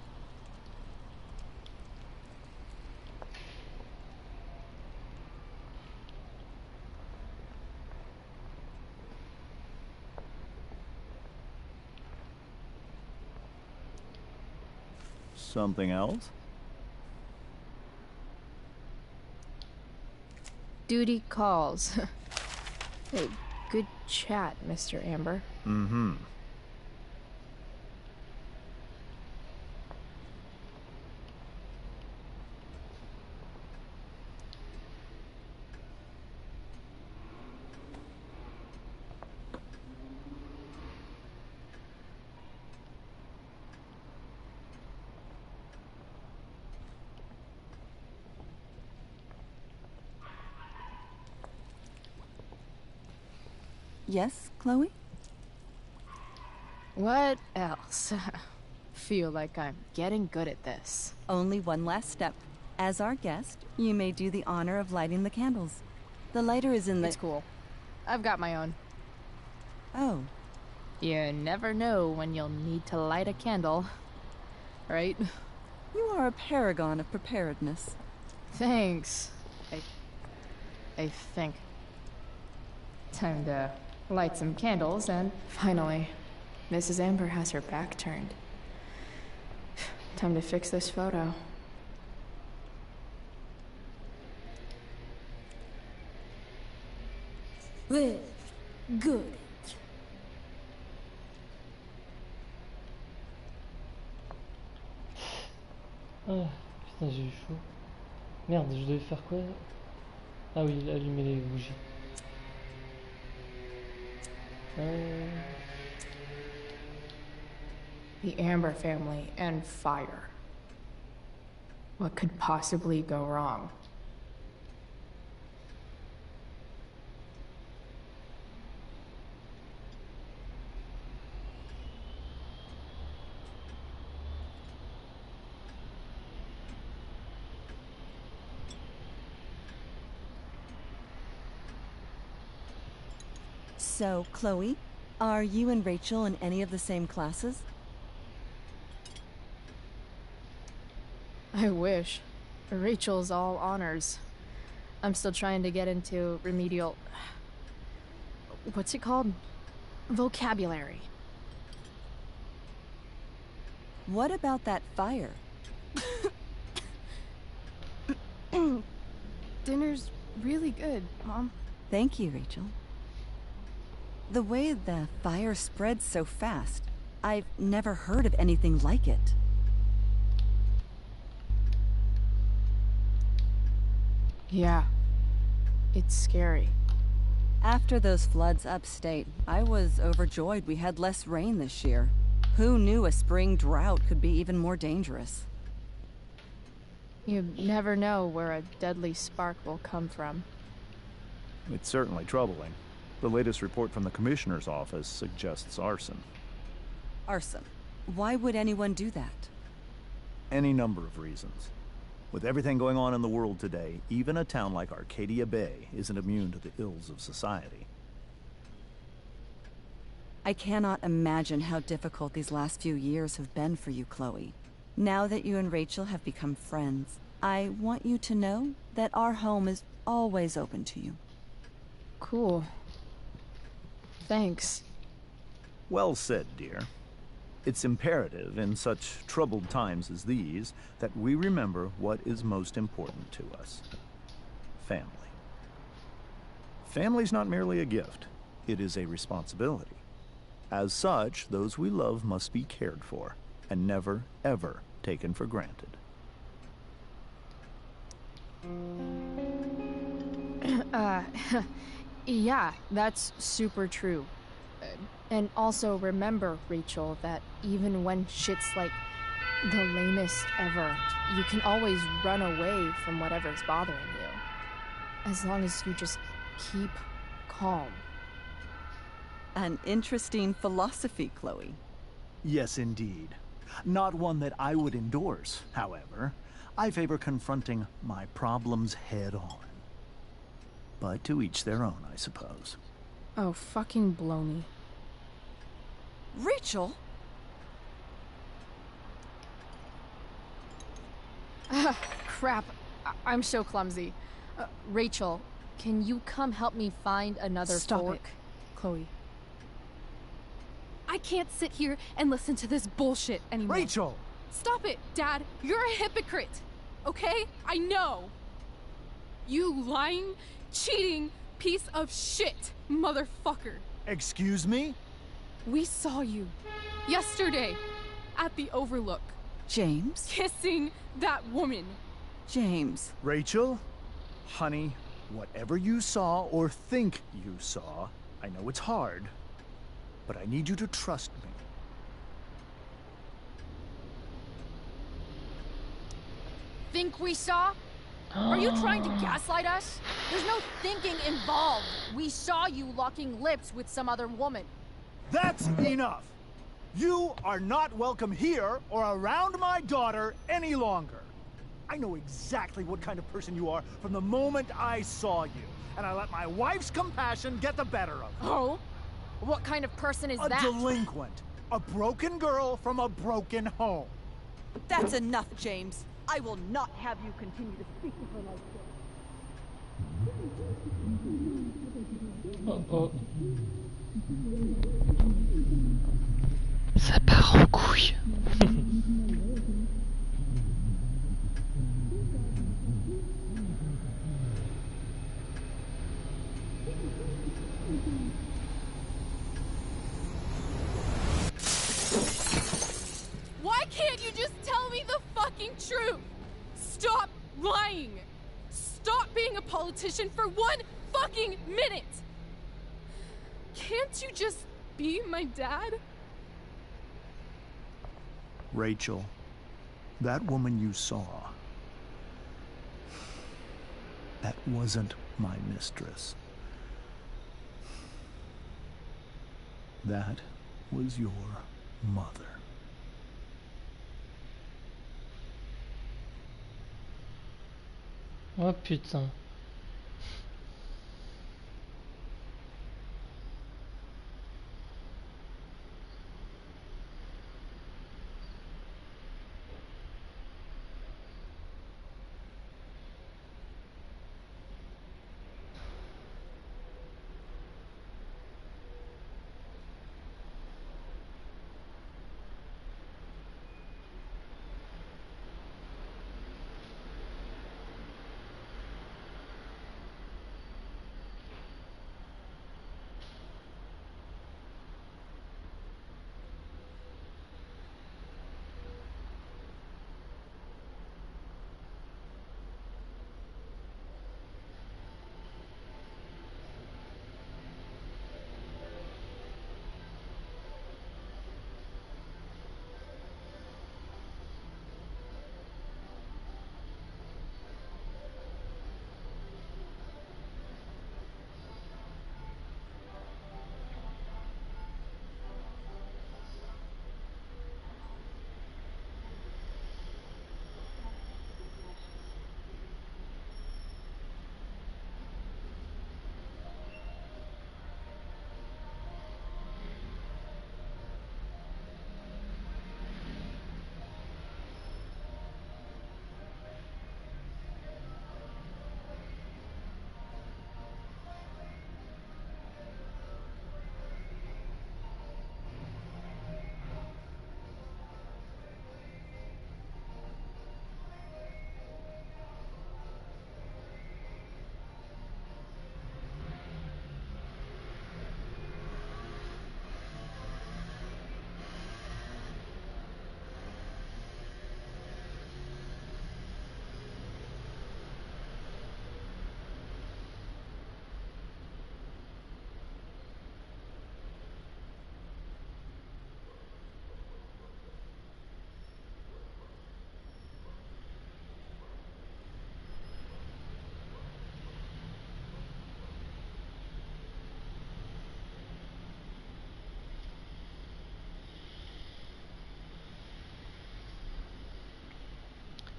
Something else? Duty calls. Hey, good chat, Mr. Amber. Mm-hmm. Yes, Chloe? What else? Feel like I'm getting good at this. Only one last step. As our guest, you may do the honor of lighting the candles. The lighter is in the... It's cool. I've got my own. Oh. You never know when you'll need to light a candle. Right? You are a paragon of preparedness. Thanks. I think. Time to light some candles, and finally, Mrs. Amber has her back turned. Time to fix this photo. Well, good. Ah, putain, j'ai eu chaud. Merde, je devais faire quoi? Ah oui, allumer les bougies. The Amber family and fire. What could possibly go wrong? So, Chloe, are you and Rachel in any of the same classes? I wish. Rachel's all honors. I'm still trying to get into remedial... What's it called? Vocabulary. What about that fire? Dinner's really good, Mom. Thank you, Rachel. The way the fire spreads so fast, I've never heard of anything like it. Yeah. It's scary. After those floods upstate, I was overjoyed we had less rain this year. Who knew a spring drought could be even more dangerous? You never know where a deadly spark will come from. It's certainly troubling. The latest report from the Commissioner's office suggests arson. Arson. Why would anyone do that? Any number of reasons. With everything going on in the world today, even a town like Arcadia Bay isn't immune to the ills of society. I cannot imagine how difficult these last few years have been for you, Chloe. Now that you and Rachel have become friends, I want you to know that our home is always open to you. Cool. Thanks. Well said, dear. It's imperative in such troubled times as these that we remember what is most important to us. Family. Family's not merely a gift, it is a responsibility. As such, those we love must be cared for and never, ever taken for granted. Yeah, that's super true. And also remember, Rachel, that even when shit's like the lamest ever, you can always run away from whatever's bothering you. As long as you just keep calm. An interesting philosophy, Chloe. Yes, indeed. Not one that I would endorse, however. I favor confronting my problems head on. But to each their own, I suppose. Oh, fucking baloney. Rachel? Crap. I'm so clumsy. Rachel, can you come help me find another Stop fork? it, Chloe. I can't sit here and listen to this bullshit anymore. Rachel! Stop it, Dad. You're a hypocrite. Okay? I know. You lying, cheating piece of shit, motherfucker. Excuse me? We saw you yesterday at the Overlook. James? Kissing that woman. James. Rachel, honey, whatever you saw or think you saw, I know it's hard, but I need you to trust me. Think we saw? Are you trying to gaslight us? There's no thinking involved. We saw you locking lips with some other woman. That's enough! You are not welcome here or around my daughter any longer. I know exactly what kind of person you are from the moment I saw you, and I let my wife's compassion get the better of me. Oh? What kind of person is A that? delinquent. A broken girl from a broken home. That's enough, James. I will not have you continue to speak to her like this. Oh. Ça part en couille. Why can't you just tell me the fucking truth? Stop lying. Stop being a politician for 1 fucking minute. Can't you just be my dad? Rachel, that woman you saw, that wasn't my mistress. That was your mother. Oh putain.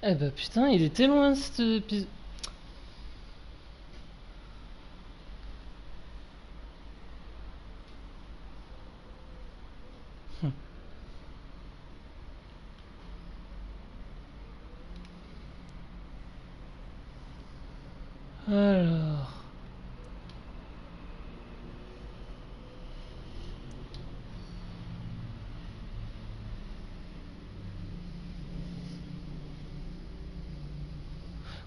Eh bah putain, il était loin cet épisode. Alors...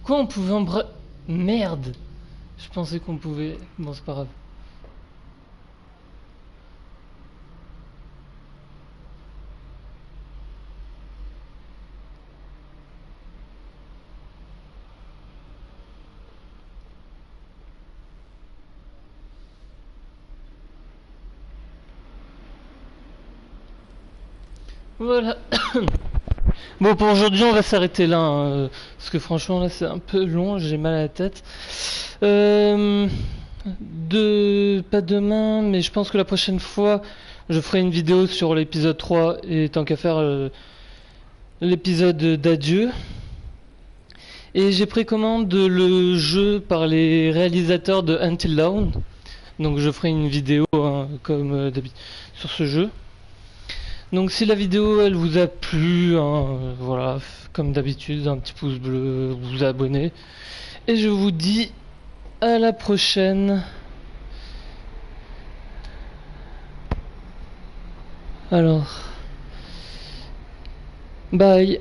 Quoi, on pouvait Merde! Je pensais qu'on pouvait... Bon, c'est pas grave. Voilà. Bon, pour aujourd'hui, on va s'arrêter là, hein, parce que franchement, là, c'est un peu long, j'ai mal à la tête. Pas demain, mais je pense que la prochaine fois, je ferai une vidéo sur l'épisode 3, et tant qu'à faire, l'épisode d'adieu. Et j'ai précommande le jeu par les réalisateurs de Until Dawn. Donc je ferai une vidéo, hein, comme d'habitude, sur ce jeu. Donc si la vidéo elle vous a plu, hein, voilà, comme d'habitude, un petit pouce bleu, vous abonnez. Et je vous dis à la prochaine. Alors, bye.